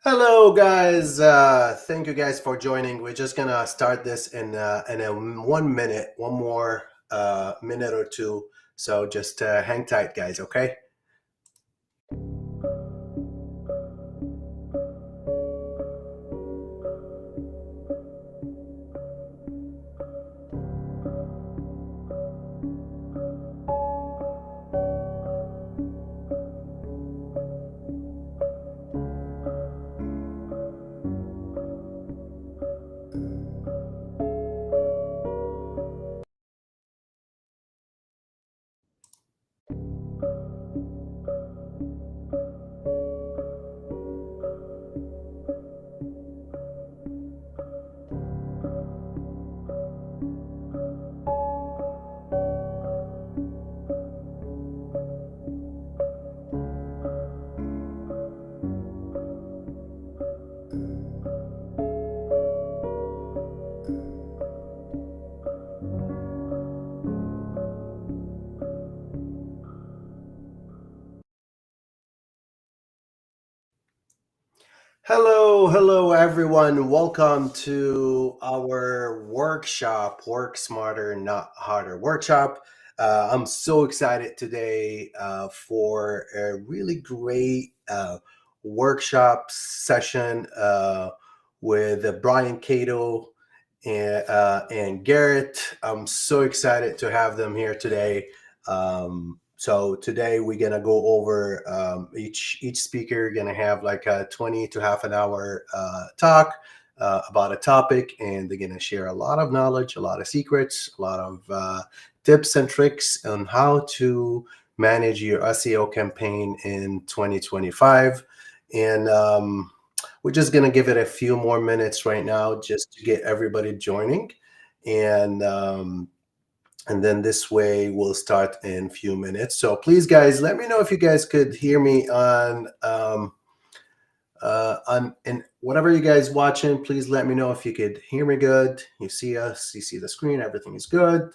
Hello, guys. Thank you guys for joining. We're just gonna start this in a 1 minute, one more minute or two. So just hang tight, guys. Okay. Hello, everyone. Welcome to our workshop, Work Smarter, Not Harder workshop. I'm so excited today for a really great workshop session with Brian Kato and Garrett. I'm so excited to have them here today. So today we're gonna go over each speaker gonna have like a 20 to half an hour talk about a topic, and they're gonna share a lot of knowledge, a lot of secrets, a lot of tips and tricks on how to manage your SEO campaign in 2025. And we're just gonna give it a few more minutes right now just to get everybody joining, and then this way we'll start in a few minutes. So please, guys, let me know if you guys could hear me on and whatever you guys watching. Please let me know if you could hear me good. You see us, you see the screen, everything is good.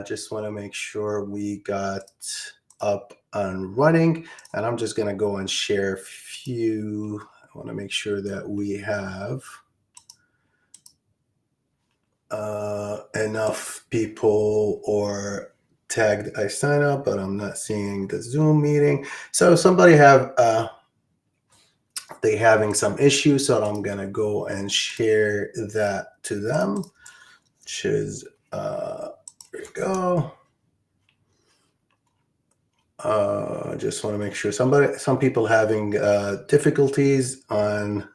Just want to make sure we got up and running, and I'm just gonna go and share a few. I want to make sure that we have enough people or tagged I sign up, but I'm not seeing the Zoom meeting. So somebody have they having some issues, so I'm gonna go and share that to them, which is there we go. Just want to make sure some people having difficulties on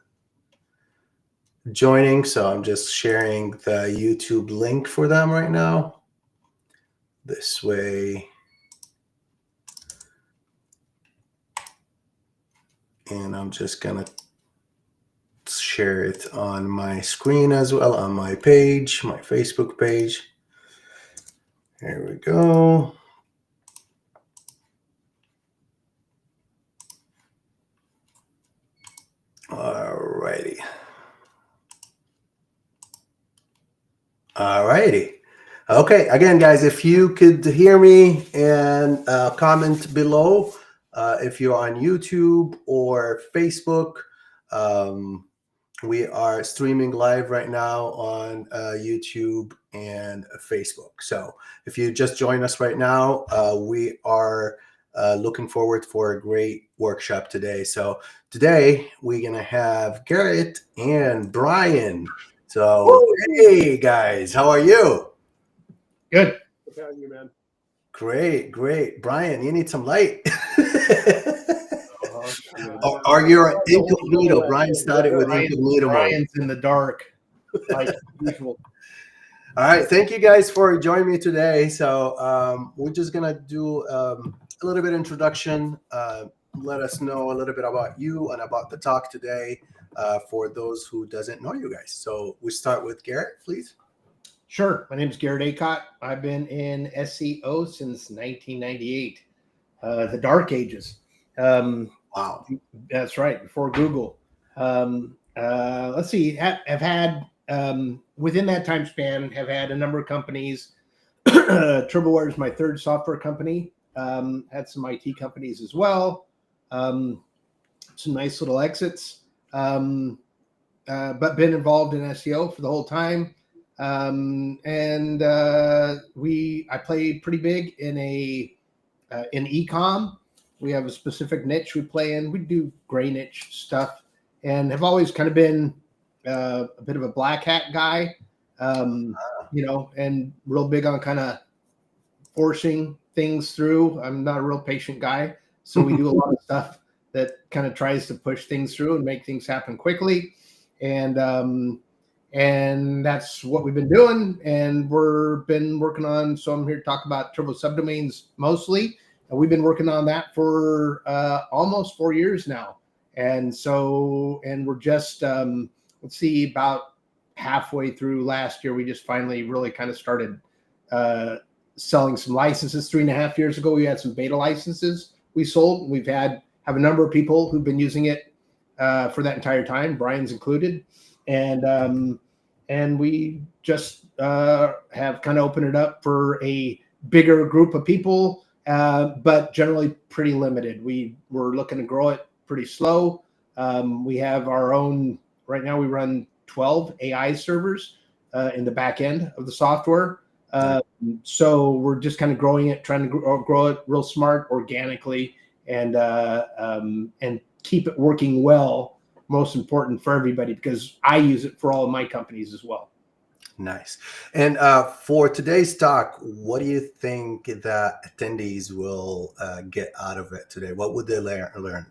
joining, so I'm just sharing the YouTube link for them right now. This way, and I'm just gonna share it on my screen as well, on my page, my Facebook page. Here we go. Alrighty. Okay, again, guys, if you could hear me and comment below if you're on YouTube or Facebook. We are streaming live right now on YouTube and Facebook. So if you just join us right now, we are looking forward for a great workshop today. So today we're going to have Garrett and Brian. So, hey, guys, how are you? Good. How are you, man? Great. Brian, you need some light. Oh, Are you incognito? Brian started with incognito mode. Brian's in the dark, like usual. All right, thank you guys for joining me today. So we're just gonna do a little bit of introduction. Let us know a little bit about you and about the talk today for those who doesn't know you guys. So we start with Garrett, please. Sure. My name is Garret Acott. I've been in SEO since 1998, the dark ages. Wow. That's right, before Google. Let's see, have had, within that time span, have had a number of companies. Tripleware is my third software company. Had some IT companies as well. Some nice little exits. but been involved in SEO for the whole time. I play pretty big in e-com. We have a specific niche we play in. We do gray niche stuff, and have always kind of been a bit of a black hat guy, and real big on kind of forcing things through. I'm not a real patient guy, so we do a lot of stuff that kind of tries to push things through and make things happen quickly. And that's what we've been doing. And we've been working on, so I'm here to talk about turbo subdomains mostly. And we've been working on that for almost 4 years now. And we're just, about halfway through last year, we just finally really kind of started selling some licenses. 3.5 years ago, we had some beta licenses we sold. We've have a number of people who've been using it for that entire time, Brian's included. And we just have kind of opened it up for a bigger group of people, but generally pretty limited. We're looking to grow it pretty slow. We have our own, right now we run 12 AI servers in the back end of the software. So we're just kind of growing it, trying to grow it real smart, organically, and keep it working well. Most important for everybody, because I use it for all of my companies as well. Nice. And for today's talk, what do you think that attendees will get out of it today? What would they learn?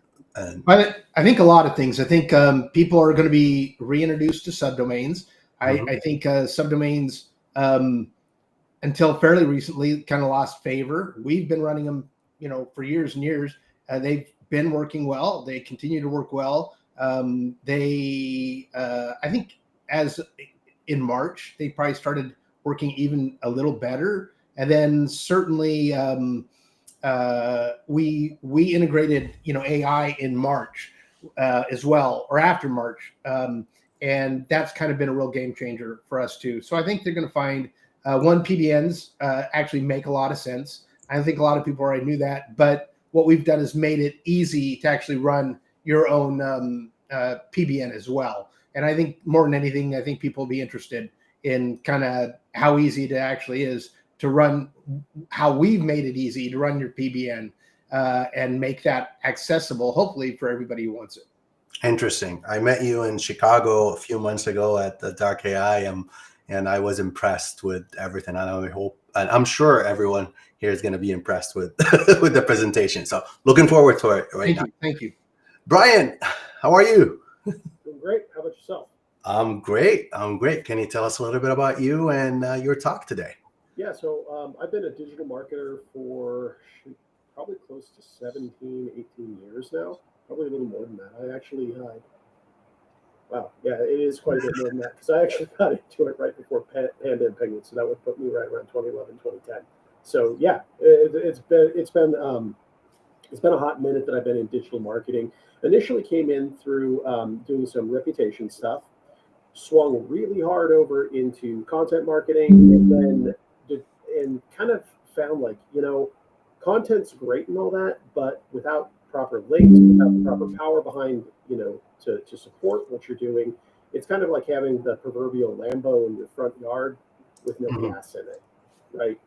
I think a lot of things. I think people are going to be reintroduced to subdomains. I think subdomains, until fairly recently, kind of lost favor. We've been running them, for years and years. They've been working well. They continue to work well. I think as in March, they probably started working even a little better. And then certainly we integrated, AI in March as well, or after March. And that's kind of been a real game changer for us too. So I think they're going to find PBNs actually make a lot of sense. I think a lot of people already knew that, but what we've done is made it easy to actually run your own PBN as well. And I think more than anything, I think people will be interested in kind of how easy it actually is to run, how we've made it easy to run your PBN and make that accessible, hopefully, for everybody who wants it. Interesting. I met you in Chicago a few months ago at the Dark AI, and I was impressed with everything. And I'm sure everyone here is going to be impressed with with the presentation. So looking forward to it now. Thank you. Brian, how are you? Doing great. How about yourself? I'm great. Can you tell us a little bit about you and your talk today? Yeah, so I've been a digital marketer for probably close to 17, 18 years now. Probably a little more than that. I actually, wow, yeah, it is quite a bit more than that, because I actually got into it right before Panda and Penguin, so that would put me right around 2011, 2010. So yeah, it's been a hot minute that I've been in digital marketing. Initially came in through doing some reputation stuff, swung really hard over into content marketing, and then kind of found like, content's great and all that, but without proper links, without the proper power behind, to support what you're doing, it's kind of like having the proverbial Lambo in your front yard with no gas in it, right?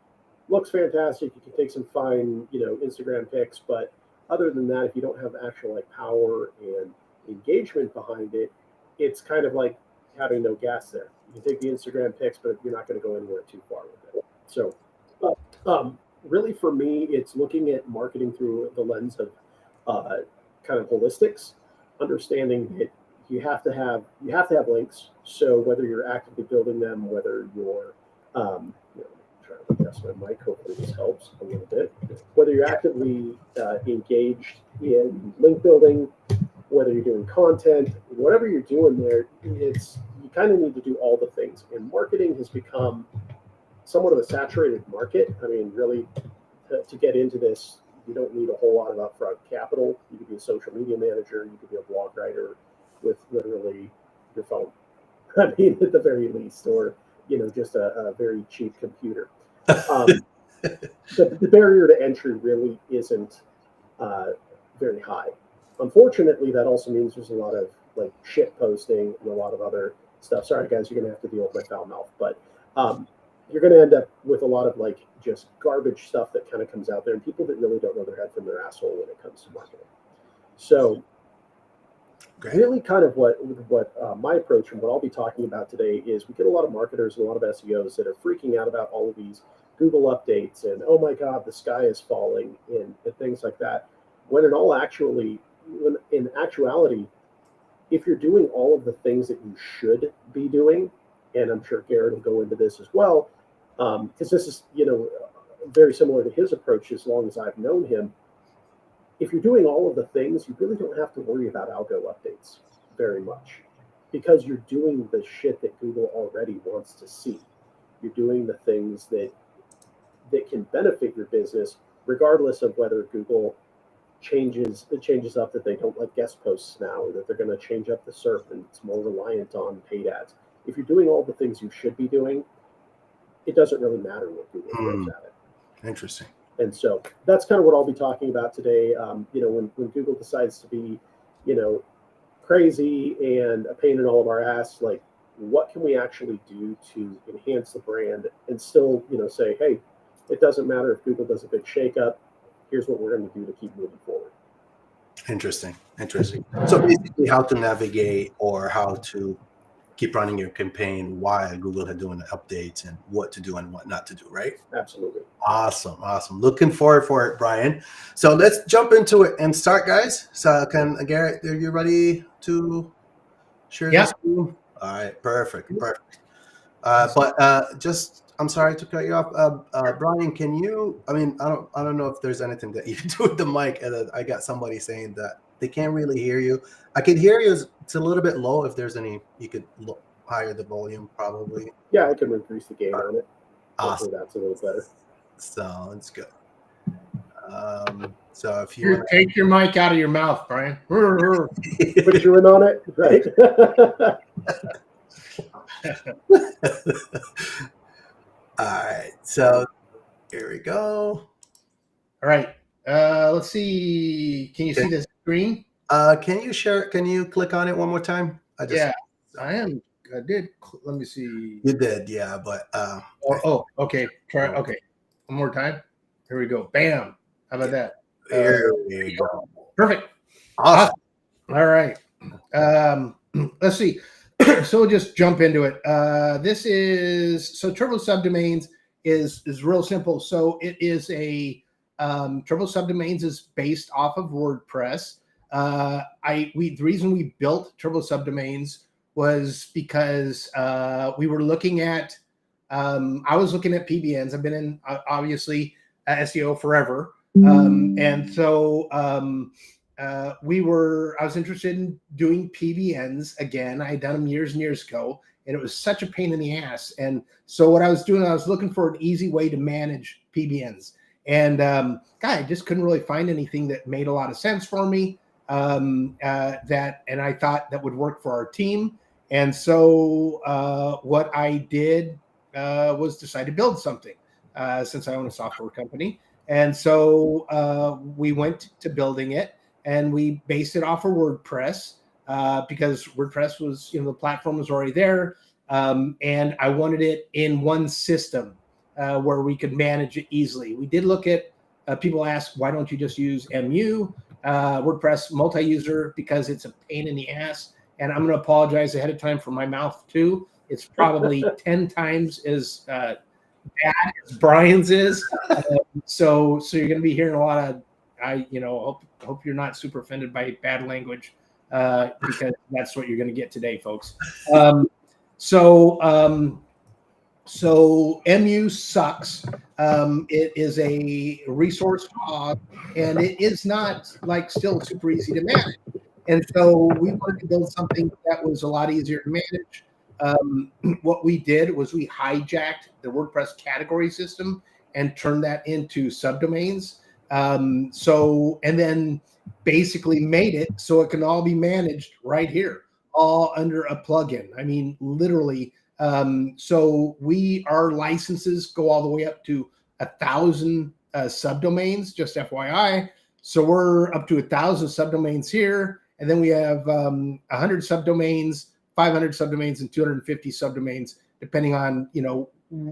Looks fantastic. You can take some fine, Instagram pics, but other than that, if you don't have actual power and engagement behind it, it's kind of like having no gas there. You can take the Instagram pics, but you're not going to go anywhere too far with it. So really for me, it's looking at marketing through the lens of kind of holistics, understanding that you have to have links. So whether you're actively building them, whether you're trying to adjust my mic, hopefully this helps a little bit. Whether you're actively engaged in link building, whether you're doing content, whatever you're doing there, you kind of need to do all the things. And marketing has become somewhat of a saturated market. I mean, really, to get into this, you don't need a whole lot of upfront capital. You could be a social media manager. You could be a blog writer with literally your phone. I mean, at the very least, or just a very cheap computer. The barrier to entry really isn't very high. Unfortunately, that also means there's a lot of like shit posting and a lot of other stuff. Sorry guys, you're gonna have to deal with my foul mouth, but you're gonna end up with a lot of like just garbage stuff that kind of comes out there, and people that really don't know their head from their asshole when it comes to marketing. So really kind of what my approach and what I'll be talking about today is we get a lot of marketers and a lot of SEOs that are freaking out about all of these Google updates and, oh my God, the sky is falling and things like that. When in actuality, if you're doing all of the things that you should be doing, and I'm sure Garrett will go into this as well, because this is, very similar to his approach as long as I've known him. If you're doing all of the things, you really don't have to worry about algo updates very much, because you're doing the shit that Google already wants to see. You're doing the things that can benefit your business, regardless of whether Google changes up that they don't like guest posts now, or that they're going to change up the SERP and it's more reliant on paid ads. If you're doing all the things you should be doing, it doesn't really matter what Google throws at it. Interesting. And so that's kind of what I'll be talking about today. When Google decides to be, crazy and a pain in all of our ass, like what can we actually do to enhance the brand and still, say, hey, it doesn't matter if Google does a big shakeup. Here's what we're going to do to keep moving forward. Interesting. So basically how to navigate or how to keep running your campaign while Google had doing the updates and what to do and what not to do, right? Absolutely. Awesome. Looking forward for it, Brian. So let's jump into it and start, guys. So Garrett, are you ready to share this screen? All right, perfect. I'm sorry to cut you off. Brian, can you, I don't know if there's anything that you can do with the mic. I got somebody saying that they can't really hear you. I can hear you. It's a little bit low. If there's any, you could higher the volume probably. Yeah, I can increase the gain on it. Awesome. Hopefully that's a little better. Sounds good. So if you take your mic out of your mouth, Brian. Put your in on it, right? All right, so here we go. All right, let's see. Can you see the screen? Can you share? Can you click on it one more time? I did. Let me see. You did, yeah, but okay. Try. Okay, one more time. Here we go. Bam. How about that? Here we go. Perfect. Awesome. All right. Let's see. So we'll just jump into it. This is Turbo Subdomains is real simple. So it is a Turbo Subdomains is based off of WordPress. The reason we built Turbo Subdomains was because we were looking at I was looking at PBNs. I've been in obviously SEO forever, and so I was interested in doing PBNs again. I had done them years and years ago, and it was such a pain in the ass. And so what I was doing, I was looking for an easy way to manage PBNs, and I just couldn't really find anything that made a lot of sense for me. And I thought that would work for our team. And so what I did was decide to build something since I own a software company. And so we went to building it, and we based it off of WordPress because WordPress was, the platform was already there. And I wanted it in one system where we could manage it easily. We did look at, people ask, why don't you just use MU, WordPress multi-user, because it's a pain in the ass. And I'm going to apologize ahead of time for my mouth too. It's probably 10 times as bad as Brian's is. So you're going to be hearing a lot of, hope you're not super offended by bad language because that's what you're going to get today, folks. So MU sucks. It is a resource hog, and it is not still super easy to manage. And so we wanted to build something that was a lot easier to manage. What we did was we hijacked the WordPress category system and turned that into subdomains. And then basically made it so it can all be managed right here, all under a plugin. I mean, literally. So our licenses go all the way up to 1,000 subdomains, just FYI. So we're up to 1,000 subdomains here. and then we have 100 subdomains, 500 subdomains, and 250 subdomains, depending on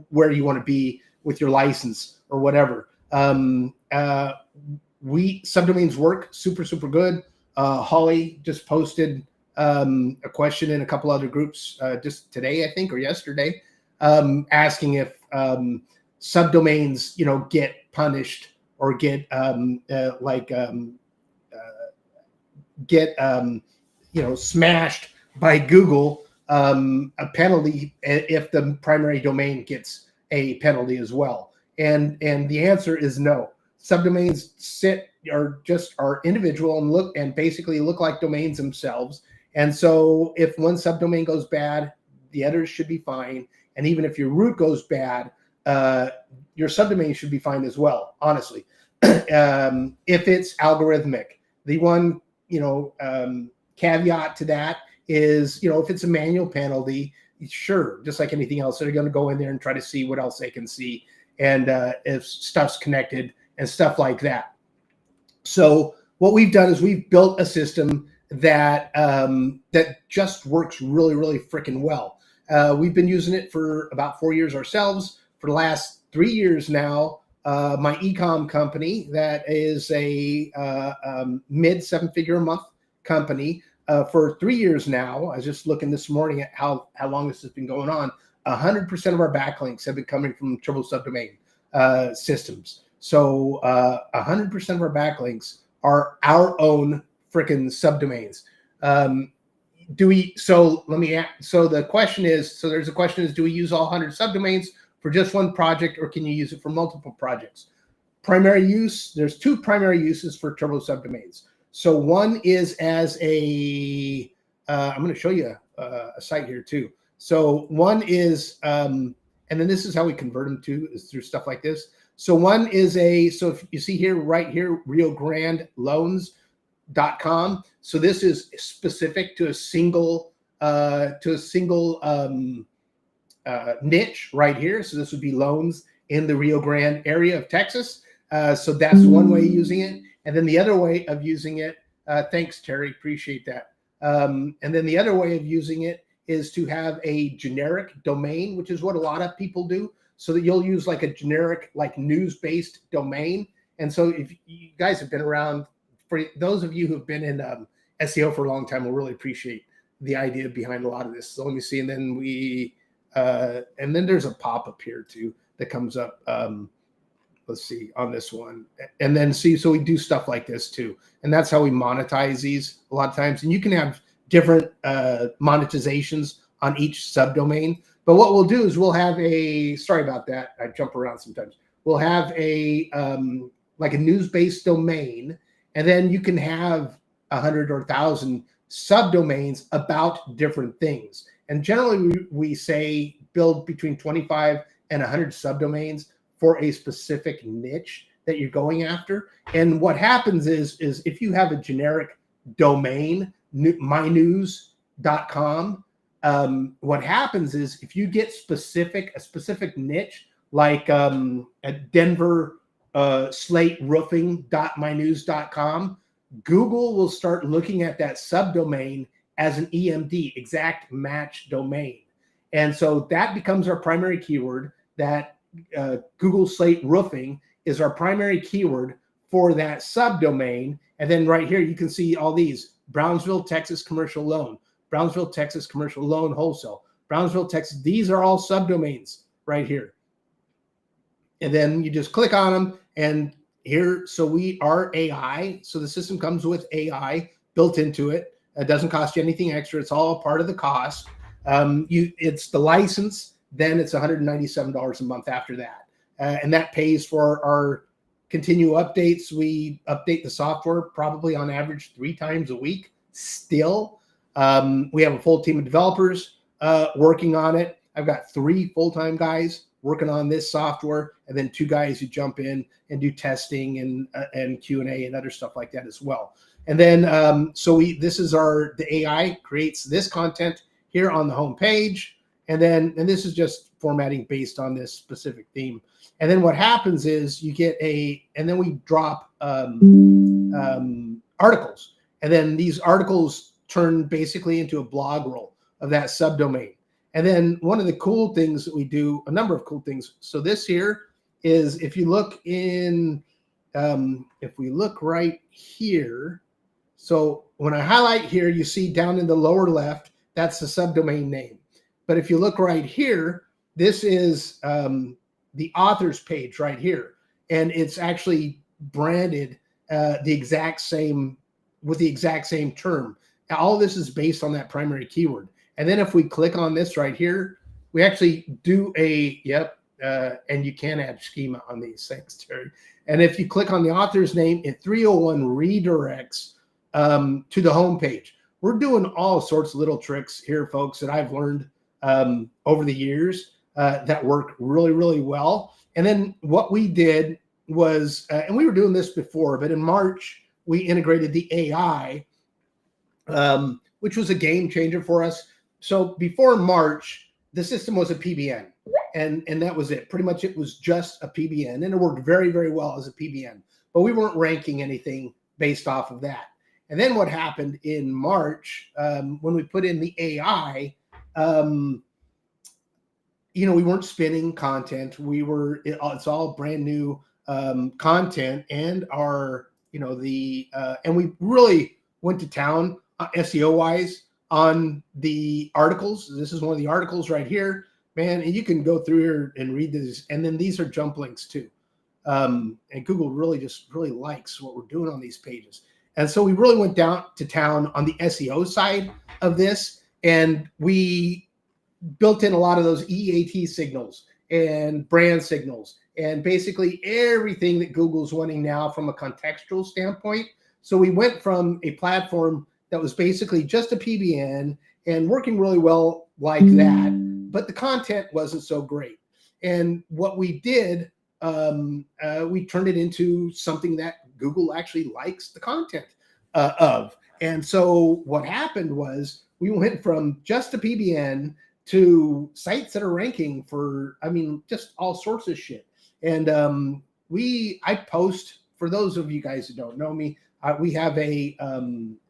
where you want to be with your license or whatever. Subdomains work super good. Holly just posted a question in a couple other groups just today, I think, or yesterday, asking if subdomains get punished or get smashed by Google, a penalty if the primary domain gets a penalty as well. And the answer is no. Subdomains are individual and basically look like domains themselves. And so if one subdomain goes bad, the others should be fine. And even if your root goes bad, your subdomain should be fine as well, honestly. If it's algorithmic. The one caveat to that is, if it's a manual penalty, sure, just like anything else, they're going to go in there and try to see what else they can see, and if stuff's connected and stuff like that. So what we've done is we've built a system that just works really freaking well. We've been using it for about 4 years ourselves. For the last 3 years now, my e-com company, that is a mid 7-figure a month company, for 3 years now. I was just looking this morning at how long this has been going on. 100% of our backlinks have been coming from triple subdomain systems. So 100% of our backlinks are our own freaking subdomains. The question is, do we use all 100 subdomains for just one project, or can you use it for multiple projects? Primary use, there's two primary uses for turbo subdomains. So one is as I'm going to show you a site here too. So one is, and then this is how we convert them to, is through stuff like this. So one is so if you see here, right here, riograndeloans.com. So this is specific to a single niche right here. So this would be loans in the Rio Grande area of Texas. So that's one way of using it. And then the other way of using it, thanks, Terry, appreciate that. And then the other way of using it is to have a generic domain, which is what a lot of people do. So that you'll use like a generic, like news-based domain. And so if you guys have been around, for those of you who've been in SEO for a long time, will really appreciate the idea behind a lot of this. So let me see. And then and then there's a pop-up here too that comes up. Let's see on this one. And then so we do stuff like this too. And that's how we monetize these a lot of times. And you can have different monetizations on each subdomain. But what we'll do is we'll have sorry about that, I jump around sometimes. We'll have like a news-based domain, and then you can have 100 or 1,000 subdomains about different things. And generally we say build between 25 and 100 subdomains for a specific niche that you're going after. And what happens is if you have a generic domain, mynews.com, what happens is if you get a specific niche, like at Denver slate roofing.mynews.com, Google will start looking at that subdomain as an EMD, exact match domain. And so that becomes our primary keyword. That Google slate roofing is our primary keyword for that subdomain. And then right here, you can see all these: Brownsville, Texas commercial loan, Brownsville, Texas commercial loan wholesale, Brownsville, Texas. These are all subdomains right here. And then you just click on them, and here, so we are AI. So the system comes with AI built into it. It doesn't cost you anything extra. It's all a part of the cost. It's the license, then it's $197 a month after that. And that pays for our continual updates. We update the software probably on average 3 times a week still. We have a full team of developers working on it. I've got 3 full-time guys working on this software, and then 2 guys who jump in and do testing and Q&A and other stuff like that as well. And then the AI creates this content here on the home page, and this is just formatting based on this specific theme. And then what happens is you get and then we drop articles. And then these articles turn basically into a blog roll of that subdomain. And then one of the cool things that we do, a number of cool things. So this here is, if you look in, if we look right here, so when I highlight here, you see down in the lower left, that's the subdomain name. But if you look right here, this is the author's page right here. And it's actually branded the exact same, with the exact same term. Now, all this is based on that primary keyword. And then if we click on this right here, we actually do a, and you can add schema on these things, Terry. And if you click on the author's name, it 301 redirects to the home page. We're doing all sorts of little tricks here, folks, that I've learned over the years that work really, really well. And then what we did was, and we were doing this before, but in March, we integrated the AI, which was a game changer for us. So before March, the system was a PBN, and that was it. Pretty much it was just a PBN, and it worked very, very well as a PBN. But we weren't ranking anything based off of that. And then what happened in March, when we put in the AI, we weren't spinning content. It's all brand new content, and and we really went to town SEO wise on the articles. This is one of the articles right here, man. And you can go through here and read this. And then these are jump links too. And Google really likes what we're doing on these pages. And so we really went down to town on the SEO side of this, and we built in a lot of those EAT signals and brand signals and basically everything that Google's wanting now from a contextual standpoint. So we went from a platform that was basically just a PBN and working really well like that, but the content wasn't so great. And what we did, we turned it into something that Google actually likes the content of. And so what happened was we went from just a PBN to sites that are ranking for, just all sorts of shit. And I post, for those of you guys who don't know me, we have a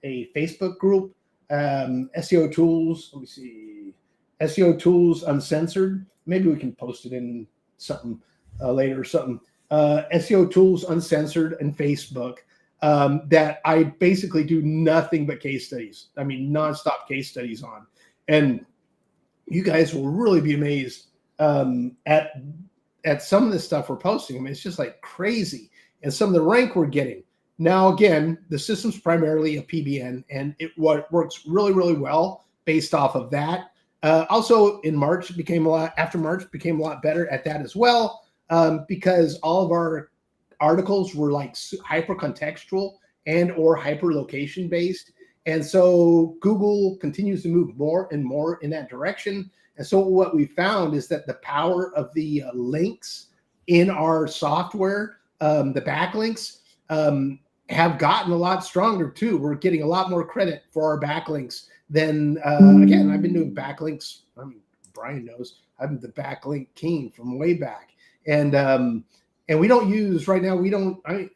Facebook group, SEO Tools. Let me see, SEO Tools Uncensored. Maybe we can post it in something later or something. SEO Tools Uncensored and Facebook, that I basically do nothing but case studies. Nonstop case studies on. And you guys will really be amazed at some of the stuff we're posting. It's just like crazy. And some of the rank we're getting. Now, again, the system's primarily a PBN, and it works really, really well based off of that. Also, in March, after March, became a lot better at that as well, because all of our articles were like hyper contextual and or hyper location based. And so Google continues to move more and more in that direction. And so what we found is that the power of the links in our software, the backlinks, have gotten a lot stronger too. We're getting a lot more credit for our backlinks than, again, I've been doing backlinks. Brian knows I'm the backlink king from way back. And we don't use right now,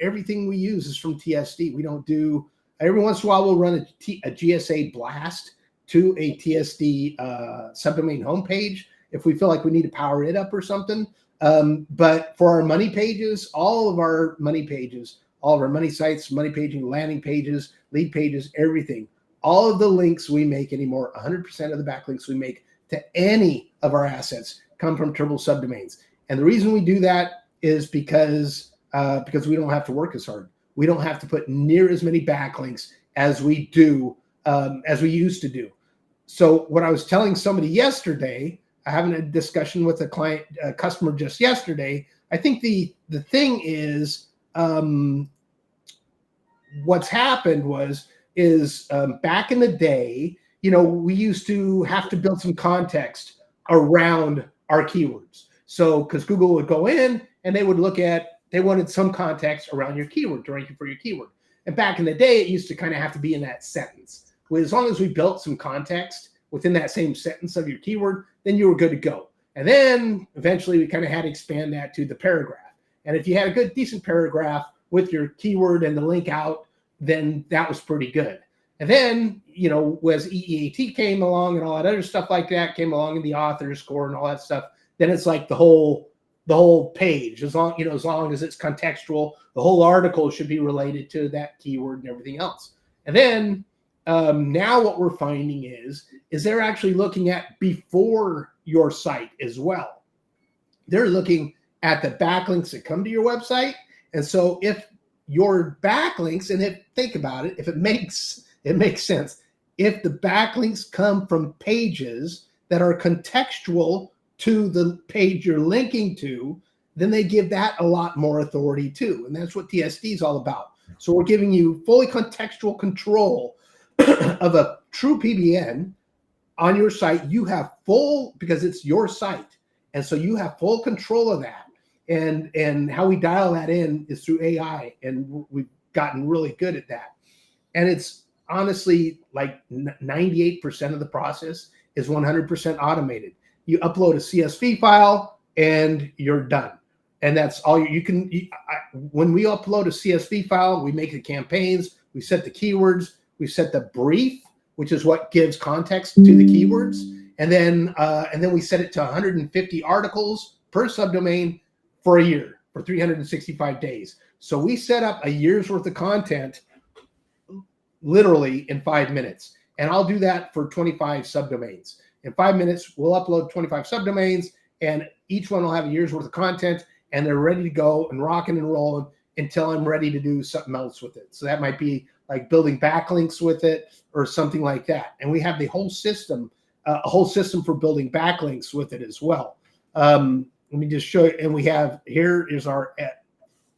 everything we use is from TSD. We don't do, every once in a while we'll run a GSA blast to a TSD subdomain homepage if we feel like we need to power it up or something. But for our money pages, all of our money pages, all of our money sites, money paging, landing pages, lead pages, everything, all of the links we make anymore, 100% of the backlinks we make to any of our assets come from Turbo Subdomains. And the reason we do that is because we don't have to work as hard. We don't have to put near as many backlinks as we do, as we used to do. So what I was telling somebody yesterday, having a discussion with a customer just yesterday, I think the thing is, what's happened is back in the day, we used to have to build some context around our keywords. So, because Google would go in and they would they wanted some context around your keyword to rank for your keyword. And back in the day, it used to kind of have to be in that sentence. Well, as long as we built some context within that same sentence of your keyword, then you were good to go. And then eventually we kind of had to expand that to the paragraph. And if you had a decent paragraph with your keyword and the link out, then that was pretty good. And then, you know, as EEAT came along and all that other stuff like that came along, and the author score and all that stuff, then it's like the whole page, as long as it's contextual, the whole article should be related to that keyword and everything else. And then now what we're finding is they're actually looking at before your site as well. They're looking at the backlinks that come to your website. And so if your backlinks, and think about it, if it makes sense, if the backlinks come from pages that are contextual to the page you're linking to, then they give that a lot more authority too. And that's what TSD is all about. So we're giving you fully contextual control of a true PBN on your site. You have full, because it's your site. And so you have full control of that. And how we dial that in is through AI. And we've gotten really good at that. And it's honestly like 98% of the process is 100% automated. You upload a CSV file and you're done. And that's all you can. When we upload a CSV file, we make the campaigns, we set the keywords, we set the brief, which is what gives context to the keywords. And then we set it to 150 articles per subdomain for a year, for 365 days. So we set up a year's worth of content literally in 5 minutes. And I'll do that for 25 subdomains. In 5 minutes, we'll upload 25 subdomains, and each one will have a year's worth of content, and they're ready to go and rocking and rolling until I'm ready to do something else with it. So that might be like building backlinks with it or something like that. And we have the whole system, a whole system for building backlinks with it as well. Let me just show you. And we have, here is our,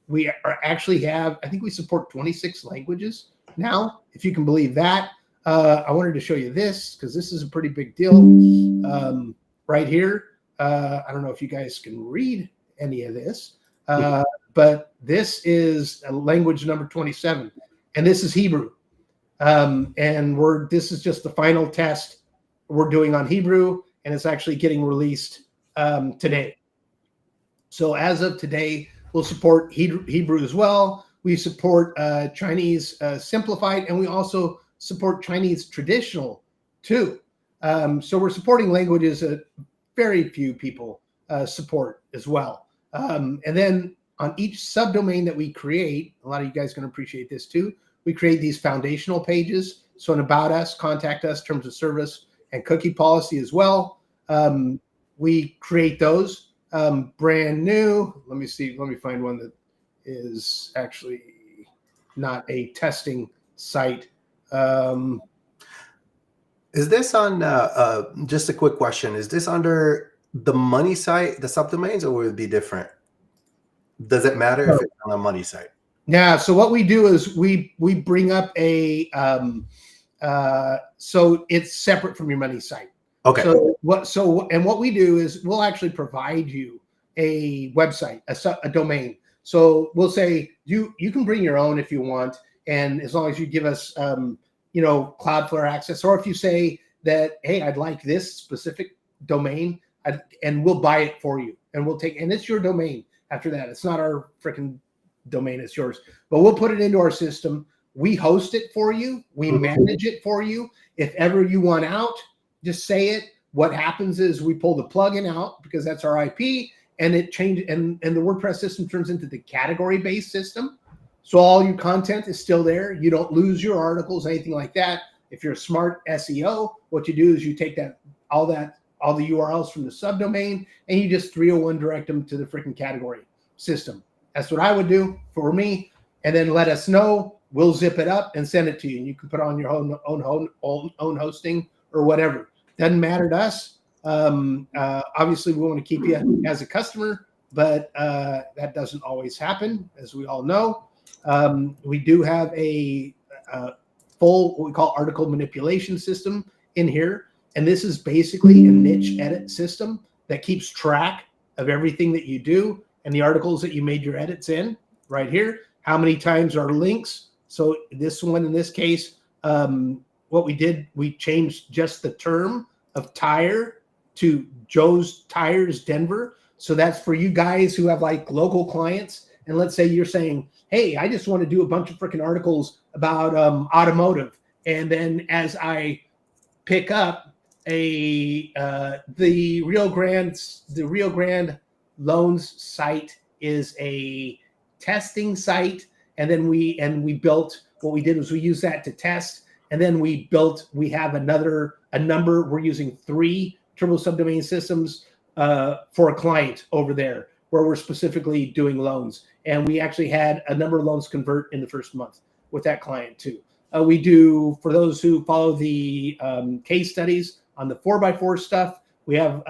we are actually have, I think we support 26 languages now, if you can believe that. I wanted to show you this because this is a pretty big deal right here. I don't know if you guys can read any of this, but this is language number 27, and this is Hebrew. And this is just the final test we're doing on Hebrew, and it's actually getting released today. So as of today, we'll support Hebrew as well. We support Chinese simplified, and we also support Chinese traditional too. So we're supporting languages that very few people support as well. And then on each subdomain that we create, a lot of you guys are going to appreciate this too. We create these foundational pages. So an about us, contact us, terms of service, and cookie policy as well. We create those brand new. Let me see. Let me find one that is actually not a testing site. Is this on, just a quick question, is this under the money site, the subdomains, or would it be different? Does it matter if it's on a money site? Yeah, so what we do is we bring up a, so it's separate from your money site. Okay. So what we do is we'll actually provide you a website, a domain. So we'll say you can bring your own if you want, and as long as you give us Cloudflare access, or if you say that, hey, I'd like this specific domain, and we'll buy it for you, and we'll take, and it's your domain after that. It's not our freaking domain, it's yours, but we'll put it into our system. We host it for you. We manage it for you. If ever you want out, just say it. What happens is we pull the plugin out because that's our IP, and it changes, and the WordPress system turns into the category-based system. So all your content is still there. You don't lose your articles, anything like that. If you're a smart SEO, what you do is you take all the URLs from the subdomain, and you just 301 direct them to the freaking category system. That's what I would do for me, and then let us know. We'll zip it up and send it to you, and you can put it on your own hosting or whatever. Doesn't matter to us. Obviously, we want to keep you as a customer, but that doesn't always happen, as we all know. We do have a full, what we call article manipulation system in here. And this is basically a niche edit system that keeps track of everything that you do and the articles that you made your edits in right here. How many times are links? So this one, in this case, what we did, we changed just the term of tire to Joe's Tires Denver. So that's for you guys who have like local clients. And let's say you're saying, hey, I just want to do a bunch of freaking articles about automotive, And then as I pick up the Rio Grande loans site is a testing site, and then we built, what we did was we used that to test, and then we have a number. We're using 3 Turbo Subdomain systems for a client over there where we're specifically doing loans, and we actually had a number of loans convert in the first month with that client too. We do, for those who follow the case studies on the 4x4 stuff, we have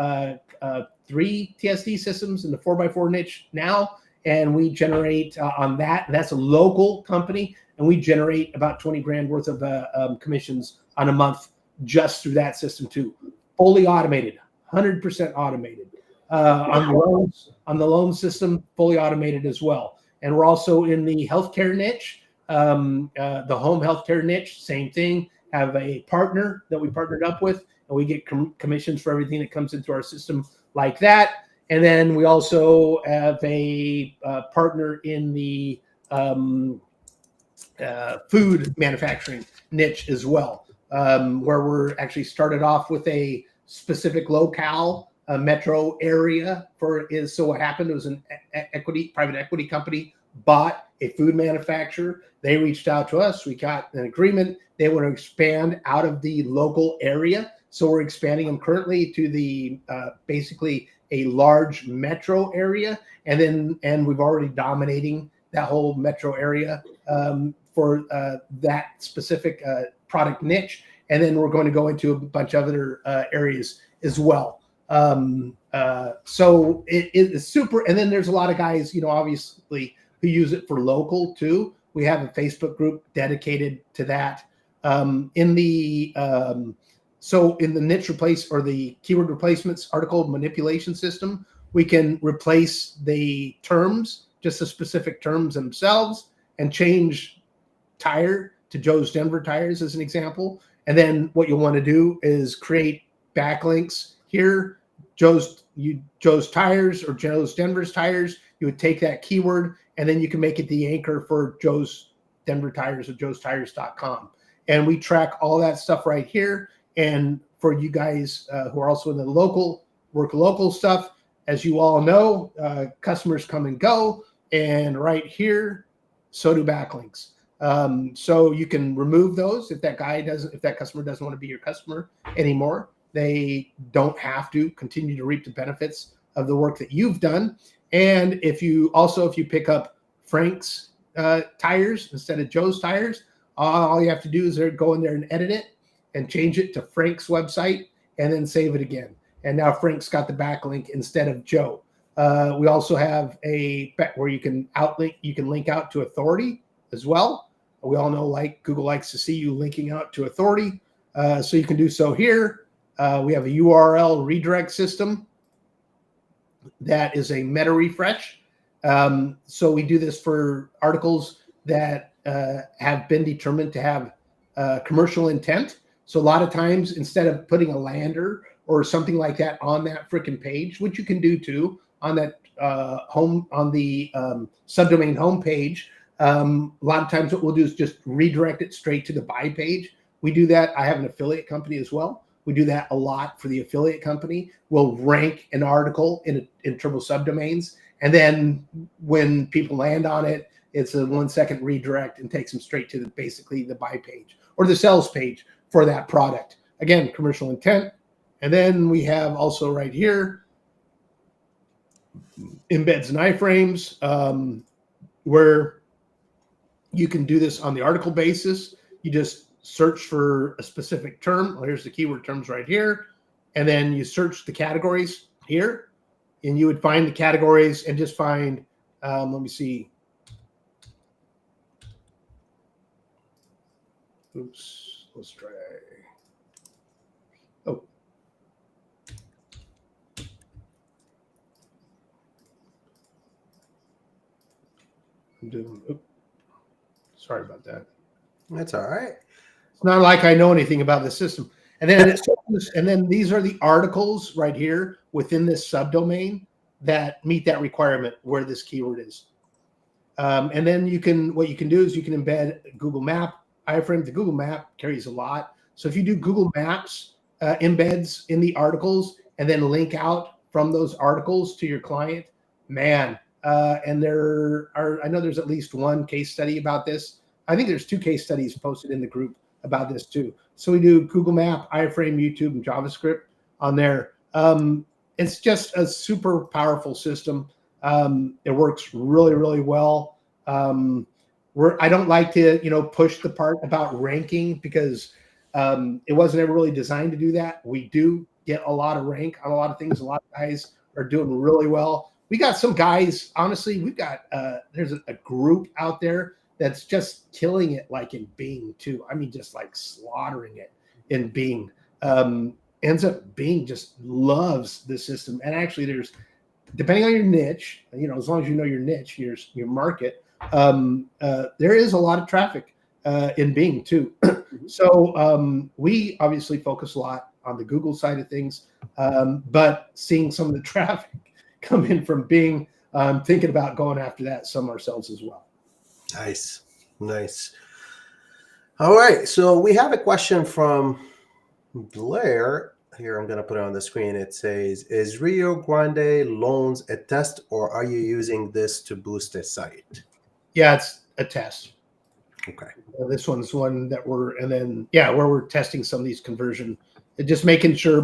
3 TSD systems in the 4x4 niche now, and we generate on that. That's a local company, and we generate about 20 grand worth of commissions on a month just through that system too. Fully automated, 100% automated. On the loan system, fully automated as well. And we're also in the healthcare niche, the home healthcare niche, same thing. Have a partner that we partnered up with, and we get commissions for everything that comes into our system like that. And then we also have a partner in the food manufacturing niche as well, where we're actually started off with a specific locale, metro area so what happened was an private equity company bought a food manufacturer. They reached out to us. We got an agreement. They want to expand out of the local area. So we're expanding them currently to the basically a large metro area. And we've already dominating that whole metro area for that specific product niche. And then we're going to go into a bunch of other areas as well. So it is super. And then there's a lot of guys, obviously, who use it for local too. We have a Facebook group dedicated to that. In the niche replace or the keyword replacements article manipulation system, we can replace the terms, just the specific terms themselves, and change tire to Joe's Denver tires as an example. And then what you'll want to do is create backlinks here, Joe's tires or Joe's Denver's tires. You would take that keyword, and then you can make it the anchor for Joe's Denver tires or joestires.com. And we track all that stuff right here. And for you guys who are also in the local stuff, as you all know, customers come and go. And right here, so do backlinks. So you can remove those if that customer doesn't want to be your customer anymore. They don't have to continue to reap the benefits of the work that you've done. And if you pick up Frank's tires instead of Joe's tires, all you have to do is go in there and edit it and change it to Frank's website and then save it again. And now Frank's got the backlink instead of Joe. We also have where you can link out to authority as well. We all know Google likes to see you linking out to authority. So you can do so here. We have a URL redirect system that is a meta refresh. So we do this for articles that have been determined to have commercial intent. So a lot of times, instead of putting a lander or something like that on that freaking page, which you can do too on that on the subdomain homepage, a lot of times what we'll do is just redirect it straight to the buy page. We do that. I have an affiliate company as well. We do that a lot for the affiliate company. We'll rank an article in Turbo Subdomains, and then when people land on it, it's a 1-second redirect and takes them straight to basically the buy page or the sales page for that product. Again, commercial intent. And then we have also right here embeds and iframes, where you can do this on the article basis. You just search for a specific term. Well, here's the keyword terms right here. And then you search the categories here, and you would find the categories and just find, let me see. Oops, let's try. Oh. Sorry about that. That's all right. It's not like I know anything about the system. And then these are the articles right here within this subdomain that meet that requirement where this keyword is. And then what you can do is you can embed Google Map iframe to Google Map carries a lot. So if you do Google Maps embeds in the articles and then link out from those articles to your client, man. And there are, I know there's at least one case study about this. I think there's 2 case studies posted in the group about this too. So we do Google Map, iframe, YouTube, and JavaScript on there. It's just a super powerful system. It works really, really well. I don't like to, push the part about ranking because it wasn't ever really designed to do that. We do get a lot of rank on a lot of things. A lot of guys are doing really well. We got some guys, honestly, we've got, there's a group out there that's just killing it, like in Bing too. I mean, just like slaughtering it in Bing. Ends up Bing just loves the system. And actually there's, depending on your niche, as long as you know your niche, your market, there is a lot of traffic in Bing too. So we obviously focus a lot on the Google side of things, but seeing some of the traffic come in from Bing, thinking about going after that some ourselves as well. Nice. All right. So we have a question from Blair. Here, I'm going to put it on the screen. It says, is Rio Grande Loans a test, or are you using this to boost a site? Yeah, it's a test. Okay. This one's one that where we're testing some of these conversion, just making sure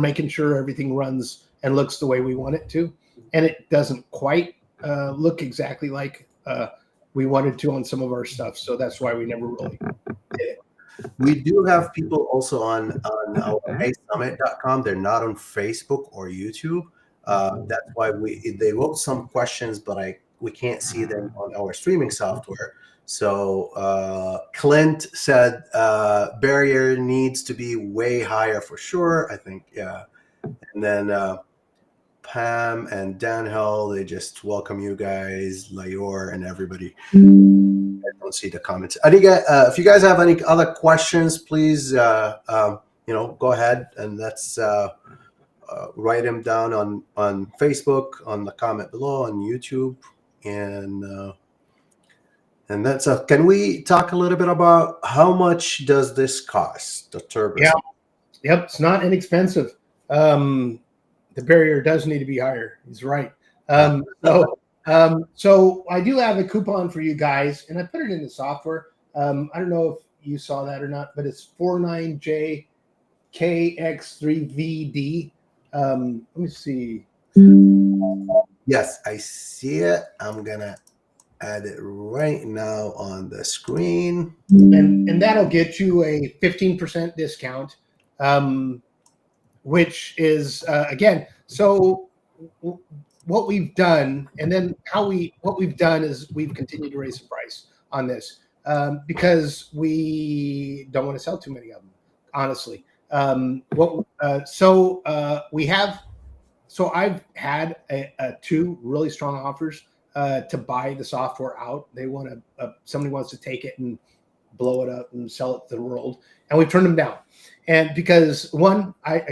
everything runs and looks the way we want it to. And it doesn't quite look exactly like we wanted to on some of our stuff. So that's why we never really did it. We do have people also on our summit.com. They're not on Facebook or YouTube. That's why they wrote some questions, but we can't see them on our streaming software. So Clint said barrier needs to be way higher for sure. I think, yeah. And then Pam and Dan Hill, they just welcome you guys, Layor and everybody. I don't see the comments. I think if you guys have any other questions, please, go ahead and let's write them down on Facebook, on the comment below, on YouTube, and that's can we talk a little bit about how much does this cost, the turbo? Yeah. Yep. It's not inexpensive. The barrier does need to be higher. He's right. So I do have a coupon for you guys, and I put it in the software. I don't know if you saw that or not, but it's 49JKX3VD. Let me see. Yes, I see it. I'm gonna add it right now on the screen, and that'll get you a 15% discount, which is again. So what we've done, and then what we've done is we've continued to raise the price on this because we don't want to sell too many of them, honestly. So I've had 2 really strong offers to buy the software out. They want somebody wants to take it and blow it up and sell it to the world, and we've turned them down. And because one, I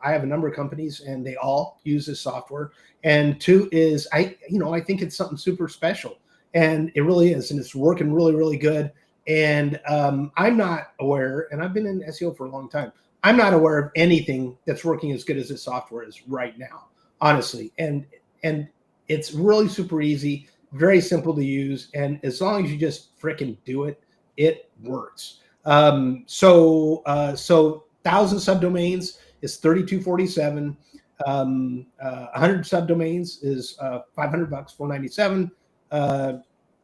have a number of companies and they all use this software. And 2 is I think it's something super special, and it really is, and it's working really, really good. And I'm not aware, and I've been in SEO for a long time, I'm not aware of anything that's working as good as this software is right now, honestly. And it's really super easy, very simple to use, and as long as you just frickin' do it, it works. So 1,000 subdomains is $32.47. 100 subdomains is $500, $497.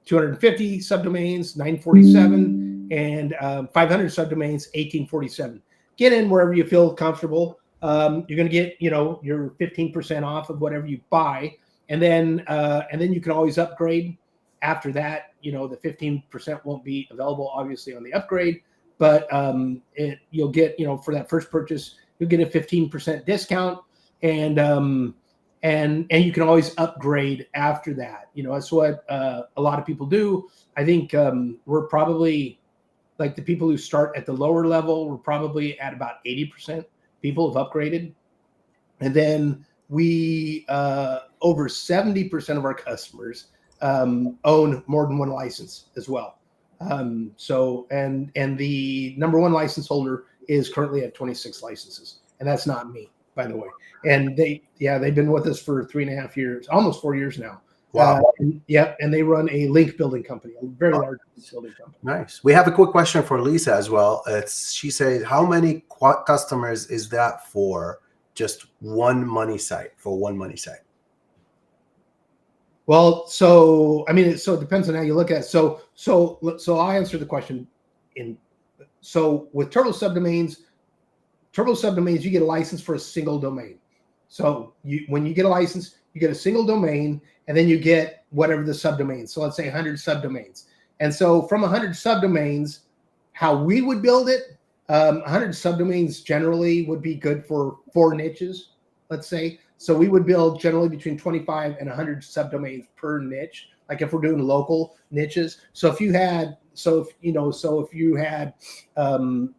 250 subdomains, $947, and 500 subdomains, $1847. Get in wherever you feel comfortable. You're going to get your 15% off of whatever you buy, and then you can always upgrade. After that, the 15% won't be available, obviously, on the upgrade, but you'll get, for that first purchase, you'll get a 15% discount, and you can always upgrade after that. That's what a lot of people do. I think we're probably, like, the people who start at the lower level, we're probably at about 80% people have upgraded, and then we over 70% of our customers own more than one license as well. So and the number one license holder is currently at 26 licenses, and that's not me, by the way. And they've been with us for 3.5 years, almost 4 years now. Wow. And they run a link building company, a very large link building company. Nice. We have a quick question for Lisa as well. She said, how many customers is that for just one money site, Well, so I mean, it depends on how you look at it. So I answer the question so with Turbo Subdomains, you get a license for a single domain. So when you get a license, you get a single domain, and then you get whatever the subdomains. So let's say 100 subdomains. And so from 100 subdomains, how we would build it, 100 subdomains generally would be good for 4 niches, let's say. So we would build generally between 25 and 100 subdomains per niche. Like if we're doing local niches. So if you had,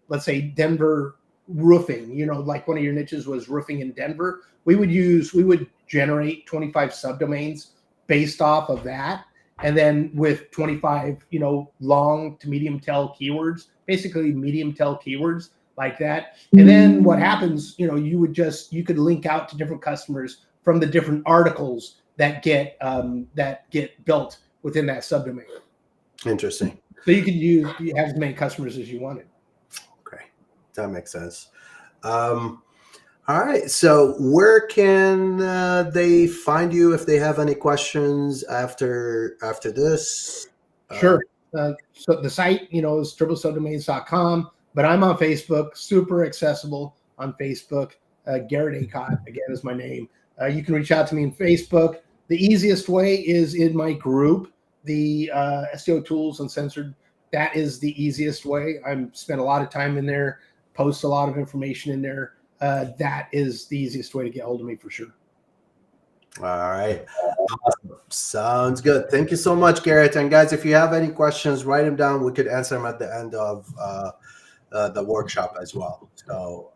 let's say Denver roofing, like one of your niches was roofing in Denver, we would generate 25 subdomains based off of that. And then with 25, long to medium tail keywords, basically medium tail keywords like that. And then what happens, you could link out to different customers from the different articles that get built within that subdomain. Interesting. So you have as many customers as you wanted. Okay, that makes sense. All right. So where can they find you if they have any questions after this? Sure. So the site, is triplesubdomains.com, but I'm on Facebook, super accessible on Facebook. Garrett Acott, again, is my name. You can reach out to me on Facebook. The easiest way is in my group, the SEO Tools Uncensored. That is the easiest way. I spent a lot of time in there, post a lot of information in there. That is the easiest way to get hold of me for sure. All right. Awesome. Sounds good. Thank you so much, Garrett. And guys, if you have any questions, write them down. We could answer them at the end of the workshop as well. So,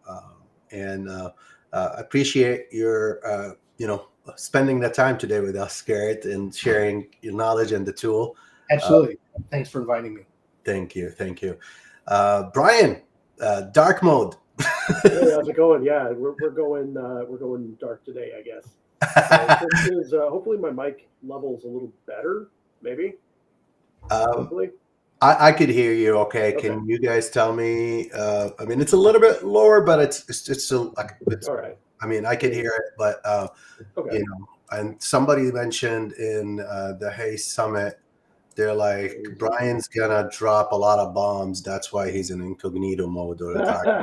appreciate your, spending the time today with us, Garrett, and sharing your knowledge and the tool. Absolutely. Thanks for inviting me. Thank you. Brian, dark mode. Hey, how's it going? Yeah, we're going dark today, I guess. Hopefully my mic level's a little better, maybe. Hopefully. I could hear you. Okay. Can you guys tell me? I mean, it's a little bit lower, but it's still it's all right. I mean, I could hear it, but and somebody mentioned in the Hay Summit, they're like, Brian's gonna drop a lot of bombs. That's why he's in incognito mode. That's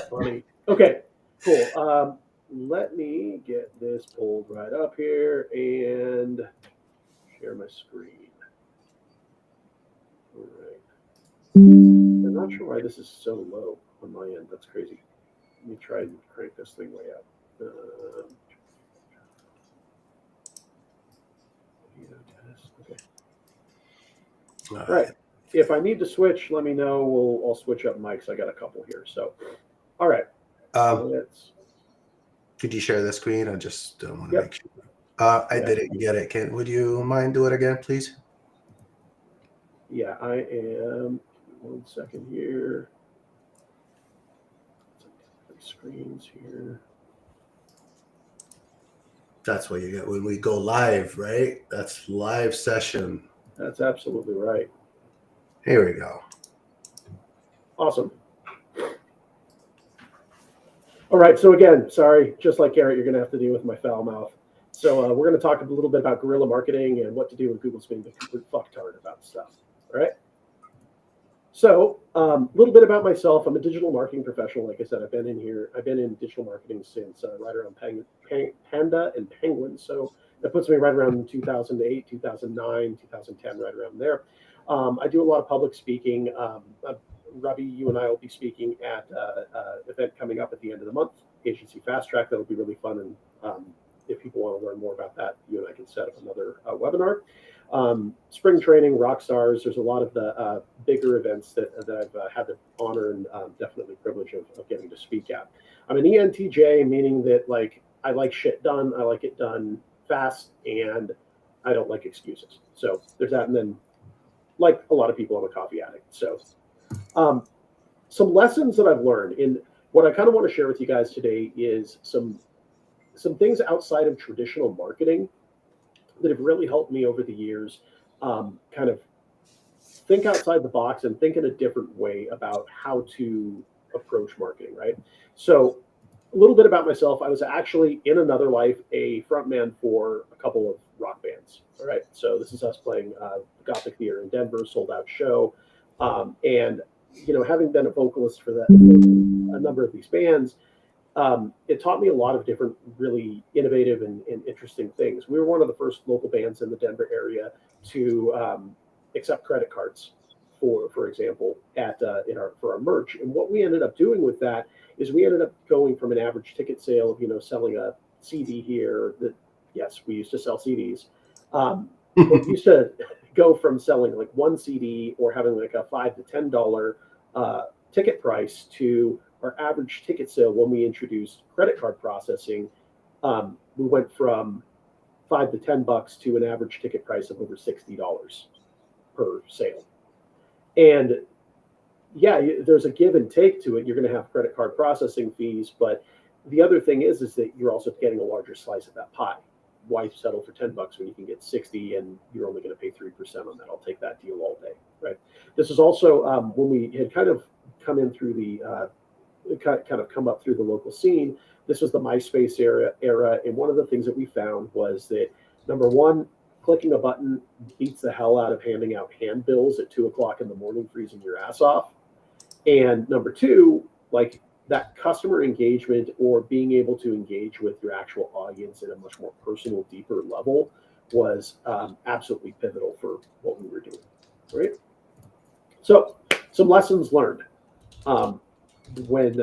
funny. Okay, cool. Let me get this pulled right up here and share my screen. All right. I'm not sure why this is so low on my end. That's crazy. Let me try and crank this thing way up. Okay. All right. If I need to switch, let me know. I'll switch up mics. I got a couple here. So, all right. Could you share the screen? I just want to make sure. I didn't get it. Would you mind do it again, please? Yeah, I am. 1 second here. Screens here. That's what you get when we go live, right? That's live session. That's absolutely right. Here we go. Awesome. All right. So again, sorry, just like Garrett, you're going to have to deal with my foul mouth. So we're going to talk a little bit about guerrilla marketing and what to do when Google's being the complete fucktard about stuff. All right. So a little bit about myself. I'm a digital marketing professional. Like I said, I've been in digital marketing since right around Panda and Penguin. So that puts me right around 2008, 2009, 2010, right around there. I do a lot of public speaking. Rabih, you and I will be speaking at an event coming up at the end of the month, Agency FastTrack. That'll be really fun. And if people want to learn more about that, you and I can set up another webinar. Spring training, rock stars. There's a lot of the bigger events that I've had the honor and definitely privilege of getting to speak at. I'm an ENTJ, meaning that I like shit done. I like it done fast, and I don't like excuses. So there's that. And then like a lot of people, I'm a coffee addict. So some lessons that I've learned, and what I kind of want to share with you guys today is some things outside of traditional marketing that have really helped me over the years kind of think outside the box and think in a different way about how to approach marketing, right? So a little bit about myself. I was actually in another life a frontman for a couple of rock bands. All right, so this is us playing Gothic Theater in Denver, sold out show, and having been a vocalist for a number of these bands, it taught me a lot of different, really innovative and interesting things. We were one of the first local bands in the Denver area to accept credit cards, for example, for our merch. And what we ended up doing with that is we ended up going from an average ticket sale of selling a CD here. Yes, we used to sell CDs. We used to go from selling like one CD or having like a $5 to $10 ticket price to our average ticket sale. When we introduced credit card processing, we went from $5 to $10 to an average ticket price of over $60 per sale. And yeah, there's a give and take to it. You're going to have credit card processing fees, but the other thing is that you're also getting a larger slice of that pie. Why settle for $10 when you can get 60 and you're only going to pay 3% on that? I'll take that deal all day, right? This is also when we had kind of come in through come up through the local scene. This was the MySpace era, and one of the things that we found was that, number one, clicking a button beats the hell out of handing out handbills at 2:00 in the morning, freezing your ass off. And number two, like that customer engagement or being able to engage with your actual audience at a much more personal, deeper level was absolutely pivotal for what we were doing, right? So some lessons learned when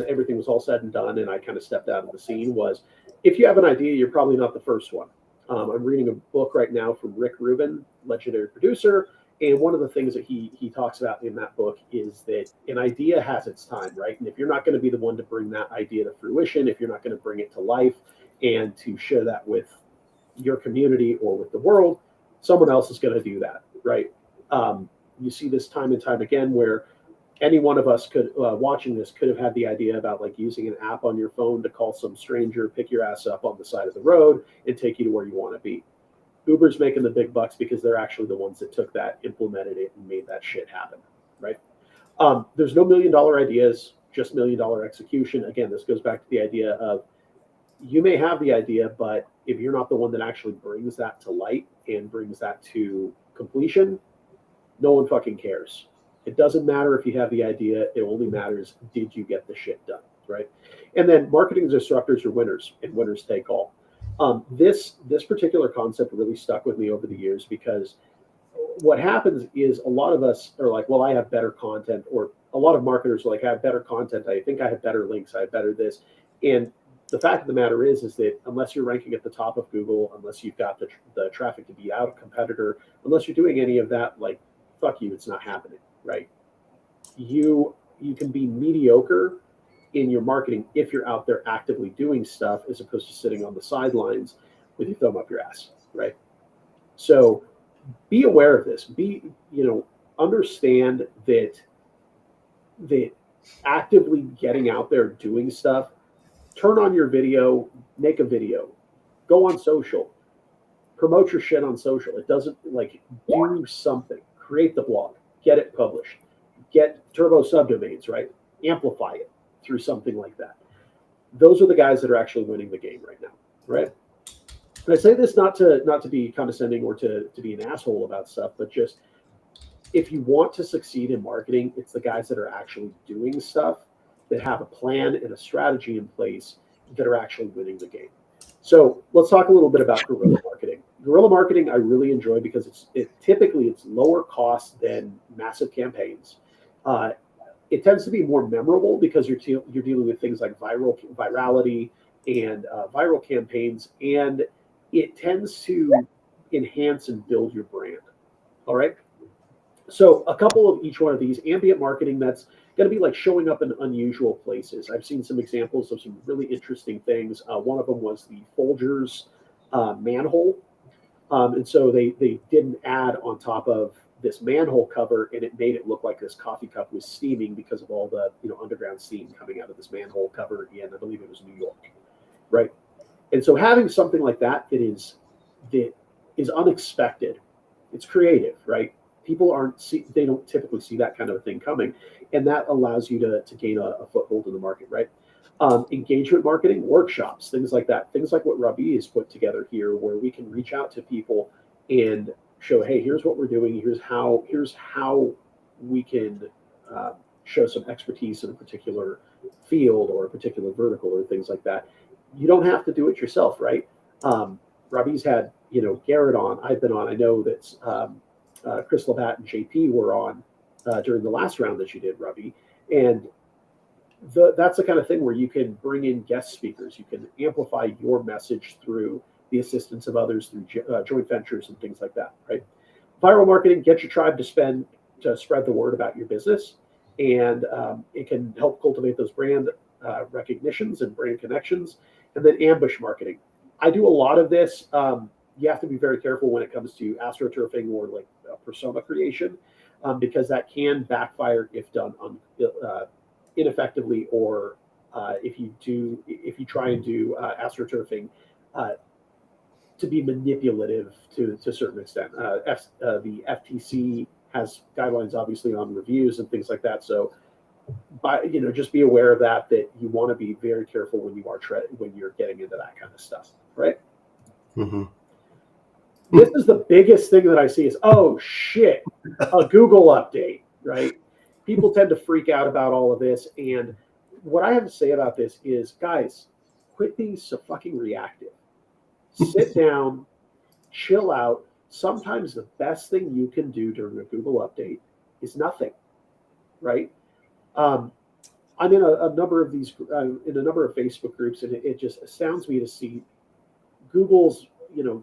everything was all said and done and I kind of stepped out of the scene was, if you have an idea, you're probably not the first one. I'm reading a book right now from Rick Rubin, legendary producer. And one of the things that he talks about in that book is that an idea has its time, right? And if you're not going to be the one to bring that idea to fruition, if you're not going to bring it to life and to share that with your community or with the world, someone else is going to do that, right? You see this time and time again where any one of us could watching this could have had the idea about like using an app on your phone to call some stranger, pick your ass up on the side of the road and take you to where you want to be. Uber's making the big bucks because they're actually the ones that took that, implemented it, and made that shit happen, right? There's no $1 million ideas, just $1 million execution. Again, this goes back to the idea of you may have the idea, but if you're not the one that actually brings that to light and brings that to completion, no one fucking cares. It doesn't matter if you have the idea. It only matters, did you get the shit done, right? And then marketing disruptors are winners, and winners take all. This particular concept really stuck with me over the years because what happens is a lot of us are like, well, I have better content, or a lot of marketers are like, I have better content. I think I have better links. I have better this. And the fact of the matter is that unless you're ranking at the top of Google, unless you've got the traffic to beat out a competitor, unless you're doing any of that, like, fuck you, it's not happening, right? You can be mediocre in your marketing if you're out there actively doing stuff as opposed to sitting on the sidelines with your thumb up your ass, right? So be aware of this. Understand that actively getting out there doing stuff, turn on your video, make a video, go on social, promote your shit on social. It doesn't do something, create the blog, get it published, get turbo subdomains, right? Amplify it through something like that. Those are the guys that are actually winning the game right now, right? And I say this not to be condescending or to be an asshole about stuff, but just if you want to succeed in marketing, it's the guys that are actually doing stuff, that have a plan and a strategy in place, that are actually winning the game. So let's talk a little bit about guerrilla marketing. Guerrilla marketing I really enjoy because typically it's lower cost than massive campaigns. It tends to be more memorable because you're dealing with things like virality and viral campaigns, and it tends to enhance and build your brand. All right. So a couple of each one of these: ambient marketing, that's going to be like showing up in unusual places. I've seen some examples of some really interesting things. One of them was the Folgers manhole. And so they did an ad on top of this manhole cover, and it made it look like this coffee cup was steaming because of all the underground steam coming out of this manhole cover in, I believe it was New York, right? And so having something like that that is unexpected, it's creative, right? People they don't typically see that kind of a thing coming, and that allows you to gain a foothold in the market, right? Engagement marketing, workshops, things like that, things like what Rabih has put together here, where we can reach out to people and show, hey, here's what we're doing, here's how we can show some expertise in a particular field or a particular vertical or things like that. You don't have to do it yourself, right? Rabih's had Garrett on, I've been on. I know that Chris Labatt and JP were on during the last round that you did, Rabih, and that's the kind of thing where you can bring in guest speakers. You can amplify your message through the assistance of others, through joint ventures and things like that, right? Viral marketing, get your tribe to spread the word about your business, and it can help cultivate those brand recognitions and brand connections. And then ambush marketing. I do a lot of this. You have to be very careful when it comes to astroturfing or like persona creation, because that can backfire if done ineffectively, or if you try and do astroturfing to be manipulative to a certain extent. The FTC has guidelines obviously on reviews and things like that. So just be aware of that you want to be very careful when you're getting into that kind of stuff, right? Mm-hmm. This is the biggest thing that I see is, oh shit, a Google update, right? People tend to freak out about all of this. And what I have to say about this is, guys, quit being so fucking reactive. Sit down, chill out. Sometimes the best thing you can do during a Google update is nothing, right? I'm in a number of these, in a number of Facebook groups, and it just astounds me to see Google's,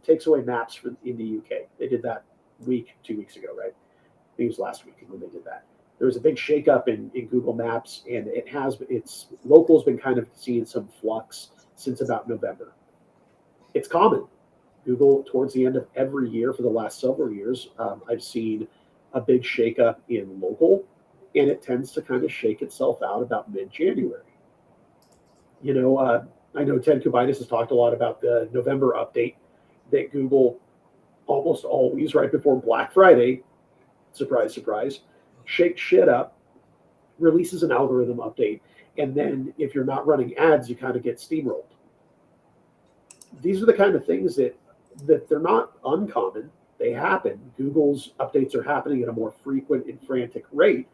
takes away maps in the UK. They did that 2 weeks ago, right? I think it was last week when they did that. There was a big shakeup in Google Maps, and local's been kind of seeing some flux since about November. It's common. Google, towards the end of every year for the last several years, I've seen a big shakeup in local, and it tends to kind of shake itself out about mid-January. I know Ted Kubitis has talked a lot about the November update that Google almost always right before Black Friday, surprise, surprise, shakes shit up, releases an algorithm update, and then if you're not running ads, you kind of get steamrolled. These are the kind of things that they're not uncommon. They happen. Google's updates are happening at a more frequent and frantic rate.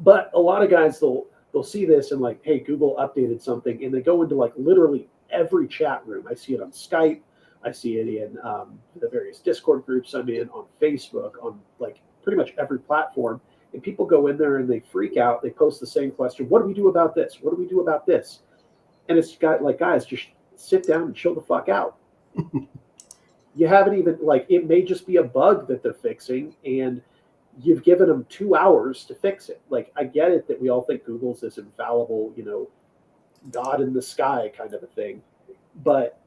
But a lot of guys, they'll see this and like, hey, Google updated something, and they go into like literally every chat room. I see it on Skype. I see it in the various Discord groups I'm in, on Facebook, on like pretty much every platform. And people go in there and they freak out. They post the same question. What do we do about this? What do we do about this? And it's got like, guys, just sit down and chill the fuck out. You haven't even, like, it may just be a bug that they're fixing, and you've given them 2 hours to fix it. Like, I get it that we all think Google's this infallible, God in the sky kind of a thing. But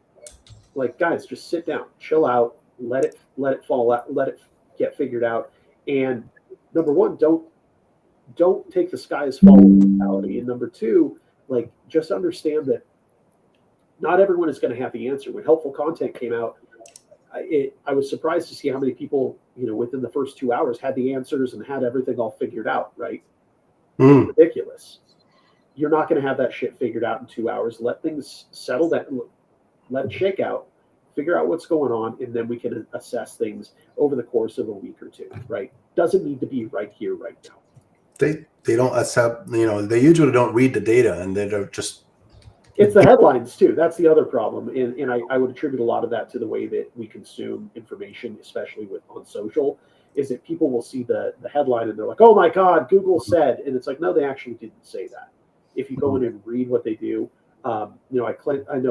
like, guys, just sit down, chill out, let it fall out, let it get figured out. And number one, don't take the sky is falling mentality. And number two, like, just understand that not everyone is going to have the answer. When helpful content came out, I was surprised to see how many people, within the first 2 hours had the answers and had everything all figured out, right? It's ridiculous. You're not going to have that shit figured out in 2 hours. Let things settle down, let it shake out, figure out what's going on, and then we can assess things over the course of a week or two, right? Doesn't need to be right here, right now. They don't accept, they usually don't read the data, and they're just... It's the headlines too. That's the other problem. And I would attribute a lot of that to the way that we consume information, especially on social, is that people will see the headline and they're like, oh my God, Google said, and it's like, no, they actually didn't say that. If you go in and read what they do, I know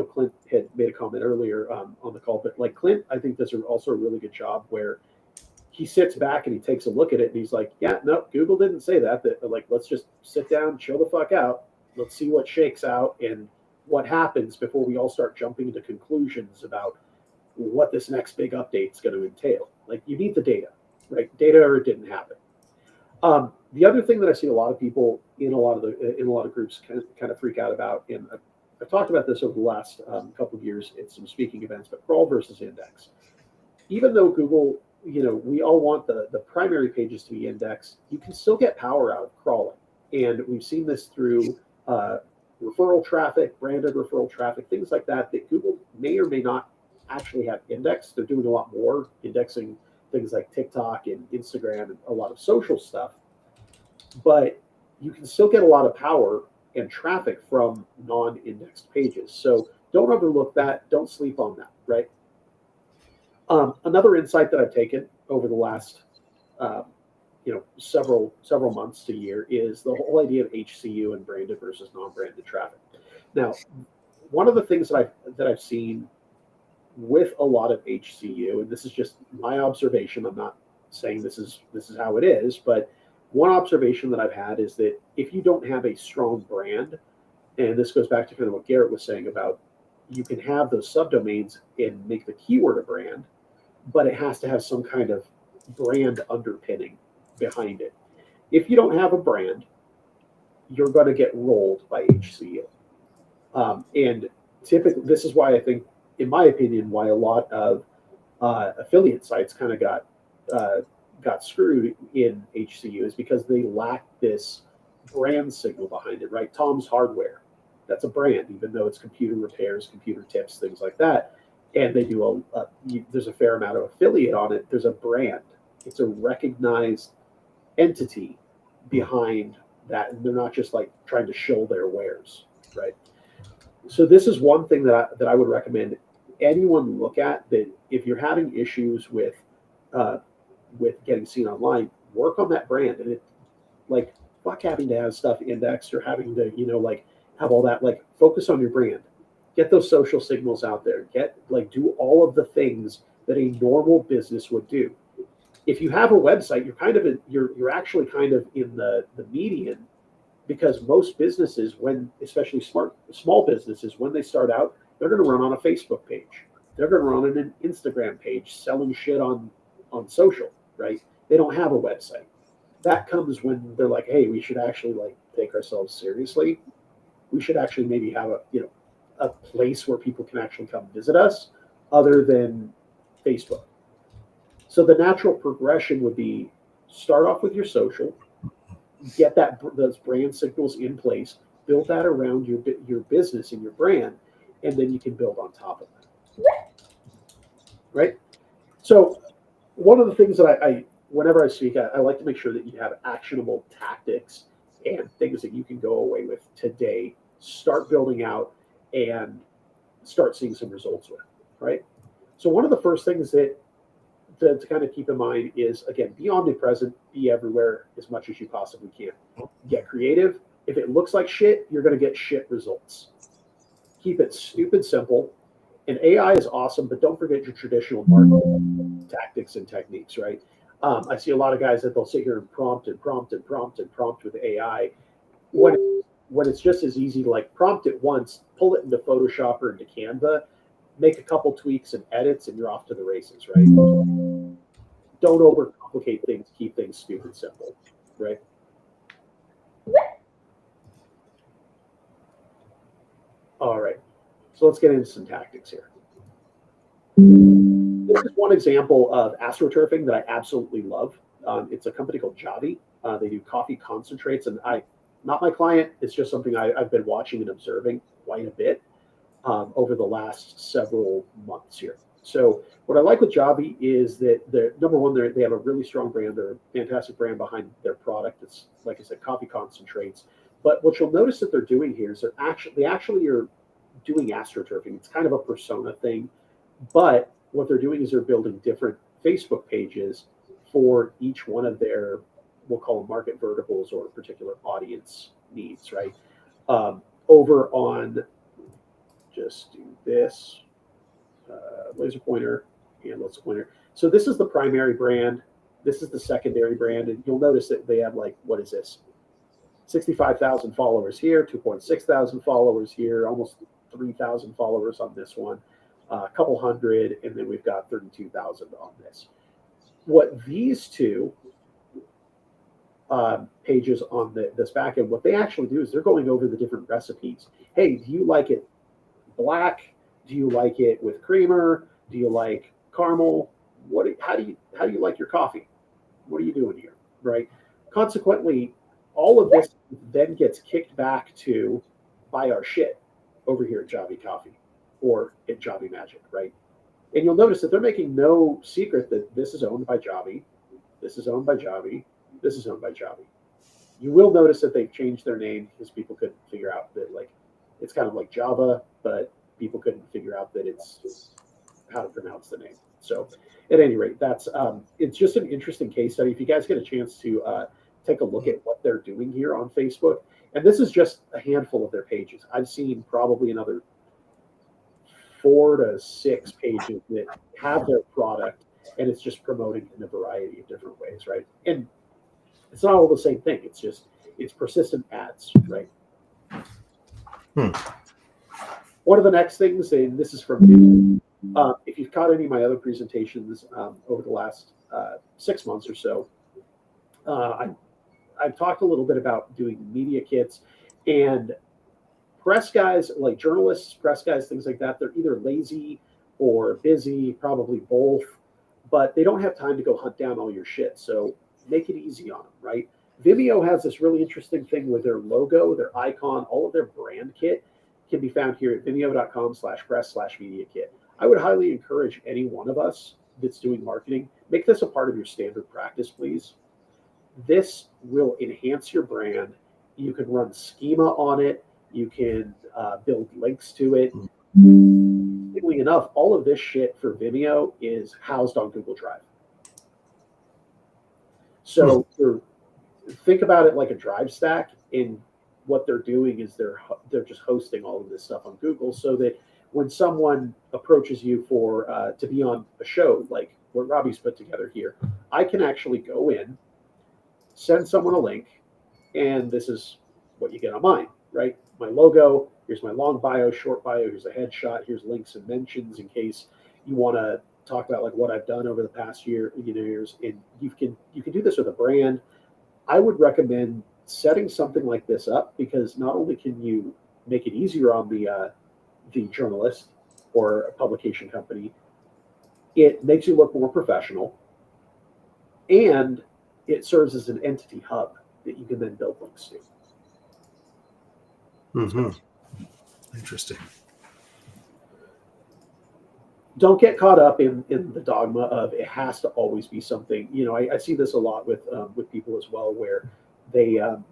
Clint had made a comment earlier on the call, but like Clint, I think does also a really good job where he sits back and he takes a look at it and he's like, yeah, no, Google didn't say that. Like, let's just sit down, chill the fuck out. Let's see what shakes out and what happens before we all start jumping to conclusions about what this next big update is going to entail. Like, you need the data. right? Data or it didn't happen. The other thing that I see a lot of people in a lot of groups kind of freak out about, and I've talked about this over the last couple of years at some speaking events, but crawl versus index. Even though Google, we all want the primary pages to be indexed, you can still get power out of crawling. And we've seen this through referral traffic, branded referral traffic, things like that Google may or may not actually have indexed. They're doing a lot more indexing things like TikTok and Instagram and a lot of social stuff. But you can still get a lot of power and traffic from non-indexed pages. So don't overlook that. Don't sleep on that, right? Another insight that I've taken over the last several months to year is the whole idea of HCU and branded versus non-branded traffic. Now, one of the things that I've seen with a lot of HCU, and this is just my observation, I'm not saying this is how it is, but one observation that I've had is that if you don't have a strong brand, and this goes back to kind of what Garrett was saying about, you can have those subdomains and make the keyword a brand, but it has to have some kind of brand underpinning behind it. If you don't have a brand, you're going to get rolled by HCU. And typically, this is why I think, in my opinion, why a lot of affiliate sites kind of got screwed in HCU is because they lack this brand signal behind it, right? Tom's Hardware, that's a brand, even though it's computer repairs, computer tips, things like that. And they do there's a fair amount of affiliate on it. There's a brand. It's a recognized entity behind that, and they're not just like trying to shill their wares, right? So this is one thing that I would recommend anyone look at, that if you're having issues with getting seen online, work on that brand. And fuck having to have stuff indexed or having to have all that, focus on your brand. Get those social signals out there. Do all of the things that a normal business would do. If you have a website, you're actually kind of in the median, because most businesses, especially small businesses, when they start out, they're going to run on a Facebook page. They're going to run on an Instagram page selling shit on social, right? They don't have a website. That comes when they're like, hey, we should actually take ourselves seriously. We should actually maybe have a place where people can actually come visit us other than Facebook. So the natural progression would be start off with your social, get those brand signals in place, build that around your business and your brand, and then you can build on top of that. Right? So one of the things that whenever I speak, I like to make sure that you have actionable tactics and things that you can go away with today, start building out, and start seeing some results with, right? So one of the first things that to kind of keep in mind is, again, be omnipresent, be everywhere as much as you possibly can. Get creative. If it looks like shit, you're going to get shit results. Keep it stupid simple. And AI is awesome, but don't forget your traditional marketing tactics and techniques, right? I see a lot of guys that they'll sit here and prompt with AI. When it's just as easy to prompt it once, pull it into Photoshop or into Canva, make a couple tweaks and edits, and you're off to the races, right? Don't overcomplicate things. Keep things stupid simple, right? All right. So let's get into some tactics here. This is one example of astroturfing that I absolutely love. It's a company called Javi. They do coffee concentrates, and not my client. It's just something I've been watching and observing quite a bit over the last several months here. So what I like with Javi is that number one, they have a really strong brand. They're a fantastic brand behind their product. It's, like I said, coffee concentrates. But what you'll notice that they're doing here is they actually are doing astroturfing. It's kind of a persona thing, but what they're doing is they're building different Facebook pages for each one of their, we'll call them market verticals or particular audience needs, right? Over on, just do this, laser pointer, and let's pointer. So this is the primary brand. This is the secondary brand. And you'll notice that they have what is this? 65,000 followers here, 2.6 thousand followers here, almost 3,000 followers on this one, a couple hundred, and then we've got 32,000 on this. what these two pages on this back end, what they actually do is they're going over the different recipes. Hey, do you like it black? Do you like it with creamer? Do you like caramel? How do you like your coffee? What are you doing here, right? Consequently, all of this then gets kicked back to buy our shit over here at Javi Coffee or at Javi Magic, right? And you'll notice that they're making no secret that this is owned by Javi, this is owned by Javi, this is owned by Javi. You will notice that they've changed their name because people couldn't figure out that, like, it's kind of like Java, but people couldn't figure out that it's how to pronounce the name. So at any rate, that's it's just an interesting case study. If you guys get a chance to take a look at what they're doing here on Facebook, and this is just a handful of their pages. I've seen probably another 4 to 6 pages that have their product, and it's just promoting in a variety of different ways, right? And it's not all the same thing. It's persistent ads, right? One of the next things, and this is from if you've caught any of my other presentations over the last 6 months or so, I've talked a little bit about doing media kits, and press guys, like journalists, press guys, things like that, they're either lazy or busy, probably both, but they don't have time to go hunt down all your shit. So make it easy on them, right? Vimeo has this really interesting thing with their logo, their icon, all of their brand kit can be found here at vimeo.com/press/media kit. I would highly encourage any one of us that's doing marketing, make this a part of your standard practice, please. This will enhance your brand. You can run schema on it. You can build links to it. Interestingly enough, all of this shit for Vimeo is housed on Google Drive. So think about it like a Drive stack, and what they're doing is they're just hosting all of this stuff on Google, so that when someone approaches you for to be on a show like what Rabih's put together here, I can actually go in, send someone a link, and this is what you get on mine, right? My logo, here's my long bio, short bio, here's a headshot, here's links and mentions in case you want to talk about like what I've done over the past years, and you can do this with a brand. I would recommend setting something like this up, because not only can you make it easier on the journalist or a publication company, it makes you look more professional, and it serves as an entity hub that you can then build links to. Interesting. Don't get caught up in the dogma of it has to always be something. I see this a lot with people as well, where they'll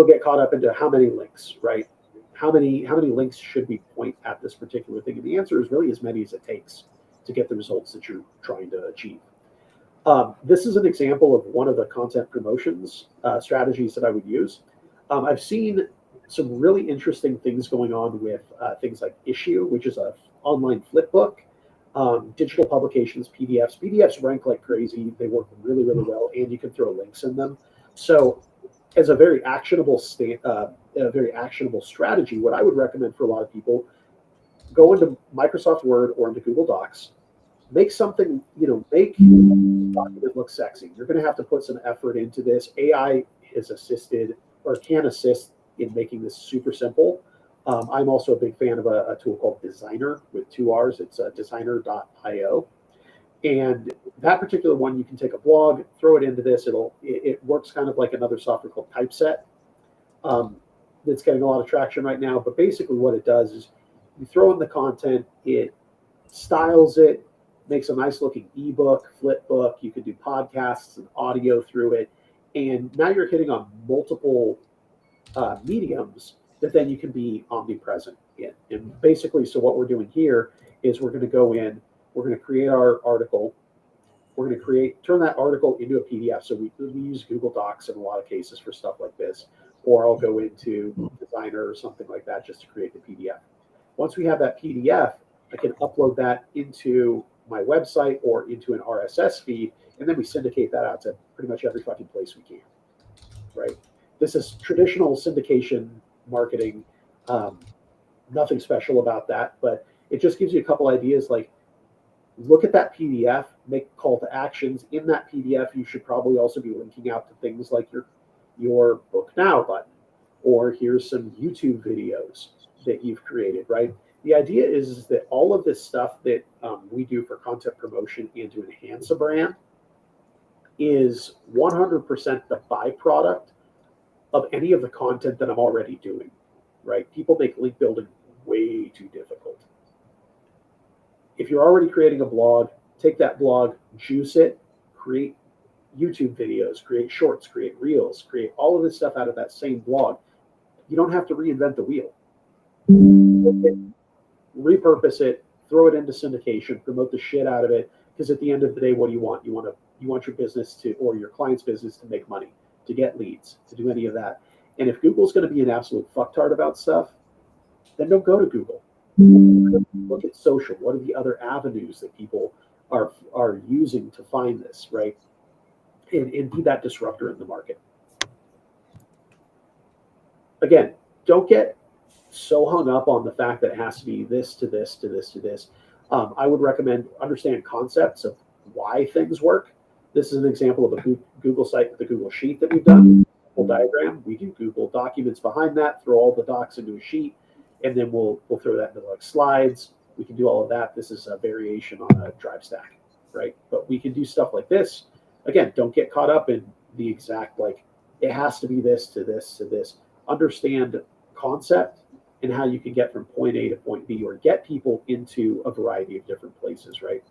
get caught up into how many links, right? How many links should we point at this particular thing? And the answer is really as many as it takes to get the results that you're trying to achieve. This is an example of one of the content promotions strategies that I would use. I've seen some really interesting things going on with things like Issue, which is a online flip book, digital publications, PDFs. PDFs rank like crazy. They work really, really well, and you can throw links in them. So as a very actionable strategy, what I would recommend for a lot of people, go into Microsoft Word or into Google Docs, make something, make the document look sexy. You're going to have to put some effort into this. AI is assisted or can assist in making this super simple. I'm also a big fan of a tool called Designer with 2 R's. It's designer.io. And that particular one, you can take a blog, throw it into this. It works kind of like another software called Typeset that's getting a lot of traction right now. But basically what it does is you throw in the content, it styles it, makes a nice looking ebook, flip book. You can do podcasts and audio through it. And now you're hitting on multiple mediums that then you can be omnipresent in. And basically, so what we're doing here is we're going to go in, we're going to create our article. We're going to turn that article into a PDF. So we use Google Docs in a lot of cases for stuff like this, or I'll go into Designer or something like that just to create the PDF. Once we have that PDF, I can upload that into my website or into an RSS feed, and then we syndicate that out to pretty much every fucking place we can, right? This is traditional syndication marketing. Nothing special about that, but it just gives you a couple ideas. Like, look at that PDF, make call to actions. In that PDF, you should probably also be linking out to things like your Book Now button, or here's some YouTube videos that you've created, right? The idea is that all of this stuff that we do for content promotion and to enhance a brand is 100% the byproduct of any of the content that I'm already doing, right? People make link building way too difficult. If you're already creating a blog, take that blog, juice it, create YouTube videos, create shorts, create reels, create all of this stuff out of that same blog. You don't have to reinvent the wheel. Repurpose it, throw it into syndication, promote the shit out of it, because at the end of the day, what do you want? You want your business to, or your client's business to make money, to get leads, to do any of that. And if Google's going to be an absolute fucktard about stuff, then don't go to Google. Look at social. What are the other avenues that people are using to find this, right? And be that disruptor in the market. Again, don't get so hung up on the fact that it has to be this to this to this to this. I would recommend understand concepts of why things work. This is an example of a Google site with the Google Sheet that we've done. Google diagram. We do Google Documents behind that. Throw all the docs into a sheet, and then we'll throw that into like slides. We can do all of that. This is a variation on a drive stack, right? But we can do stuff like this. Again, don't get caught up in the exact like it has to be this to this to this. Understand concept and how you can get from point A to point B, or get people into a variety of different places, right?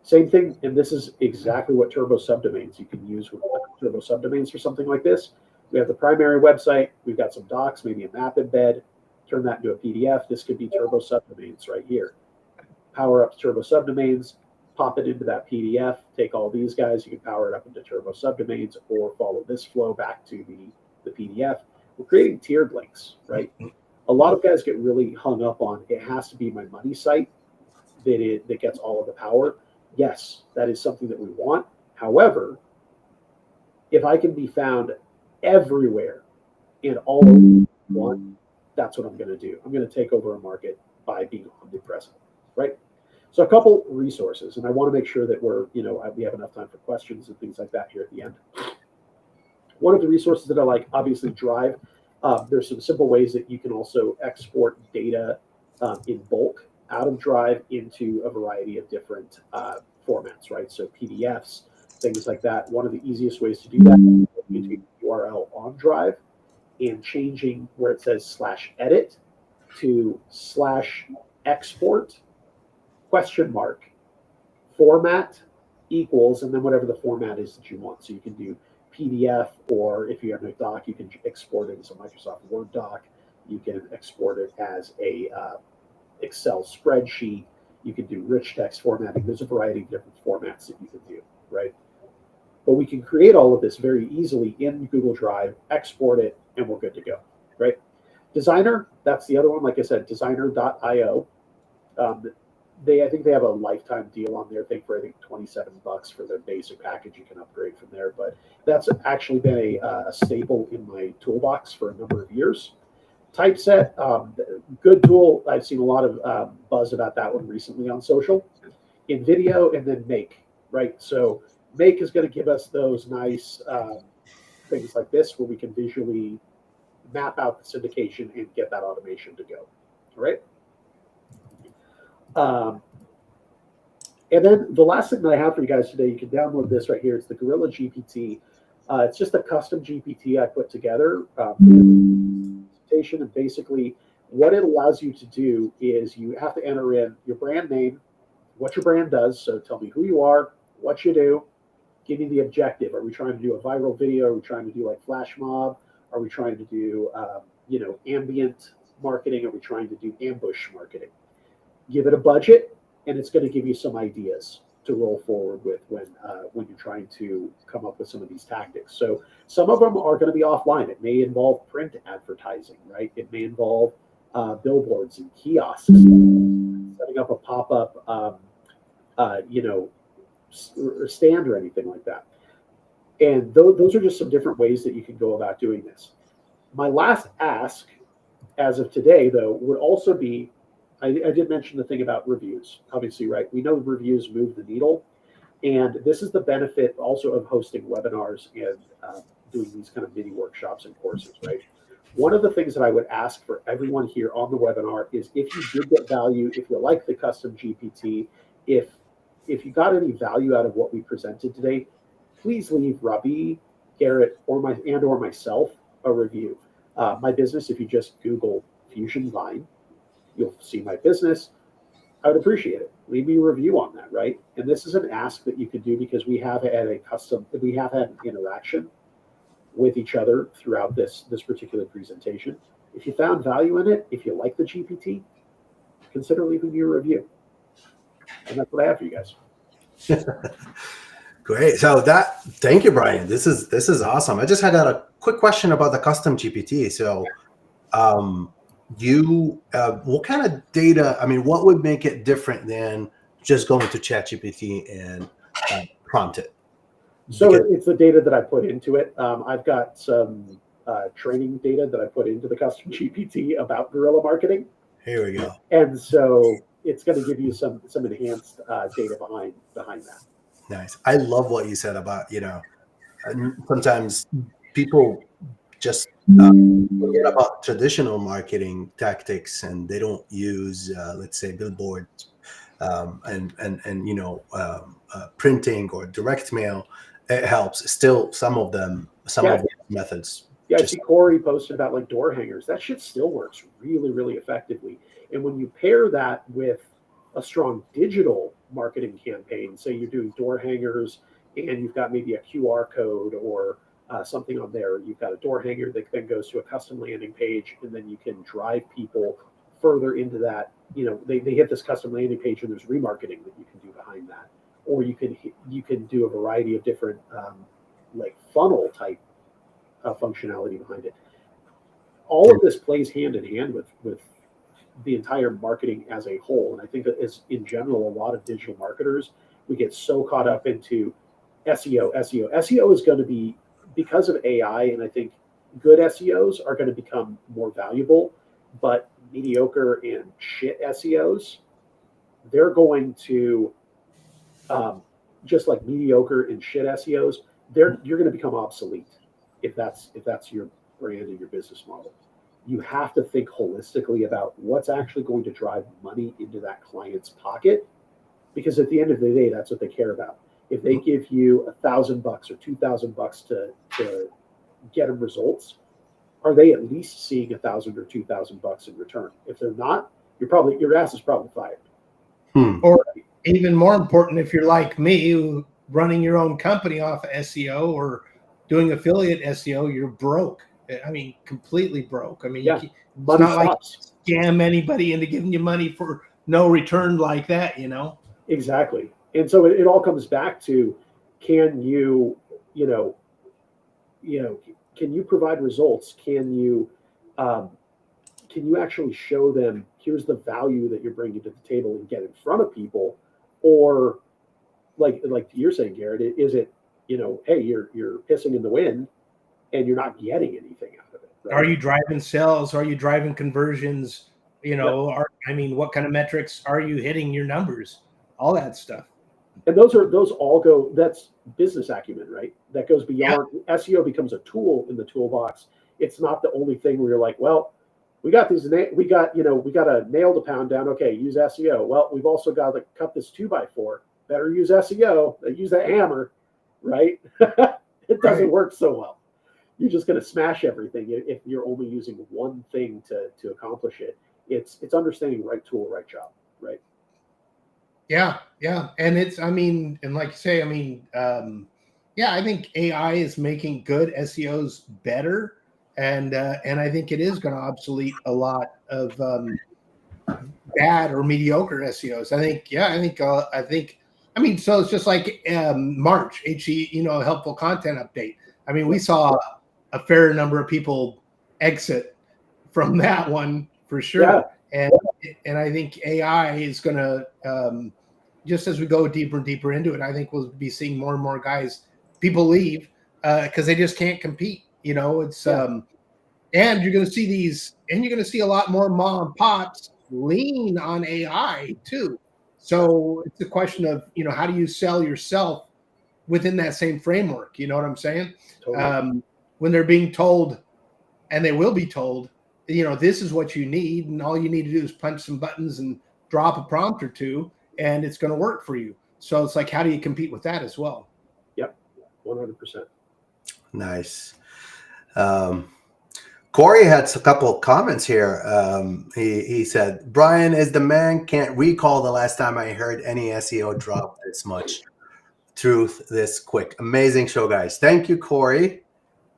Same thing, and this is exactly what Turbo Subdomains you can use with Turbo Subdomains for something like this. We have the primary website, we've got some docs, maybe a map embed, turn that into a PDF. This could be Turbo Subdomains right here. Power up to Turbo Subdomains, pop it into that PDF, take all these guys, you can power it up into Turbo Subdomains, or follow this flow back to the PDF. We're creating tiered links, right? A lot of guys get really hung up on it has to be my money site that gets all of the power. Yes, that is something that we want. However, if I can be found everywhere and all over one, that's what I'm going to do. I'm going to take over a market by being omnipresent, right? So a couple resources, and I want to make sure that we have enough time for questions and things like that here at the end. One of the resources that I like, obviously, Drive. There's some simple ways that you can also export data in bulk out of Drive into a variety of different formats, right? So PDFs, things like that. One of the easiest ways to do that is to take the URL on Drive and changing where it says /edit to /export format equals, and then whatever the format is that you want. So you can do PDF, or if you have a doc, you can export it as a Microsoft Word doc. You can export it as a Excel spreadsheet. You can do rich text formatting. There's a variety of different formats that you can do, right? But we can create all of this very easily in Google Drive, export it, and we're good to go, right? Designer, that's the other one. Like I said, designer.io. I think they have a lifetime deal on their thing for, I think, $27 for their basic package. You can upgrade from there, but that's actually been a staple in my toolbox for a number of years. Typeset, good tool. I've seen a lot of buzz about that one recently on social. In video, and then Make, right? So Make is going to give us those nice things like this where we can visually map out the syndication and get that automation to go, all right? And then the last thing that I have for you guys today, you can download this right here. It's the Guerrilla GPT. It's just a custom GPT I put together. And basically what it allows you to do is you have to enter in your brand name, what your brand does. So tell me who you are, what you do, give me the objective. Are we trying to do a viral video? Are we trying to do like flash mob? Are we trying to do, ambient marketing? Are we trying to do ambush marketing? Give it a budget, and it's going to give you some ideas to roll forward with when you're trying to come up with some of these tactics. So some of them are going to be offline. It may involve print advertising, right? It may involve billboards and kiosks, setting up a pop-up, stand or anything like that. And those are just some different ways that you can go about doing this. My last ask, as of today, though, would also be I did mention the thing about reviews. Obviously, right? We know reviews move the needle, and this is the benefit also of hosting webinars and doing these kind of mini workshops and courses, right? One of the things that I would ask for everyone here on the webinar is if you did get value, if you like the custom GPT, if you got any value out of what we presented today, please leave Rabih, Garrett, or myself a review. My business, if you just Google Fusion Vine, you'll see my business. I would appreciate it. Leave me a review on that, right? And this is an ask that you could do because we have had an interaction with each other throughout this particular presentation. If you found value in it, if you like the GPT, consider leaving me a review. And that's what I have for you guys. Great. So thank you, Brian. This is awesome. I just had a quick question about the custom GPT. So what kind of data, I mean, what would make it different than just going to ChatGPT and prompt it? So it's the data that I put into it. I've got some training data that I put into the custom GPT about guerrilla marketing. Here we go. And so it's going to give you some enhanced data behind that. Nice. I love what you said about, sometimes people just forget about traditional marketing tactics and they don't use, let's say, billboards and printing or direct mail. It helps. Still, some of the methods. Yeah, I see Corey posted about like door hangers. That shit still works really, really effectively. And when you pair that with a strong digital marketing campaign, say you're doing door hangers and you've got maybe a QR code or something on there, you've got a door hanger that then goes to a custom landing page, and then you can drive people further into that. They hit this custom landing page and there's remarketing that you can do behind that. Or you can do a variety of different like funnel type functionality behind it. All of this plays hand in hand with the entire marketing as a whole. And I think that is, in general, a lot of digital marketers, we get so caught up into SEO. SEO is going to be, because of AI, and I think good SEOs are going to become more valuable, but mediocre and shit SEOs, they're going to, just like mediocre and shit SEOs, you're going to become obsolete if that's your brand and your business model. You have to think holistically about what's actually going to drive money into that client's pocket, because at the end of the day, that's what they care about. If they give you $1,000 or $2,000 to get them results, are they at least seeing $1,000 or $2,000 in return? If they're not, your ass is probably fired. Or even more important, if you're like me, running your own company off of SEO or doing affiliate SEO, you're broke. I mean, completely broke. I mean, it's not like scam anybody into giving you money for no return like that, Exactly. And so it all comes back to, can you provide results? Can you actually show them, here's the value that you're bringing to the table and get in front of people? Or like you're saying, Garrett, is it, hey, you're pissing in the wind and you're not getting anything out of it? Right? Are you driving sales? Are you driving conversions? What kind of metrics are you hitting your numbers? All that stuff. And those all go, that's business acumen, right? That goes beyond SEO, becomes a tool in the toolbox. It's not the only thing where you're like, well, we got a nail to pound down. Okay, use SEO. Well, we've also got to cut this 2x4. Better use SEO. Use that hammer, right? It doesn't work so well. You're just going to smash everything if you're only using one thing to accomplish it. It's understanding right tool, right job, right? Yeah. And and like you say, I think AI is making good SEOs better. And I think it is going to obsolete a lot of bad or mediocre SEOs. So it's just like March, helpful content update. I mean, we saw a fair number of people exit from that one for sure. Yeah. And I think AI is going to, just as we go deeper and deeper into it, I think we'll be seeing more and more people leave because they just can't compete. And you're going to see a lot more mom and pops lean on AI too. So it's a question of, how do you sell yourself within that same framework? You know what I'm saying? Totally. When they're being told, and they will be told, this is what you need, and all you need to do is punch some buttons and drop a prompt or two, and it's going to work for you. So it's like, how do you compete with that as well? Yep, 100%. Nice. Corey had a couple of comments here. He said, Brian is the man. Can't recall the last time I heard any SEO drop this much truth this quick. Amazing show, guys. Thank you, Corey.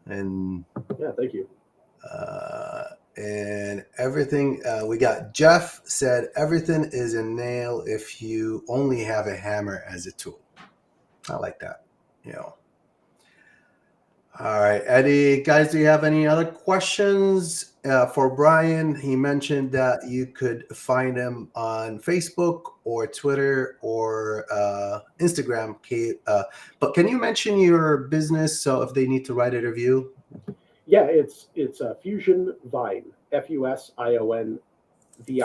And yeah, thank you. And everything we got. Jeff said everything is a nail if you only have a hammer as a tool. I like that. All right, Eddie, guys, do you have any other questions for Brian? He mentioned that you could find him on Facebook or Twitter or Instagram. But can you mention your business so if they need to write a review? Yeah, it's Fusion Vine, FUSIONVINE. Yeah.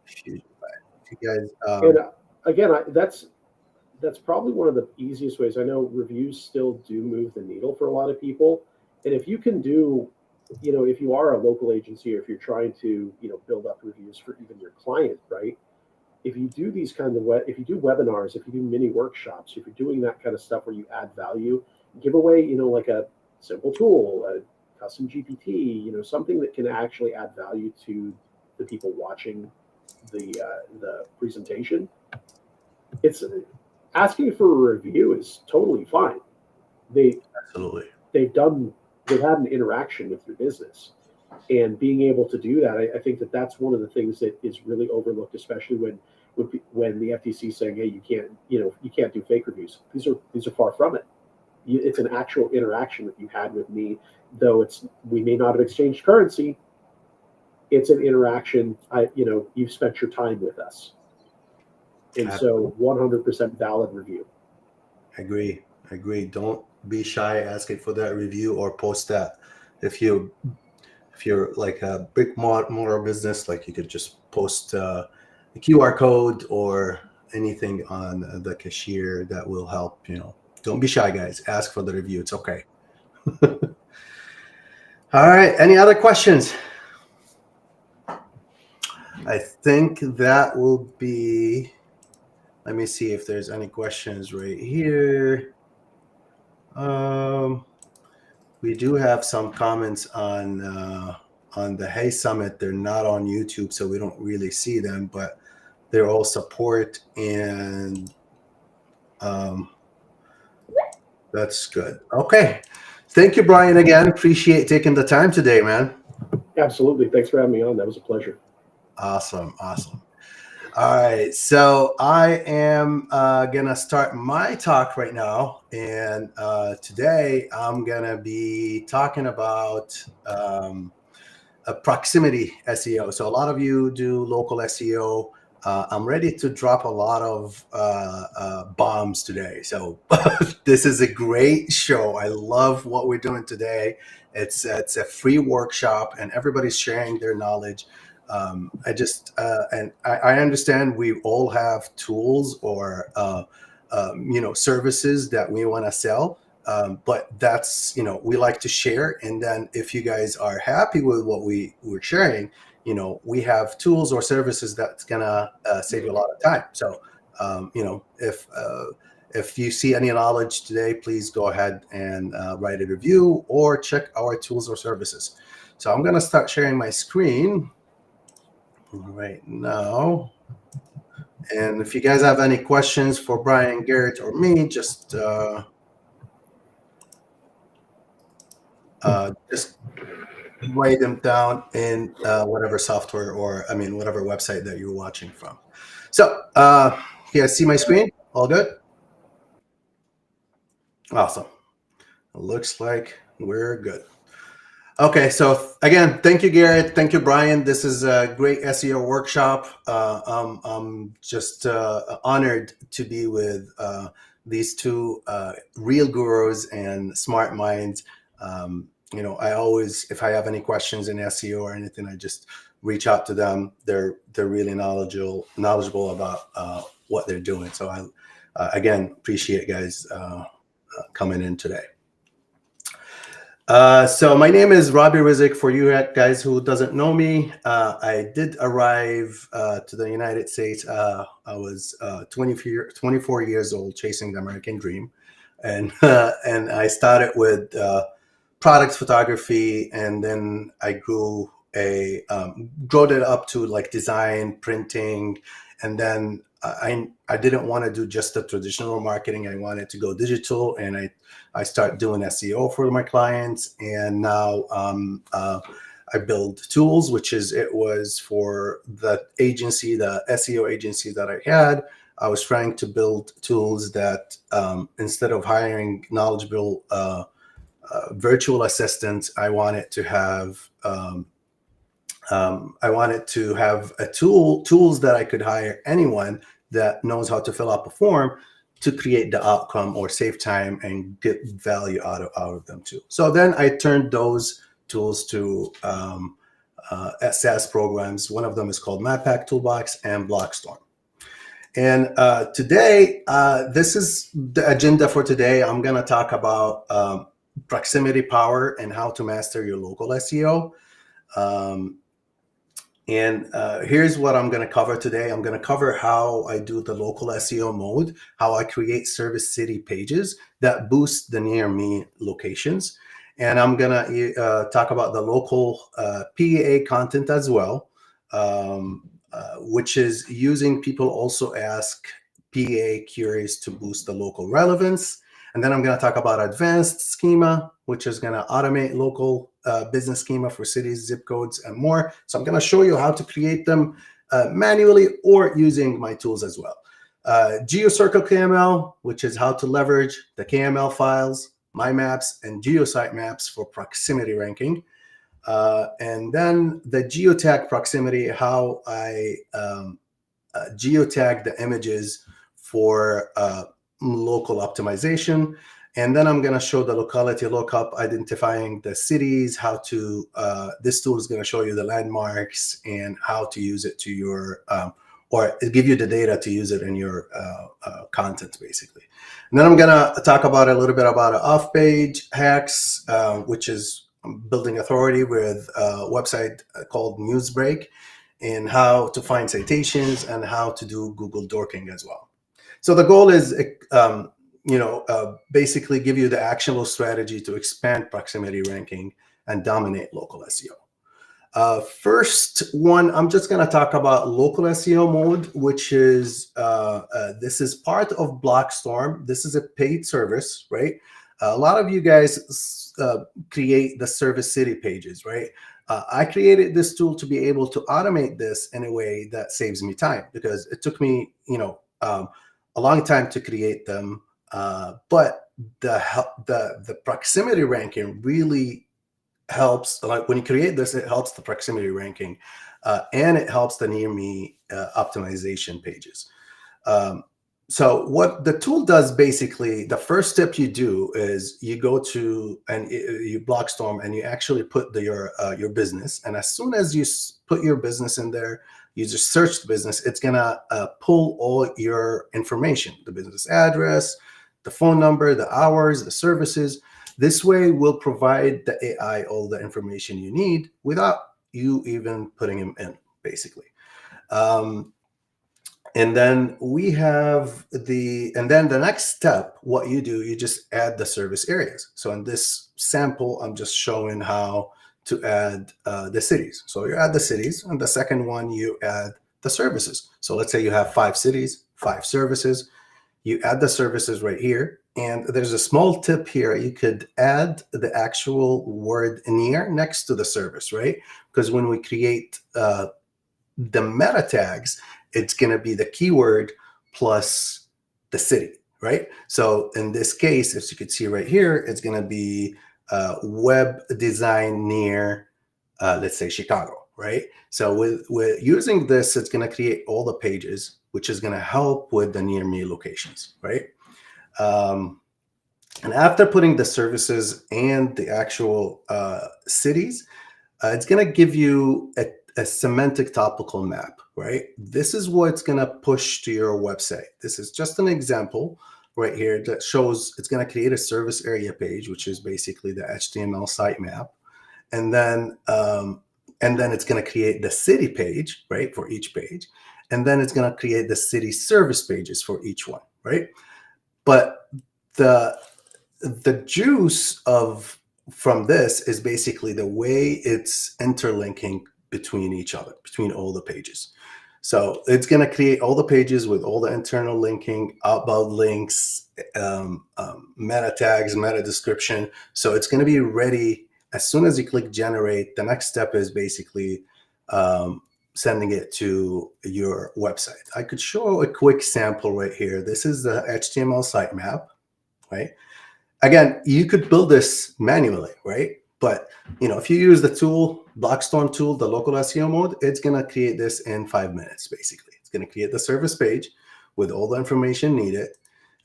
Fusion Vine. You guys. And again, that's probably one of the easiest ways. I know reviews still do move the needle for a lot of people. And if you can do, if you are a local agency or if you're trying to, build up reviews for even your client, right? If you do these kind of, if you do webinars, if you do mini workshops, if you're doing that kind of stuff where you add value, give away, like a simple tool, a custom GPT, something that can actually add value to the people watching the presentation. It's asking for a review is totally fine. They've had an interaction with your business, and being able to do that, I think that's one of the things that is really overlooked, especially when the FTC is saying, hey, you can't do fake reviews. These are far from it. It's an actual interaction that you had with me, though we may not have exchanged currency. It's an interaction. You've spent your time with us. And so 100% valid review. I agree. Don't be shy asking for that review or post that. If you're like a brick mortar business, like you could just post a QR code or anything on the cashier that will help. Don't be shy, guys. Ask for the review. It's okay. All right. Any other questions? I think that will be. Let me see if there's any questions right here. We do have some comments on the Hey Summit. They're not on YouTube, so we don't really see them, but they're all support, and that's good. Okay. Thank you, Brian, again. Appreciate taking the time today, man. Absolutely. Thanks for having me on. That was a pleasure. Awesome. All right, so I am gonna start my talk right now, and today I'm gonna be talking about a proximity SEO. So a lot of you do local SEO. I'm ready to drop a lot of bombs today. So this is a great show. I love what we're doing today. It's a free workshop, and everybody's sharing their knowledge. I understand we all have tools or services that we want to sell, but that's we like to share, and then if you guys are happy with what we're sharing, we have tools or services that's gonna save you a lot of time. So if you see any knowledge today, please go ahead and write a review or check our tools or services. So I'm gonna start sharing my screen right now, and if you guys have any questions for Brian, Garrett, or me, just write them down in whatever software or whatever website that you're watching from. So you guys see my screen? All good? Awesome. It looks like we're good. Okay, so again, thank you, Garrett. Thank you, Brian. This is a great SEO workshop. I'm just honored to be with these two real gurus and smart minds. I always, if I have any questions in SEO or anything, I just reach out to them. They're really knowledgeable about what they're doing. So I again appreciate guys coming in today. So my name is Rabih Rizk. For you guys who doesn't know me, I did arrive to the United States. I was 24 years old, chasing the American dream, and I started with product photography, and then I grew it up to like design, printing, and then I didn't want to do just the traditional marketing. I wanted to go digital, and I started doing SEO for my clients, and now I build tools, it was for the agency, the SEO agency that I had. I was trying to build tools that instead of hiring knowledgeable virtual assistants, I wanted to have tools that I could hire anyone that knows how to fill out a form to create the outcome or save time and get value out of them too. So then I turned those tools to SaaS programs. One of them is called MapPack, Toolbox, and Blockstorm. And today, this is the agenda for today. I'm going to talk about proximity power and how to master your local SEO. Here's what I'm going to cover today. I'm going to cover how I do the local SEO mode, how I create service city pages that boost the near me locations. And I'm going to talk about the local PEA content as well, which is using people also ask PEA queries to boost the local relevance. And then I'm going to talk about advanced schema, which is going to automate local business schema for cities, zip codes, and more. So I'm going to show you how to create them manually or using my tools as well. GeoCircle KML, which is how to leverage the KML files, my maps, and geosite maps for proximity ranking. And then the geotag proximity, how I geotag the images for local optimization. And then I'm going to show the locality lookup, identifying the cities, how to, this tool is going to show you the landmarks and how to use it to your, or give you the data to use it in your content, basically. And then I'm going to talk about a little bit about off-page hacks, which is building authority with a website called Newsbreak, and how to find citations and how to do Google Dorking as well. So the goal is, basically give you the actionable strategy to expand proximity ranking and dominate local SEO. First one, I'm just going to talk about local SEO mode, which is, this is part of Blockstorm. This is a paid service, right? A lot of you guys create the service city pages, right? I created this tool to be able to automate this in a way that saves me time, because it took me, a long time to create them. But the proximity ranking really helps. Like when you create this, it helps the proximity ranking, and it helps the near me optimization pages. So what the tool does, basically, the first step you do is you go to and you Blockstorm, and you actually put your business. And as soon as you put your business in there, you just search the business. It's gonna pull all your information: the business address, the phone number, the hours, the services. This way will provide the AI all the information you need without you even putting them in, basically. And then we have and then the next step, what you do, you just add the service areas. So in this sample, I'm just showing how to add the cities. So you add the cities, and the second one, you add the services. So let's say you have 5 cities, 5 services. You add the services right here. And there's a small tip here. You could add the actual word near next to the service, right? Because when we create the meta tags, it's going to be the keyword plus the city, right? So in this case, as you can see right here, it's going to be web design near, let's say, Chicago, right? So with using this, it's going to create all the pages, which is going to help with the near me locations, right? And after putting the services and the actual cities, it's going to give you a semantic topical map, right? This is what's going to push to your website. This is just an example right here that shows it's going to create a service area page, which is basically the HTML sitemap. And then it's going to create the city page, right, for each page. And then it's going to create the city service pages for each one, right? But the juice from this is basically the way it's interlinking between each other, between all the pages. So it's going to create all the pages with all the internal linking, about links, meta tags, meta description. So it's going to be ready as soon as you click generate. The next step is basically sending it to your website. I could show a quick sample right here. This is the HTML sitemap, right? Again, you could build this manually, right? But if you use the tool, Blockstorm tool, the local SEO mode, it's going to create this in 5 minutes, basically. It's going to create the service page with all the information needed.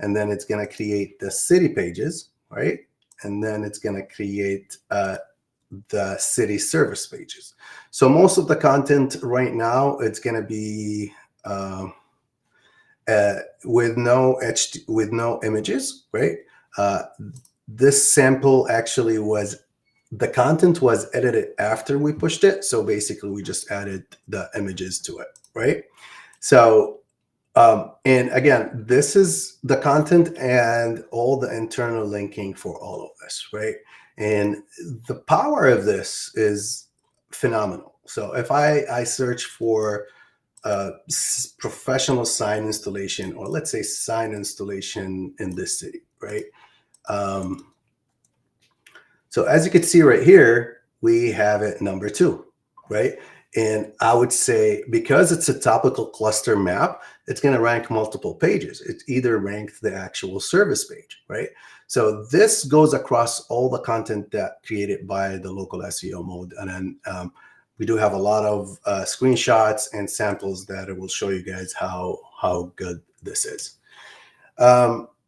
And then it's going to create the city pages, right? And then it's going to create the city service pages. So most of the content right now, it's going to be with no images, right? This sample actually the content was edited after we pushed it. So basically we just added the images to it, right? So, and again, this is the content and all the internal linking for all of this, right? And the power of this is phenomenal. So if I search for professional sign installation, or let's say sign installation in this city, right? So as you can see right here, we have it number 2, right? And I would say because it's a topical cluster map, it's going to rank multiple pages. It's either ranked the actual service page, right? So this goes across all the content that created by the local SEO mode. And then we do have a lot of screenshots and samples that will show you guys how good this is.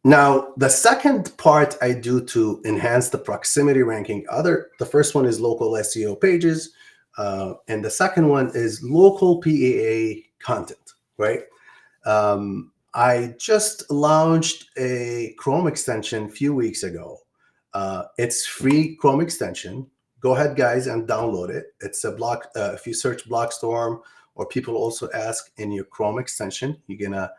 Now, the second part I do to enhance the proximity ranking, the first one is local SEO pages, and the second one is local PAA content, right? I just launched a Chrome extension a few weeks ago. It's free Chrome extension. Go ahead, guys, and download it. It's a block. If you search Blockstorm, or people also ask in your Chrome extension, you're gonna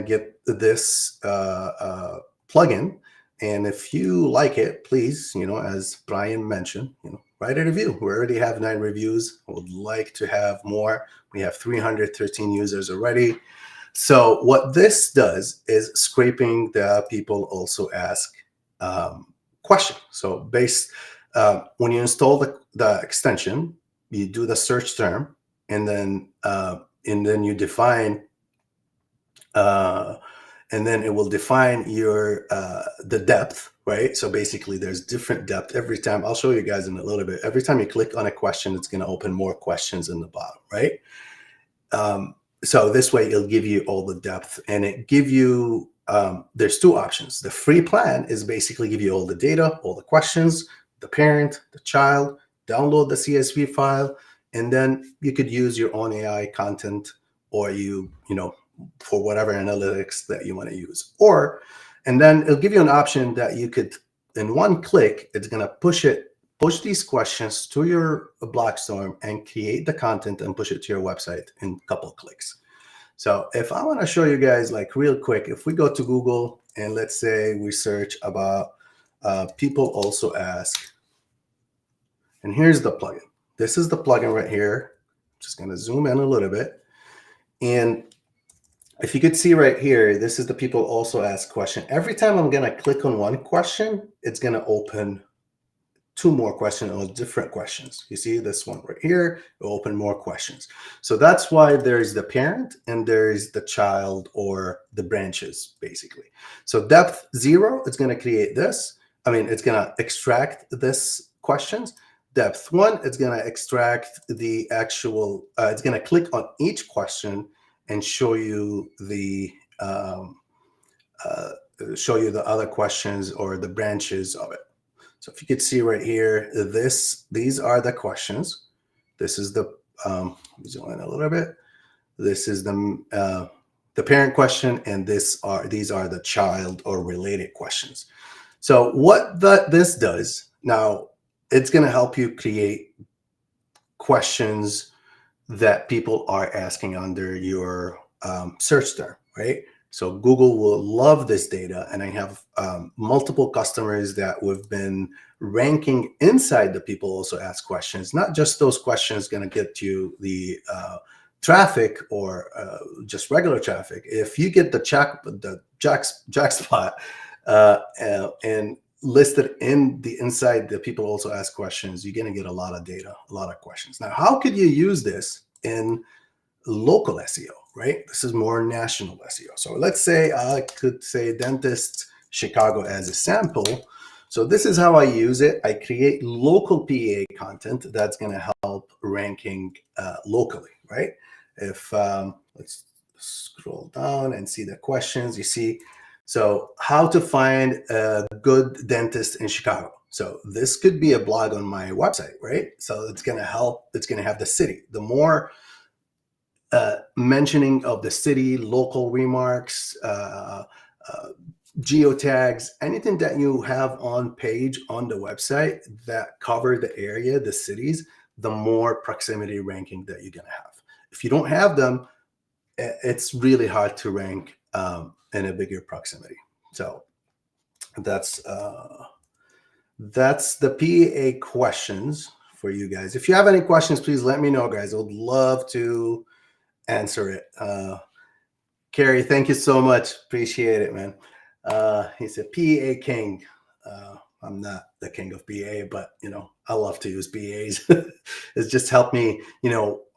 get this plugin. And if you like it, please, as Brian mentioned, write a review. We already have 9 reviews. I would like to have more. We have 313 users already. So what this does is scraping the people also ask question. So when you install the extension, you do the search term, and then you define. And then it will define your the depth, right? So basically there's different depth every time. I'll show you guys in a little bit. Every time you click on a question, it's going to open more questions in the bottom, right? So this way it'll give you all the depth, and it give you there's 2 options. The free plan is basically give you all the data, all the questions, the parent, the child, download the CSV file, and then you could use your own AI content, or for whatever analytics that you want to use. And then it'll give you an option that you could, in one click, it's going to push these questions to your Blockstorm and create the content and push it to your website in a couple of clicks. So if I want to show you guys, like, real quick, if we go to Google and let's say we search about people also ask, and here's the plugin. This is the plugin right here. Just going to zoom in a little bit. And if you could see right here, this is the people also ask question. Every time I'm going to click on one question, it's going to open 2 more questions or different questions. You see this one right here, it will open more questions. So that's why there's the parent and there's the child, or the branches, basically. So depth 0, it's going to create this. It's going to extract this questions. Depth 1, it's going to extract the actual, it's going to click on each question and show you the show you the other questions or the branches of it. So if you could see right here, these are the questions. This is the zoom in a little bit. This is the parent question, and these are the child or related questions. So what this does now, it's going to help you create questions that people are asking under your search term, right? So Google will love this data, and I have multiple customers that we've been ranking inside the people also ask questions. Not just those questions going to get you the traffic or just regular traffic. If you get the jackspot and listed inside the people also ask questions, you're going to get a lot of data, a lot of questions. Now, how could you use this in local SEO, right? This is more national SEO. So let's say I could say dentist Chicago as a sample. So this is how I use it. I create local PA content that's going to help ranking locally, right? If let's scroll down and see the questions, you see. So how to find a good dentist in Chicago. So this could be a blog on my website, right? So it's going to help. It's going to have the city. The more mentioning of the city, local remarks, geotags, anything that you have on page on the website that cover the area, the cities, the more proximity ranking that you're going to have. If you don't have them, it's really hard to rank in a bigger proximity. So that's the PA questions for you guys. If you have any questions, please let me know, guys. I would love to answer it. Carrie, thank you so much. Appreciate it, man. He's a PA king. I'm not the king of PA, but I love to use PAs. It's just helped me.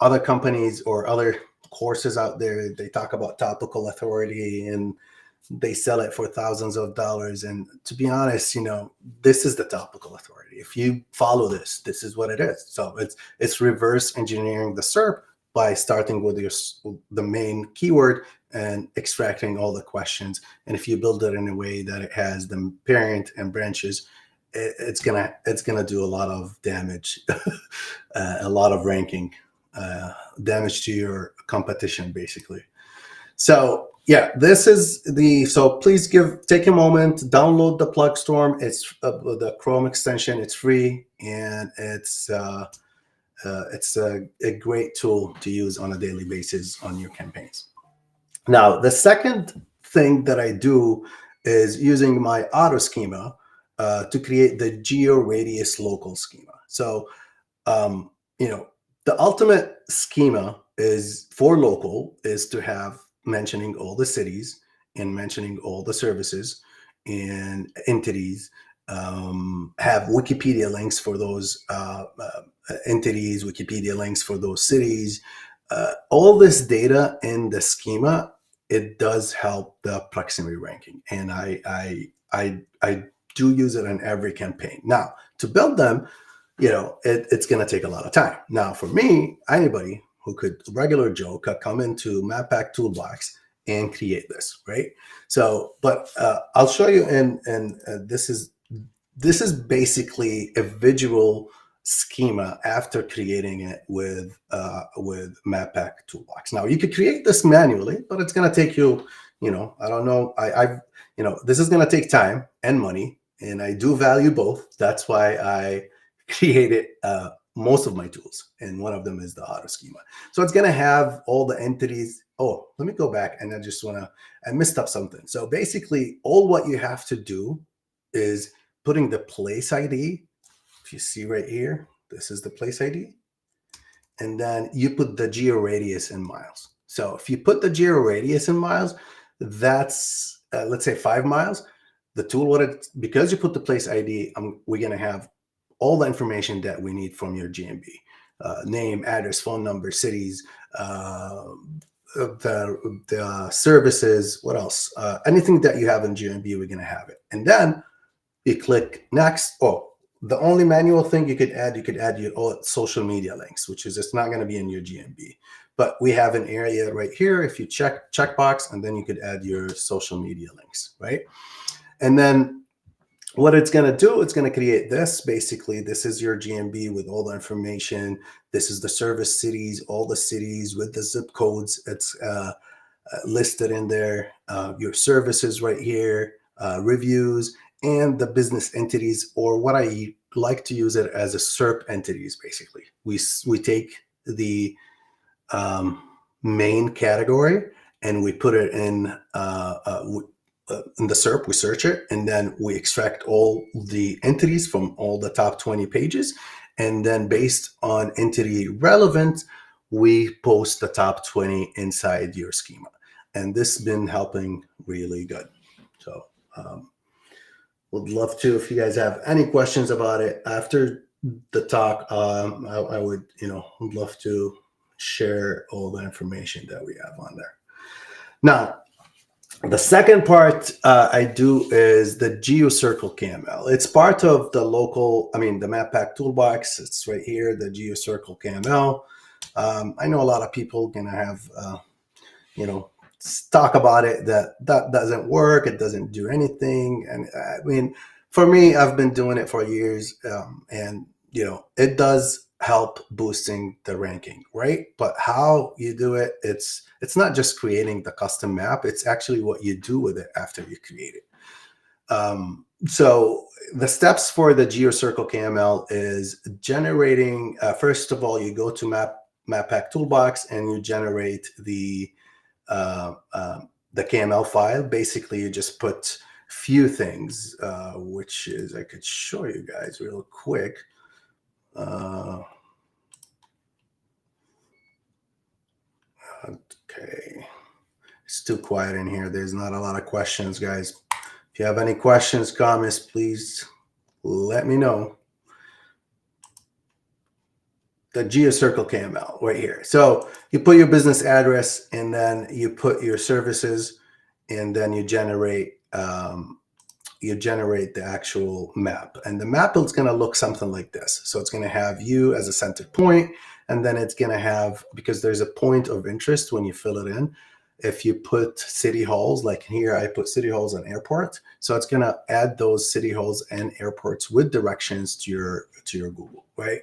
Other companies or other courses out there, they talk about topical authority and they sell it for thousands of dollars. And to be honest, this is the topical authority. If you follow this is what it is. So it's reverse engineering the SERP by starting with the main keyword and extracting all the questions. And if you build it in a way that it has the parent and branches, it's gonna do a lot of damage, a lot of ranking damage to your competition, basically. So yeah, this is so please take a moment, download the Plugstorm. It's the Chrome extension. It's free, and it's a great tool to use on a daily basis on your campaigns. Now, the second thing that I do is using my auto schema to create the geo radius local schema. So, the ultimate schema is for local is to have mentioning all the cities and mentioning all the services and entities, have Wikipedia links for those entities, Wikipedia links for those cities. All this data in the schema, it does help the proximity ranking, and I do use it in every campaign. Now, to build them, it's going to take a lot of time. Now, for me, anybody who regular Joe could come into Mappack Toolbox and create this, right? So, but I'll show you, and this is basically a visual schema after creating it with Mappack Toolbox. Now, you could create this manually, but it's going to take you, I don't know. This is going to take time and money, and I do value both. That's why I created most of my tools, and one of them is the auto schema. So it's going to have all the entities. Oh, let me go back, and I messed up something. So basically, all what you have to do is putting the place ID. If you see right here, this is the place ID. And then you put the geo radius in miles. So if you put the geo radius in miles, that's, let's say 5 miles. The tool, because you put the place ID, we're going to have all the information that we need from your GMB. Name, address, phone number, cities, the services, what else? Anything that you have in GMB, we're going to have it. And then you click next. Oh, the only manual thing you could add your social media links, which is it's not going to be in your GMB. but we have an area right here. If you checkbox, and then you could add your social media links, right? And then what it's going to do, it's going to create this. Basically, this is your GMB with all the information. This is the service cities, all the cities with the zip codes. It's listed in there. Your services right here, reviews, and the business entities, or what I like to use it as a SERP entities. Basically, we take the main category and we put it in the SERP. We search it, and then we extract all the entities from all the top 20 pages, and then based on entity relevant, we post the top 20 inside your schema. And this has been helping really good. So would love to, if you guys have any questions about it after the talk, I would, would love to share all the information that we have on there. Now, the second part I do is the GeoCircle KML. It's part of the the Map Pack Toolbox. It's right here, the GeoCircle KML. I know a lot of people gonna have, talk about it, that doesn't work, it doesn't do anything. And I mean, for me, I've been doing it for years, and it does help boosting the ranking, right? But how you do it, it's not just creating the custom map, it's actually what you do with it after you create it. So the steps for the GeoCircle KML is generating, first of all, you go to Map Pack Toolbox and you generate the KML file. Basically, you just put few things, which is, I could show you guys real quick. Okay, it's too quiet in here. There's not a lot of questions, guys. If you have any questions, comments, please let me know. The GeoCircle KML right here. So you put your business address, and then you put your services, and then you generate the actual map. And the map is going to look something like this. So it's going to have you as a center point, and then it's going to have, because there's a point of interest when you fill it in. If you put city halls, like here, I put city halls and airport. So it's going to add those city halls and airports with directions to your Google, right?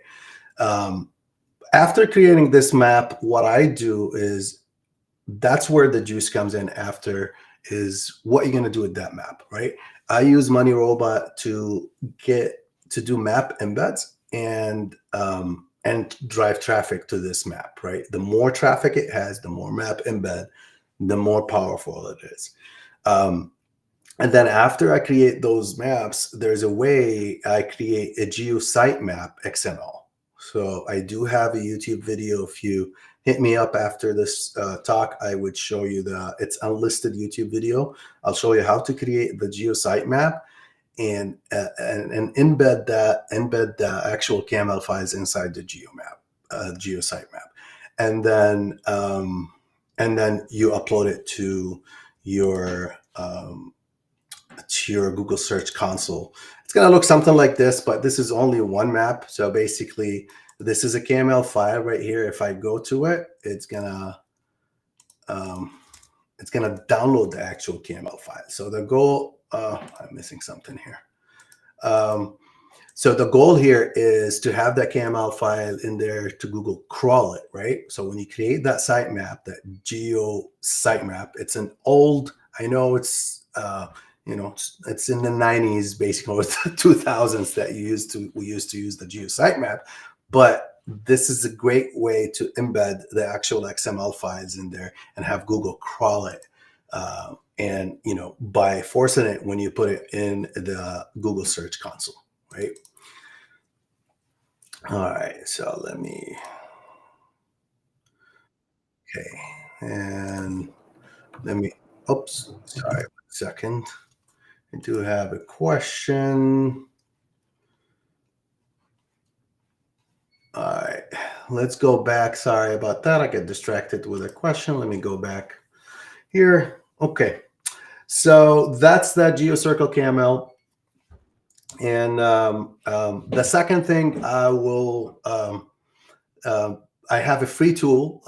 After creating this map, what I do is, that's where the juice comes in after, is what you're going to do with that map, right? I use Money Robot to do map embeds and drive traffic to this map, right? The more traffic it has, the more map embed, the more powerful it is. And then after I create those maps, there's a way I create a geo sitemap XML. So I do have a YouTube video. If you hit me up after this talk, I would show you it's unlisted YouTube video. I'll show you how to create the geo sitemap and embed the actual KML files inside the geo sitemap, and then you upload it to your Google Search Console. It's going to look something like this, but this is only one map. So basically, this is a KML file right here. If I go to it, it's gonna download the actual KML file. So the goal, I'm missing something here. So the goal here is to have that KML file in there to Google crawl it, right? So when you create that sitemap, that geo sitemap, it's an old, I know it's it's in the 90s, basically, or the 2000s that we used to use the geo sitemap, but this is a great way to embed the actual XML files in there and have Google crawl it. And by forcing it when you put it in the Google Search Console, right? All right, so and oops, sorry, 1 second. I do have a question. All right, let's go back. Sorry about that. I get distracted with a question. Let me go back here. Okay, so that's that GeoCircle KML. And the second thing I will, I have a free tool.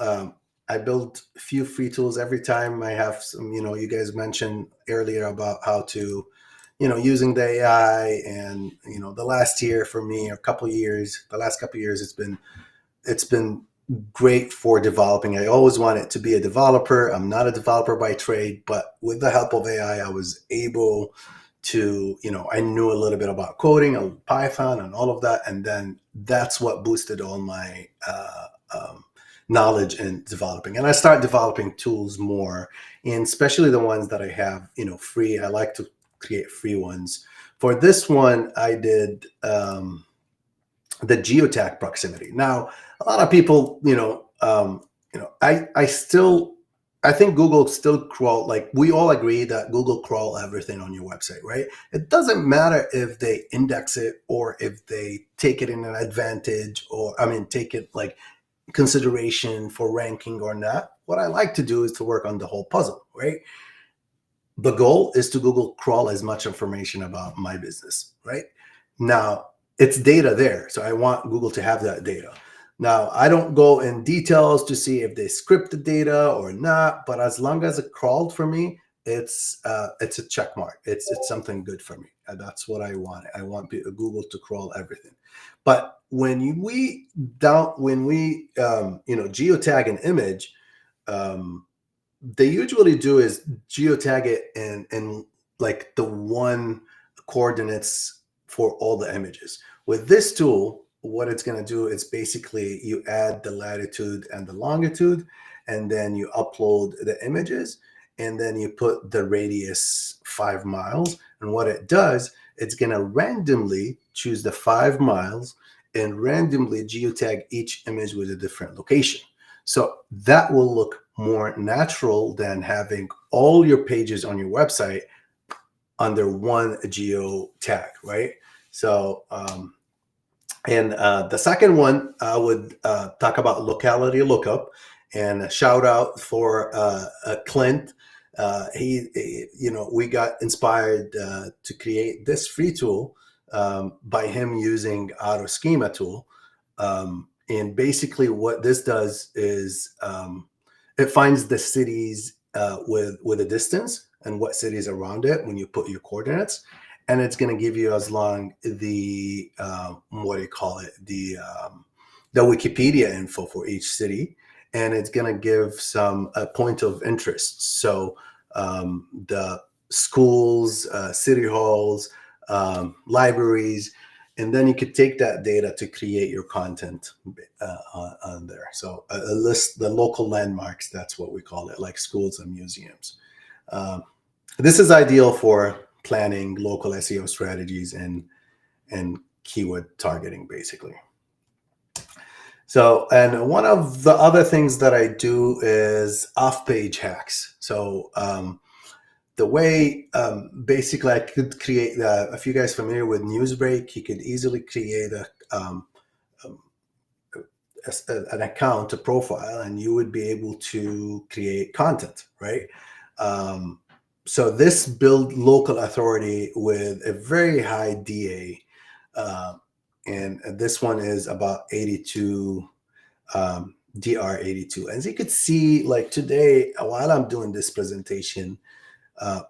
I build a few free tools every time. I have some, you guys mentioned earlier about how to, using the AI, and the last year for me, the last couple of years, it's been great for developing. I always wanted to be a developer. I'm not a developer by trade, but with the help of AI, I was able to, I knew a little bit about coding and Python and all of that. And then that's what boosted all my knowledge in developing. And I started developing tools more, and especially the ones that I have, free. I like to create free ones. For this one, I did the geotag proximity. Now, a lot of people, I think Google still crawl, like we all agree that Google crawl everything on your website, right? It doesn't matter if they index it or if they take it in an advantage, or take it like consideration for ranking or not. What I like to do is to work on the whole puzzle, right? The goal is to Google crawl as much information about my business, right? Now, it's data there, so I want Google to have that data. Now, I don't go in details to see if they scripted data or not, but as long as it crawled for me, it's a check mark. It's something good for me. And that's what I want. I want Google to crawl everything. But when we geotag an image, they usually do is geotag it in like the one coordinates for all the images. With this tool, what it's going to do is basically you add the latitude and the longitude, and then you upload the images, and then you put the radius 5 miles. And what it does, it's going to randomly choose the 5 miles and randomly geotag each image with a different location. So that will look more natural than having all your pages on your website under one geo tag, right? So, the second one, I would talk about locality lookup, and a shout out for Clint. We got inspired to create this free tool by him using Auto Schema tool. And basically what this does is it finds the cities with a distance and what cities around it when you put your coordinates, and it's going to give you as long the the Wikipedia info for each city, and it's going to give some point of interest. So the schools, city halls, libraries, and then you could take that data to create your content on there. So a list the local landmarks, that's what we call it, like schools and museums. This is ideal for planning local SEO strategies and keyword targeting, basically. So, and one of the other things that I do is off-page hacks. So the way basically I could create, if you guys are familiar with Newsbreak, you could easily create an account, a profile, and you would be able to create content, right? So this build local authority with a very high DA, and this one is about 82, DR 82. As you could see, like today, while I'm doing this presentation,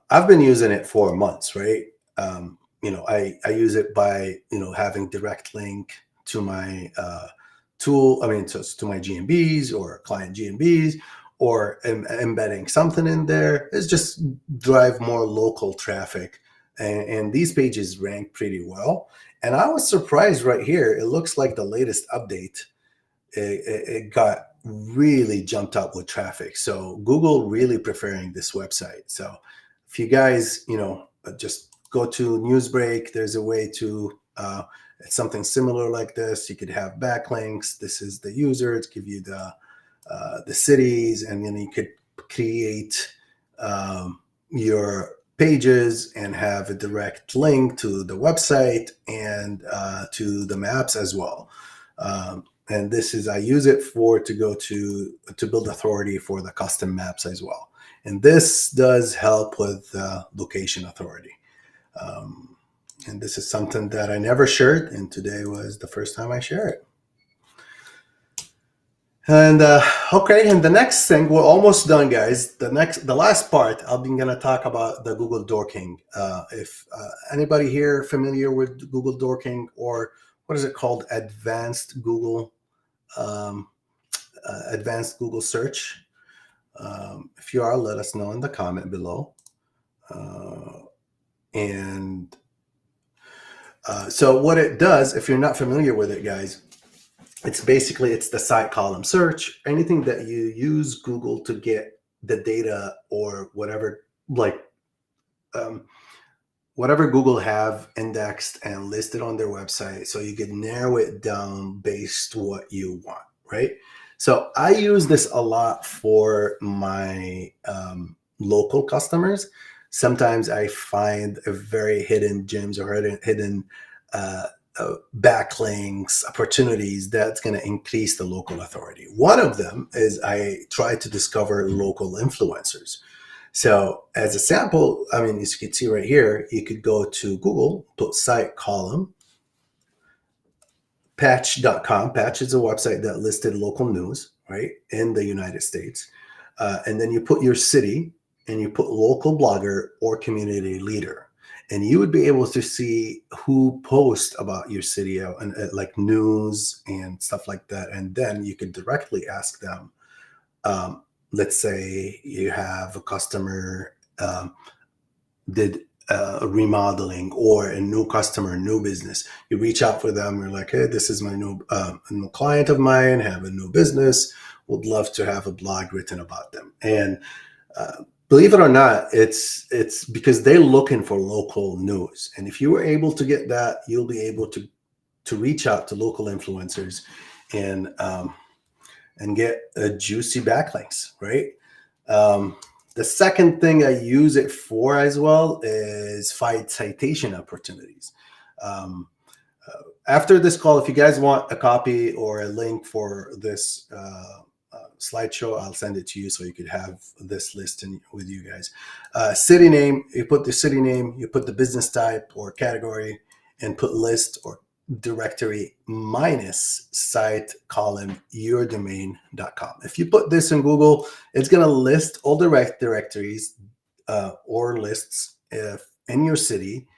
I've been using it for months, right? I use it by, having direct link to my tool, to my GMBs or client GMBs, or embedding something in there. It's just drive more local traffic. And these pages rank pretty well. And I was surprised right here. It looks like the latest update, it got really jumped up with traffic. So Google really preferring this website. So if you guys, just go to Newsbreak, there's a way to, it's something similar like this. You could have backlinks. This is the user. It's give you the cities, and then you could create your pages and have a direct link to the website and to the maps as well. And this is, I use it to go to build authority for the custom maps as well. And this does help with location authority. And this is something that I never shared, and today was the first time I share it. And okay, and the next thing, we're almost done, guys. The last part, I'm gonna talk about the Google Dorking. If anybody here familiar with Google Dorking, or what is it called, um, advanced Google search? If you are, let us know in the comment below. And so what it does, if you're not familiar with it, guys, it's the site column search. Anything that you use Google to get the data or whatever, like whatever Google have indexed and listed on their website, so you can narrow it down based what you want, right? So I use this a lot for my local customers. Sometimes I find a very hidden gems or hidden backlinks, opportunities that's going to increase the local authority. One of them is I try to discover local influencers. So as a sample, I mean, as you can see right here, you could go to Google, put site column, patch.com. Patch is a website that listed local news, right, in the United States. And then you put your city and you put local blogger or community leader. And you would be able to see who posts about your city and like news and stuff like that. And then you could directly ask them, let's say you have a customer did remodeling, or a new customer, new business. You reach out for them. You're like, hey, this is my new client of mine, have a new business, would love to have a blog written about them. And believe it or not, it's because they're looking for local news. And if you were able to get that, you'll be able to reach out to local influencers and get a juicy backlinks, right? The second thing I use it for as well is find citation opportunities. After this call, if you guys want a copy or a link for this slideshow, I'll send it to you so you could have this list with you guys. City name, you put the city name, you put the business type or category, and put list or directory minus site column yourdomain.com. If you put this in Google, it's going to list all direct directories or lists in your city,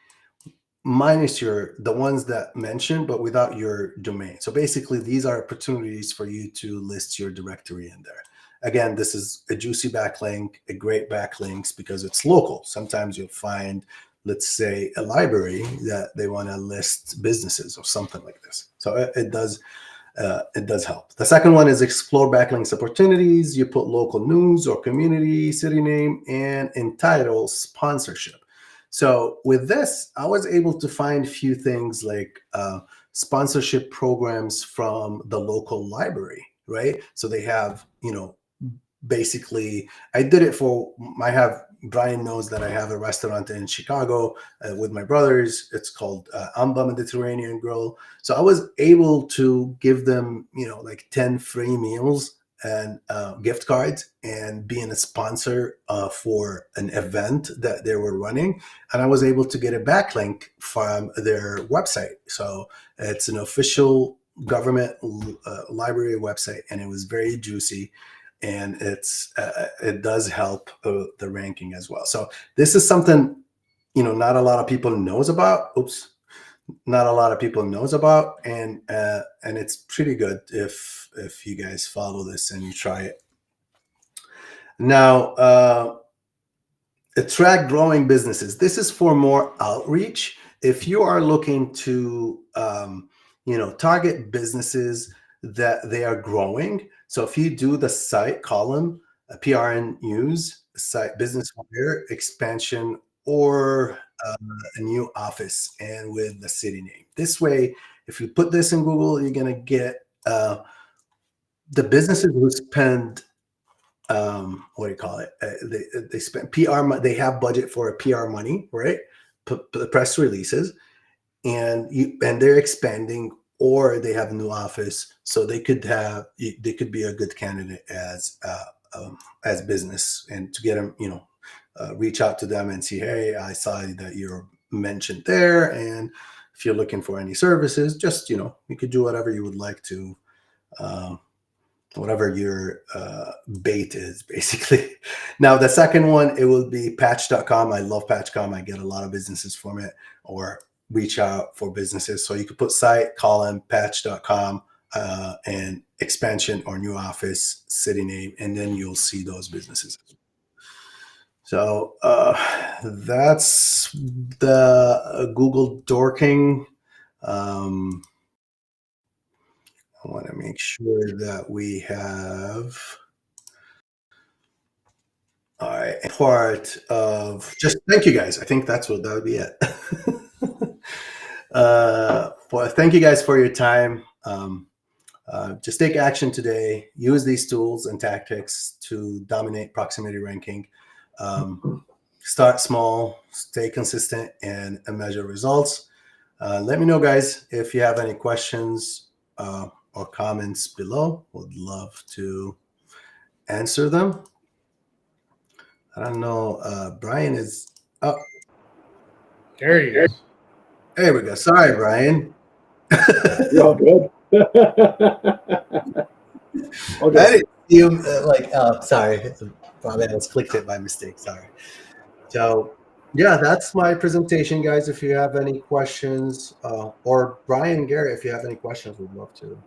minus the ones that mentioned, but without your domain. So basically, these are opportunities for you to list your directory in there. Again, this is a juicy backlink, a great backlinks because it's local. Sometimes you'll find, let's say, a library that they want to list businesses or something like this. So it does help. The second one is explore backlinks opportunities. You put local news or community, city name, and entitle sponsorship. So with this, I was able to find a few things like sponsorship programs from the local library, right? So they have, basically, I did it for, Brian knows that I have a restaurant in Chicago with my brothers. It's called Amba Mediterranean Grill. So I was able to give them, like 10 free meals and gift cards, and being a sponsor for an event that they were running. And I was able to get a backlink from their website. So it's an official government library website, and it was very juicy. And it does help the ranking as well. So this is something, not a lot of people knows about. Not a lot of people knows about, and it's pretty good if you guys follow this and you try it. Now, attract growing businesses. This is for more outreach. If you are looking to, target businesses that they are growing. So if you do the site column, PRN use, site business wire, expansion, or a new office, and with the city name. This way, if you put this in Google, you're going to get the businesses who spend, what do you call it? They spend PR, they have budget for a PR money, right? Press releases, and they're expanding, or they have a new office, so they could be a good candidate as business, and to get them, reach out to them and see, hey, I saw that you're mentioned there, and if you're looking for any services, just you could do whatever you would like to whatever your bait is, basically. Now, the second one, it will be patch.com. I love patch.com. I get a lot of businesses from it, or reach out for businesses. So you could put site, column, patch.com, and expansion or new office, city name, and then you'll see those businesses. So that's the Google Dorking. I want to make sure that we have. All right, part of just thank you guys. I think that would be it. Thank you guys for your time. Just take action today. Use these tools and tactics to dominate proximity ranking. Start small, stay consistent, and measure results. Let me know, guys, if you have any questions or comments below. Would love to answer them. I don't know. Brian is up. There he is. There we go. Sorry, Brian. You're all good. I didn't see him sorry. Probably I just clicked it by mistake. Sorry. So, yeah, that's my presentation, guys. If you have any questions, or Brian, Garrett, if you have any questions, we'd love to.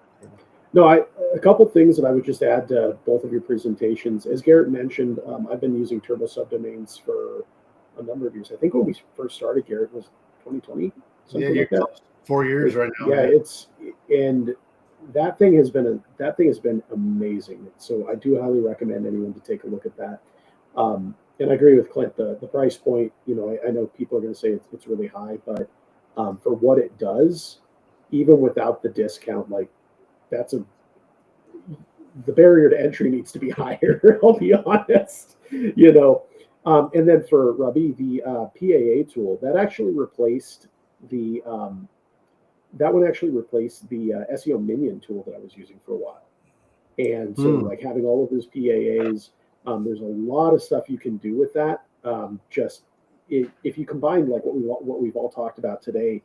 No, a couple things that I would just add to both of your presentations. As Garrett mentioned, I've been using Turbo Subdomains for a number of years. I think when we first started, Garrett, was 2020, something like that. 4 years right now. Yeah, and that thing has been amazing. So I do highly recommend anyone to take a look at that. And I agree with Clint. The price point, I know people are going to say it's really high, but for what it does, even without the discount, like the barrier to entry needs to be higher. I'll be honest, And then for Rabih, the PAA tool that actually replaced the SEO Minion tool that I was using for a while. And so, like having all of those PAAs, there's a lot of stuff you can do with that. If you combine like what we've all talked about today,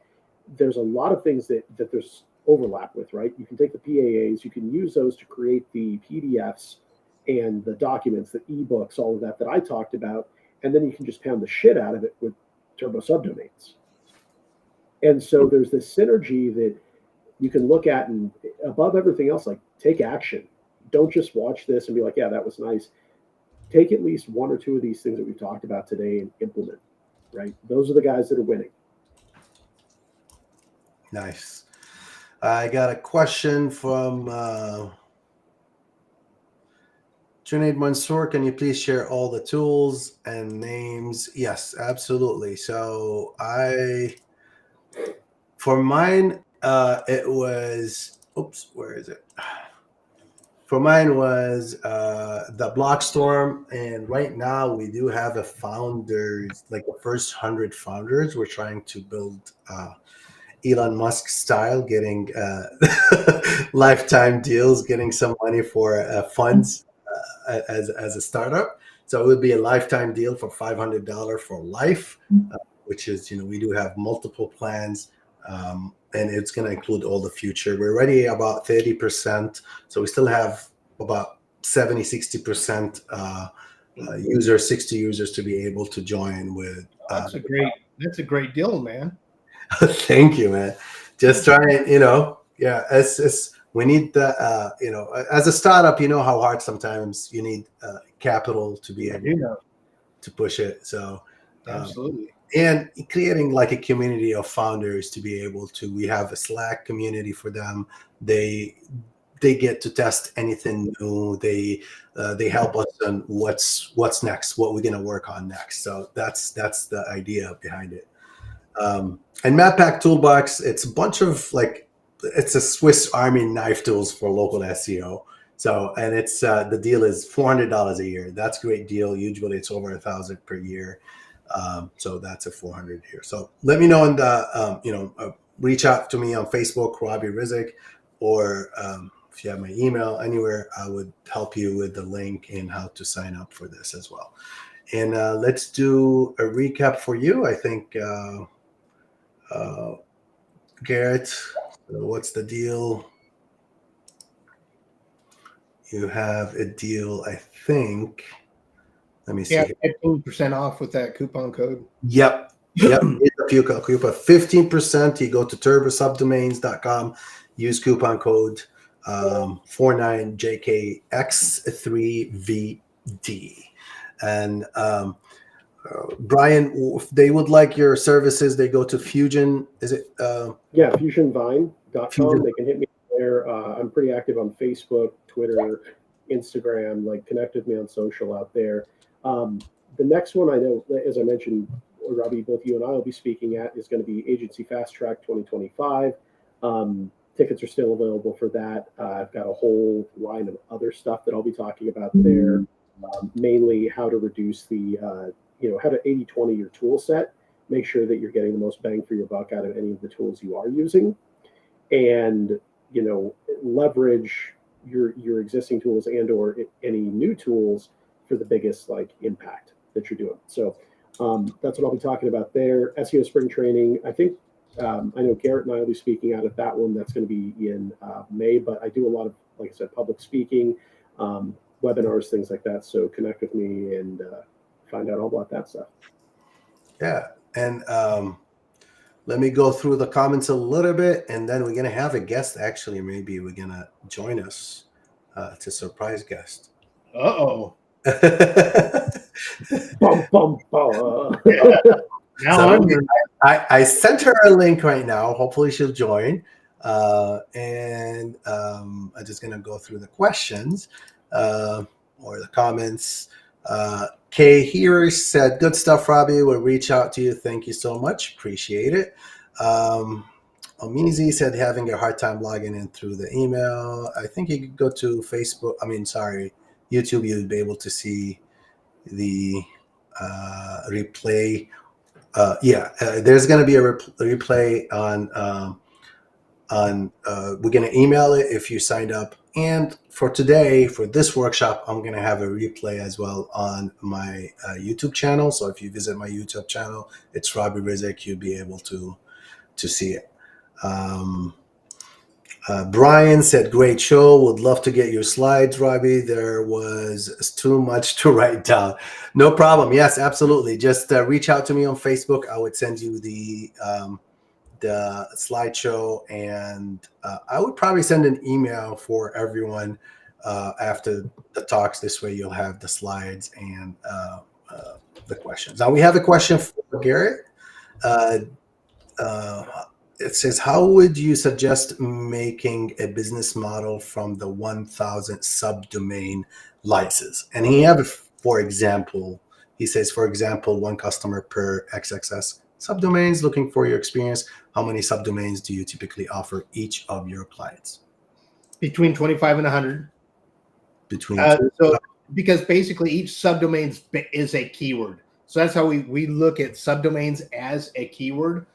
there's a lot of things that there's overlap with, right? You can take the PAAs, you can use those to create the PDFs and the documents, the ebooks, all of that I talked about, and then you can just pound the shit out of it with Turbo Subdomains. And so there's this synergy that you can look at, and above everything else, like take action. Don't just watch this and be like, yeah, that was nice. Take at least one or two of these things that we've talked about today and implement, right? Those are the guys that are winning. Nice. I got a question from Junaid Mansour. Can you please share all the tools and names? Yes, absolutely. So for mine, it was, where is it? For mine was the Blockstorm, and right now we do have a founders, like the first 100 founders. We're trying to build Elon Musk style, getting lifetime deals, getting some money for funds as a startup. So it would be a lifetime deal for $500 for life, which is, we do have multiple plans. And it's going to include all the future. We're already about 30%. So we still have about 60% users, 60 users to be able to join with. That's a great deal, man. Thank you, man. Just trying, yeah, it's we need the, as a startup, how hard sometimes you need capital to be able to push it. So absolutely. And creating like a community of founders to be able to, we have a Slack community for them. They get to test anything new. They help us on what's next, what we're going to work on next. So that's the idea behind it. And MapPack Toolbox, it's a bunch of it's a Swiss Army knife tools for local SEO. So, and it's the deal is $400 a year. That's a great deal. Usually it's over $1,000 per year. So that's a 400 here. So let me know in the, reach out to me on Facebook, Rabih Rizk, or if you have my email anywhere, I would help you with the link and how to sign up for this as well. And let's do a recap for you. I think, Garrett, what's the deal? you have a deal, I think. Let me see. Yeah, 15% off with that coupon code. Yep. Yep. Coupon 15%. You go to turbosubdomains.com, use coupon code 49JKX3VD. And Brian, if they would like your services, they go to Fusion. Is it? Yeah, fusionvine.com. Fusion. They can hit me there. I'm pretty active on Facebook, Twitter, Instagram. Like, connect with me on social out there. The next one I know, as I mentioned, Rabih, both you and I will be speaking at is going to be Agency FastTrack 2025. Tickets are still available for that. I've got a whole line of other stuff that I'll be talking about there, mainly how to reduce the, how to 80/20 your tool set, make sure that you're getting the most bang for your buck out of any of the tools you are using, and, leverage your existing tools and or any new tools for the biggest impact that you're doing. So that's what I'll be talking about there. SEO spring training. I think I know Garrett and I will be speaking out at that one. That's going to be in May, but I do a lot of, like I said, public speaking, webinars, things like that. So connect with me and find out all about that stuff. Yeah. And let me go through the comments a little bit, and then we're going to have a guest. Actually, maybe we're going to join us. It's a surprise guest. Uh-oh. Bum, bum, bum. Now So I sent her a link right now. Hopefully she'll join. And I'm just going to go through the questions or the comments. Kay here said, good stuff, Rabih. We'll reach out to you. Thank you so much. Appreciate it. Omizi said having a hard time logging in through the email. I think you could go to Facebook. YouTube. You'd be able to see the replay. There's going to be a replay on we're going to email it if you signed up. And for today, for this workshop, I'm going to have a replay as well on my YouTube channel. So if you visit my YouTube channel, it's Rabih Rizk. You'll be able to see it. Brian said, great show. Would love to get your slides, Rabih. There was too much to write down. No problem. Yes, absolutely. Just reach out to me on Facebook. I would send you the slideshow, and I would probably send an email for everyone after the talks. This way you'll have the slides and the questions. Now we have a question for Garrett. It says, how would you suggest making a business model from the 1,000 subdomain license? And he says, for example, one customer per XXS subdomains. Looking for your experience, how many subdomains do you typically offer each of your clients? Between 25 and 100. Because basically each subdomain is a keyword. So that's how we look at subdomains as a keyword.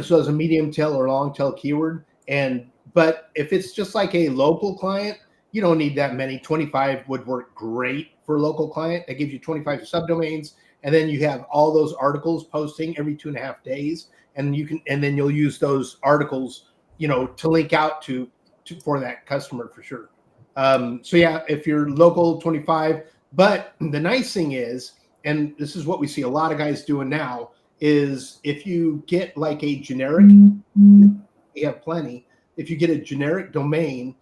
So as a medium tail or long tail keyword. But if it's just like a local client, you don't need that many. 25 would work great for a local client. That gives you 25 subdomains. And then you have all those articles posting every 2.5 days. And then you'll use those articles, to link out to for that customer for sure. So yeah, if you're local, 25. But the nice thing is, and this is what we see a lot of guys doing now, is if you get like a generic, we have plenty. If you get a generic domain,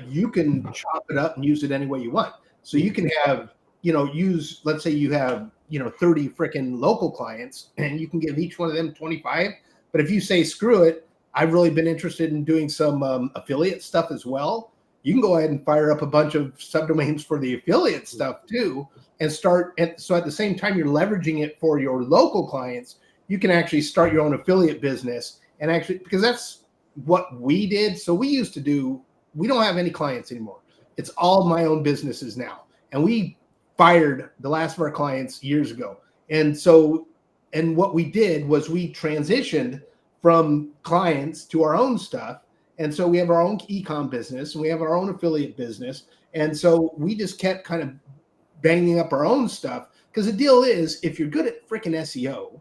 you can chop it up and use it any way you want. So you can have, let's say you have, 30 freaking local clients, and you can give each one of them 25. But if you say, screw it, I've really been interested in doing some affiliate stuff as well, you can go ahead and fire up a bunch of subdomains for the affiliate stuff too, and start. So at the same time, you're leveraging it for your local clients. You can actually start your own affiliate business, and actually, because that's what we did. So we used to do, we don't have any clients anymore. It's all my own businesses now. And we fired the last of our clients years ago. And what we did was we transitioned from clients to our own stuff. And so we have our own e-com business, and we have our own affiliate business. And so we just kept kind of banging up our own stuff, because the deal is, if you're good at freaking SEO,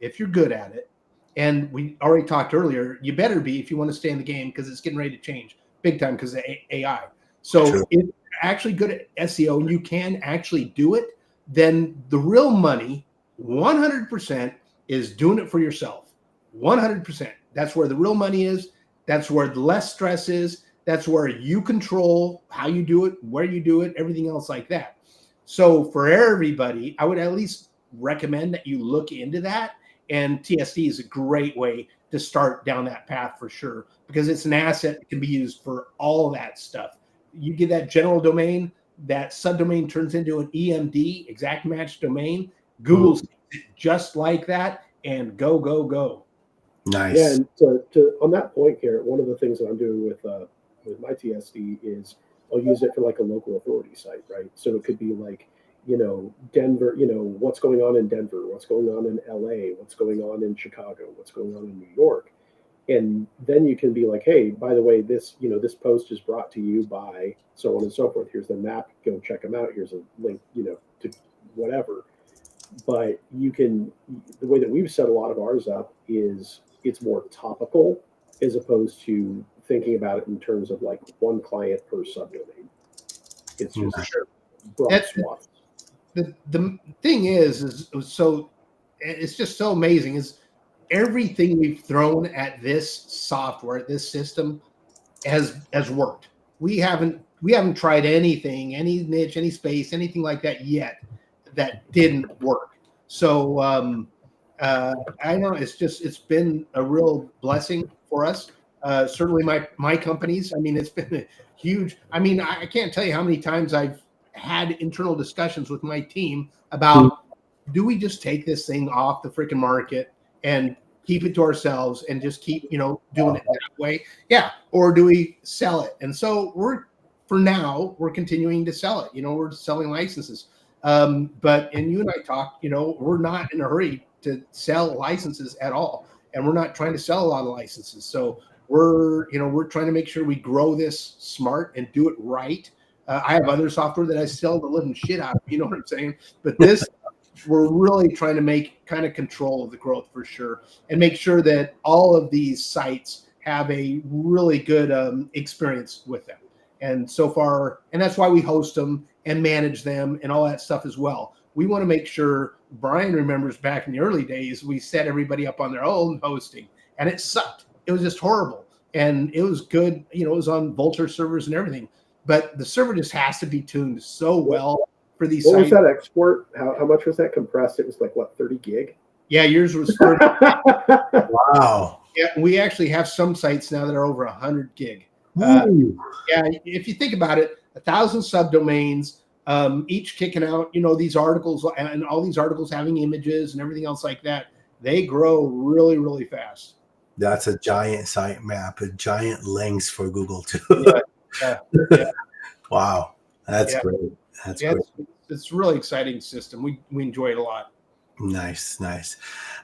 if you're good at it, and we already talked earlier, you better be if you want to stay in the game, because it's getting ready to change big time because of AI. So True. if you're actually good at SEO and you can actually do it, then the real money, 100%, is doing it for yourself. 100%. That's where the real money is. That's where the less stress is. That's where you control how you do it, where you do it, everything else like that. So for everybody, I would at least recommend that you look into that. And TSD is a great way to start down that path for sure, because it's an asset that can be used for all that stuff. You get that general domain, that subdomain turns into an EMD, exact match domain. Google sees it just like that, and go, go, go. Nice. Yeah, and to on that point, Garrett, one of the things that I'm doing with my TSD is I'll use it for like a local authority site, right? So it could be like, Denver, what's going on in Denver, what's going on in LA, what's going on in Chicago, what's going on in New York. And then you can be like, hey, by the way, this post is brought to you by so on and so forth. Here's the map. Go check them out. Here's a link, to whatever. But the way that we've set a lot of ours up is it's more topical as opposed to thinking about it in terms of like one client per subdomain. It's just broad swaths. The thing is so it's just so amazing is everything we've thrown at this software, at this system has worked. We haven't tried anything, any niche, any space, anything like that yet that didn't work. So I know it's been a real blessing for us. Certainly my companies, I mean, it's been a huge, I mean, I can't tell you how many times I've had internal discussions with my team about, do we just take this thing off the freaking market and keep it to ourselves and just keep, doing it that way? Yeah. Or do we sell it? And so for now, we're continuing to sell it. We're selling licenses. But you and I talked, we're not in a hurry to sell licenses at all. And we're not trying to sell a lot of licenses. So we're trying to make sure we grow this smart and do it right. I have other software that I sell the living shit out of, you know what I'm saying? But this, we're really trying to make kind of control of the growth for sure, and make sure that all of these sites have a really good experience with them. And so far, and that's why we host them and manage them and all that stuff as well. We want to make sure Brian remembers back in the early days, we set everybody up on their own hosting, and it sucked. It was just horrible. And it was good, it was on Vultr servers and everything. But the server just has to be tuned so well for these What sites. was that export? How much was that compressed? It was like, what, 30 gig? Yeah, yours was 30. Wow. Yeah, we actually have some sites now that are over 100 gig. Yeah, if you think about it, 1,000 subdomains, each kicking out, these articles, and all these articles having images and everything else like that. They grow really, really fast. That's a giant sitemap, a giant links for Google too. Yeah. Wow, that's great. That's great. It's a really exciting system. We enjoy it a lot. Nice.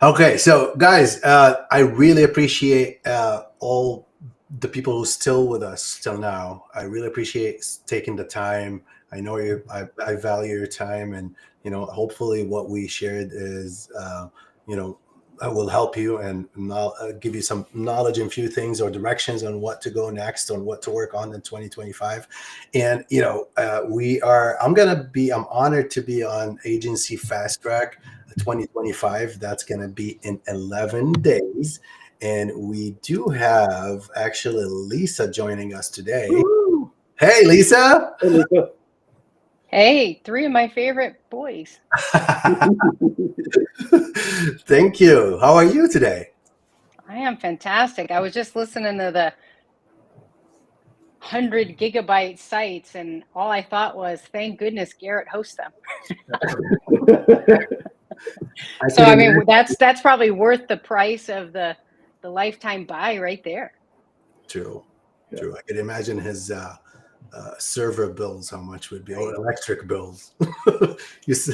Okay, so guys, I really appreciate all the people who are still with us till now. I really appreciate taking the time. I know I value your time, and hopefully what we shared is will help you and give you some knowledge and few things or directions on what to go next, on what to work on in 2025. And I'm honored to be on Agency FastTrack 2025. That's going to be in 11 days. And we do have actually Lisa joining us today. Woo! Hey, Lisa. Hey, Lisa. Hey, 3 of my favorite boys. Thank you. How are you today? I am fantastic. I was just listening to the 100 gigabyte sites, and all I thought was, thank goodness Garrett hosts them. So I mean, that's probably worth the price of the lifetime buy right there. True. I could imagine his server bills, how much would be, or electric bills.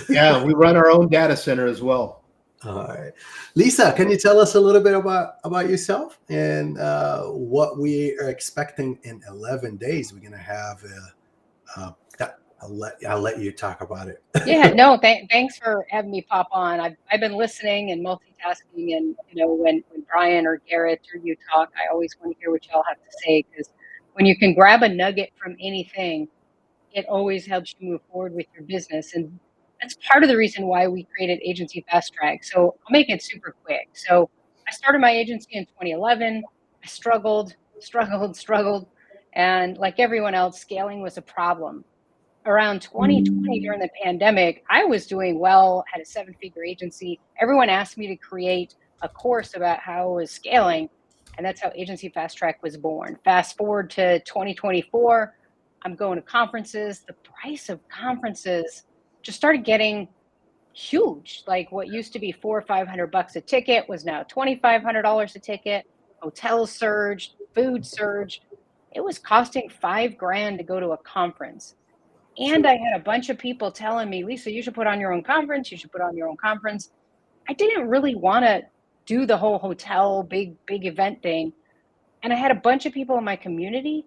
Yeah, we run our own data center as well. All right. Lisa, can you tell us a little bit about yourself and what we are expecting in 11 days? We're going to have I'll let you talk about it. Yeah, no, thanks for having me pop on. I've been listening and multitasking, and when Brian or Garrett or you talk, I always want to hear what y'all have to say, because when you can grab a nugget from anything, it always helps you move forward with your business. And that's part of the reason why we created Agency FastTrack. So I'll make it super quick. So I started my agency in 2011. I struggled. And like everyone else, scaling was a problem. Around 2020, during the pandemic, I was doing well, had a 7-figure agency. Everyone asked me to create a course about how I was scaling. And that's how Agency FastTrack was born. Fast forward to 2024, I'm going to conferences. The price of conferences just started getting huge. Like what used to be $400 or $500 a ticket was now $2,500 a ticket. Hotels surged, food surged. It was costing $5,000 to go to a conference. And I had a bunch of people telling me, Lisa, you should put on your own conference. You should put on your own conference. I didn't really want to do the whole hotel, big event thing. And I had a bunch of people in my community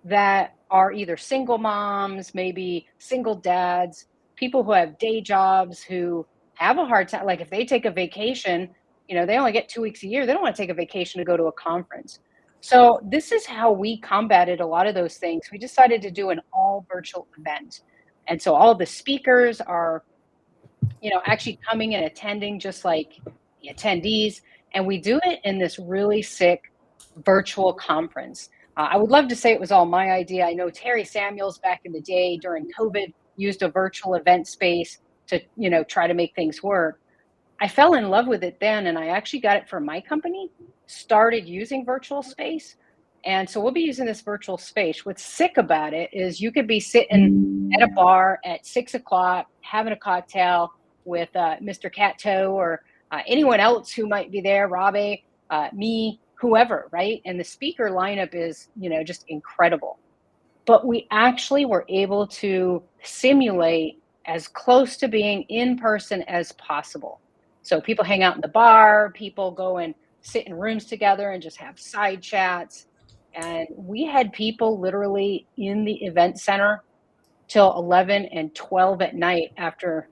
that are either single moms, maybe single dads, people who have day jobs, who have a hard time. Like if they take a vacation, they only get 2 weeks a year. They don't want to take a vacation to go to a conference. So this is how we combated a lot of those things. We decided to do an all virtual event. And so all the speakers are, actually coming and attending just like the attendees. And we do it in this really sick virtual conference. I would love to say it was all my idea. I know Terry Samuels back in the day during COVID used a virtual event space to, try to make things work. I fell in love with it then, and I actually got it for my company, started using virtual space. And so we'll be using this virtual space. What's sick about it is you could be sitting at a bar at 6 o'clock, having a cocktail with Mr. Kato or anyone else who might be there, Rabih, me, whoever, right? And the speaker lineup is, just incredible. But we actually were able to simulate as close to being in person as possible. So people hang out in the bar, people go and sit in rooms together and just have side chats. And we had people literally in the event center till 11 and 12 at night after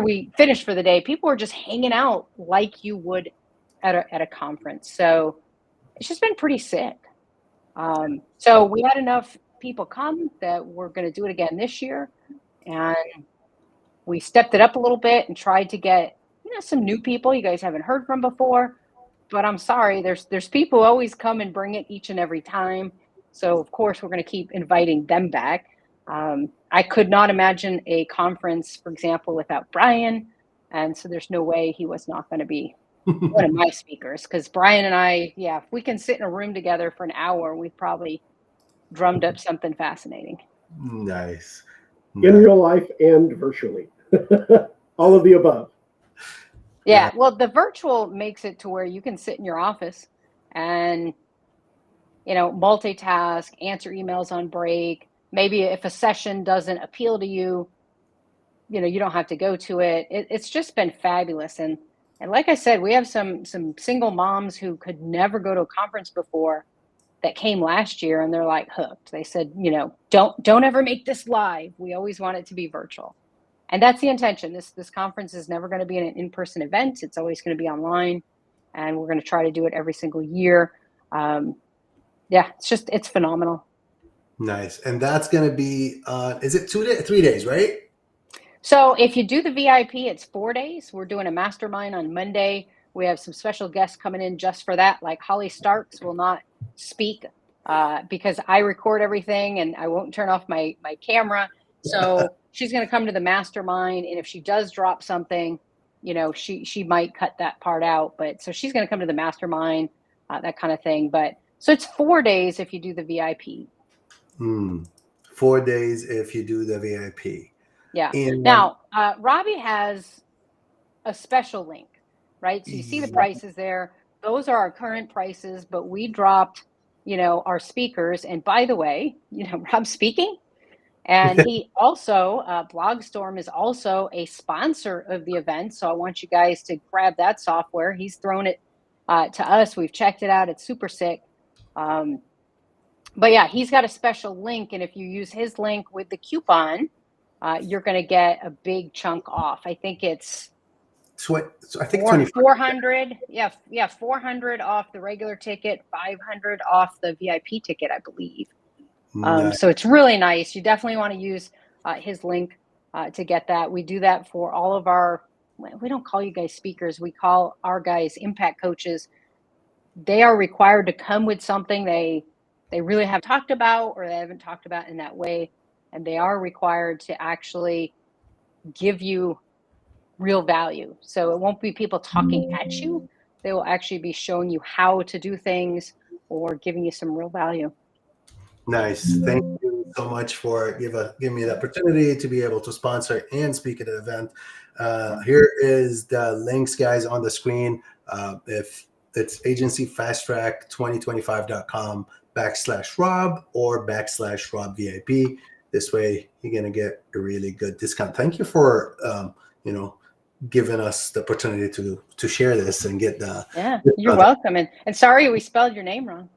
we finished for the day. People were just hanging out like you would at a conference. So it's just been pretty sick. So we had enough people come that we're going to do it again this year. And we stepped it up a little bit and tried to get, some new people you guys haven't heard from before. But I'm sorry, there's people who always come and bring it each and every time. So of course we're going to keep inviting them back. I could not imagine a conference, for example, without Brian. And so there's no way he was not going to be one of my speakers, because Brian and I, if we can sit in a room together for an hour, we've probably drummed up something fascinating. Nice. In real life and virtually. All of the above. Yeah, well, the virtual makes it to where you can sit in your office and, multitask, answer emails on break. Maybe if a session doesn't appeal to you, you don't have to go to it. It's just been fabulous. And like I said, we have some single moms who could never go to a conference before that came last year, and they're like hooked. They said, don't ever make this live. We always want it to be virtual. And that's the intention. This conference is never going to be an in-person event. It's always going to be online, and we're going to try to do it every single year. It's phenomenal. Nice. And that's going to be, is it 3 days, right? So if you do the VIP, it's 4 days. We're doing a mastermind on Monday. We have some special guests coming in just for that. Like Holly Starks will not speak because I record everything and I won't turn off my camera. So she's going to come to the mastermind. And if she does drop something, she might cut that part out. But so she's going to come to the mastermind, that kind of thing. But so it's 4 days if you do the VIP. 4 days if you do the VIP. Yeah. And now, Rabih has a special link, right? So you see the prices there. Those are our current prices, but we dropped, our speakers. And by the way, Rob's speaking. And he also, Blogstorm is also a sponsor of the event. So I want you guys to grab that software. He's thrown it to us. We've checked it out. It's super sick. But yeah, he's got a special link. And if you use his link with the coupon, you're going to get a big chunk off. I think it's 400. Yeah, 400 off the regular ticket, 500 off the VIP ticket, I believe. Nice. So it's really nice. You definitely want to use his link to get that. We do that for all of our, we don't call you guys speakers, we call our guys impact coaches. They are required to come with something they really have talked about, or they haven't talked about in that way. And they are required to actually give you real value. So it won't be people talking at you. They will actually be showing you how to do things or giving you some real value. Nice. Thank you so much for giving me the opportunity to be able to sponsor and speak at the event. Here is the links, guys, on the screen. If it's agencyfasttrack2025.com/Rob or /Rob VIP. This way, you're going to get a really good discount. Thank you for, giving us the opportunity to share this and get the. Yeah, you're welcome. And sorry we spelled your name wrong.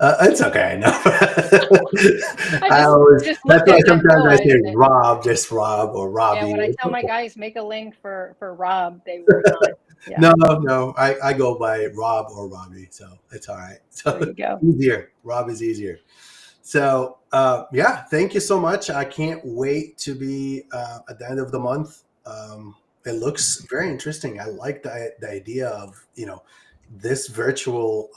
It's okay. No. That's why sometimes I say Rob, just Rob or Robbie. Yeah, when I tell my guys make a link for Rob, they will not. Yeah. No. I go by Rob or Robbie, so it's all right. So there you go. Easier. Rob is easier. So thank you so much. I can't wait to be at the end of the month. It looks very interesting. I like the idea of this virtual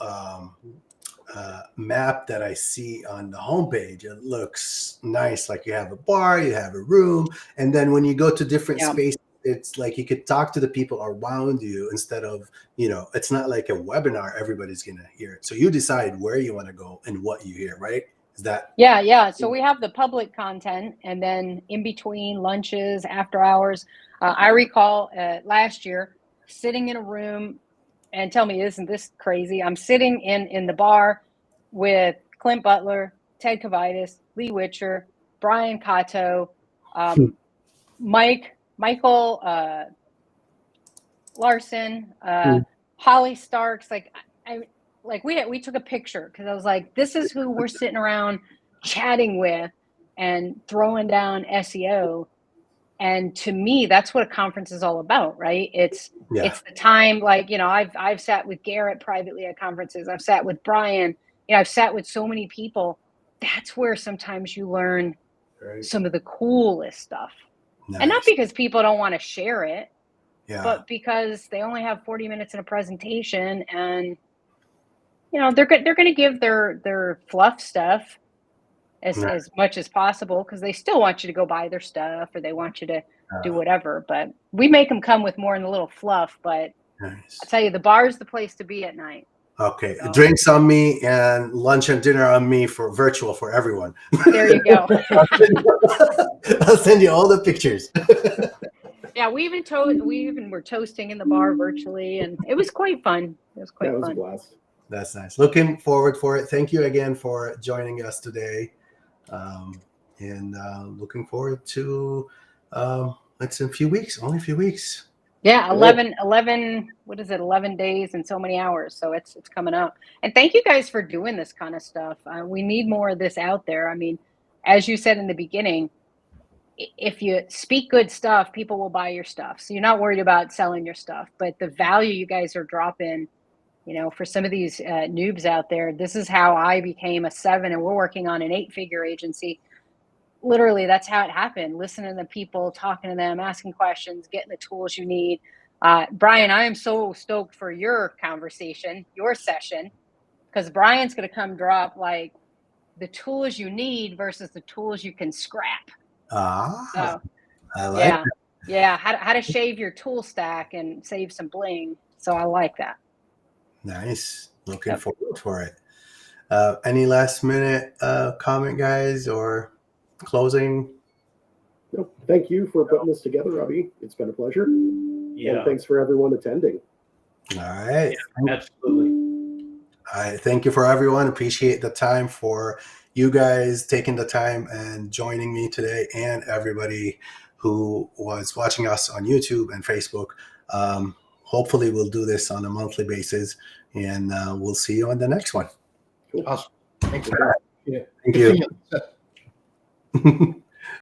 map that I see on the homepage. It looks nice. Like you have a bar, you have a room, and then when you go to different spaces, it's like you could talk to the people around you instead of, it's not like a webinar. Everybody's going to hear it. So you decide where you want to go and what you hear, right? Is that? Yeah. So we have the public content, and then in between lunches, after hours, I recall last year sitting in a room, and tell me, isn't this crazy? I'm sitting in the bar with Clint Butler, Ted Kavitis, Lee Witcher, Brian Kato, Michael Larson, Holly Starks. We took a picture because I was like, this is who we're sitting around chatting with and throwing down SEO. And to me, that's what a conference is all about, right? It's the time, I've sat with Garrett privately at conferences. I've sat with Brian. I've sat with so many people. That's where sometimes you learn some of the coolest stuff. Nice. And not because people don't want to share it, but because they only have 40 minutes in a presentation, and they're going to give their fluff stuff as much as possible, because they still want you to go buy their stuff, or they want you to do whatever. But we make them come with more than a little fluff. But nice. I tell you, the bar is the place to be at night. Okay, drinks on me and lunch and dinner on me for virtual for everyone. There you go. I'll send you all the pictures. Yeah, we even were toasting in the bar virtually, and it was quite fun. It was quite fun. That was a blast. That's nice. Looking forward for it. Thank you again for joining us today, and looking forward to it's in a few weeks. Only a few weeks. Yeah, 11, what is it, 11 days and so many hours. So it's coming up. And thank you guys for doing this kind of stuff. We need more of this out there. I mean, as you said in the beginning, if you speak good stuff, people will buy your stuff. So you're not worried about selling your stuff. But the value you guys are dropping, for some of these noobs out there, this is how I became a 7, and we're working on an 8-figure agency. Literally, that's how it happened. Listening to people, talking to them, asking questions, getting the tools you need. Brian, I am so stoked for your conversation, your session, because Brian's going to come drop like the tools you need versus the tools you can scrap. I like that. Yeah. How to shave your tool stack and save some bling. So I like that. Nice. Looking forward for it. Any last minute comment, guys, or closing? Nope. Thank you for putting this together, Rabih. It's been a pleasure. Yeah. And thanks for everyone attending. All right. Yeah, absolutely. Thank you for everyone. Appreciate the time for you guys taking the time and joining me today, and everybody who was watching us on YouTube and Facebook. Hopefully we'll do this on a monthly basis, and we'll see you on the next one. Awesome. Thank you. Thank you.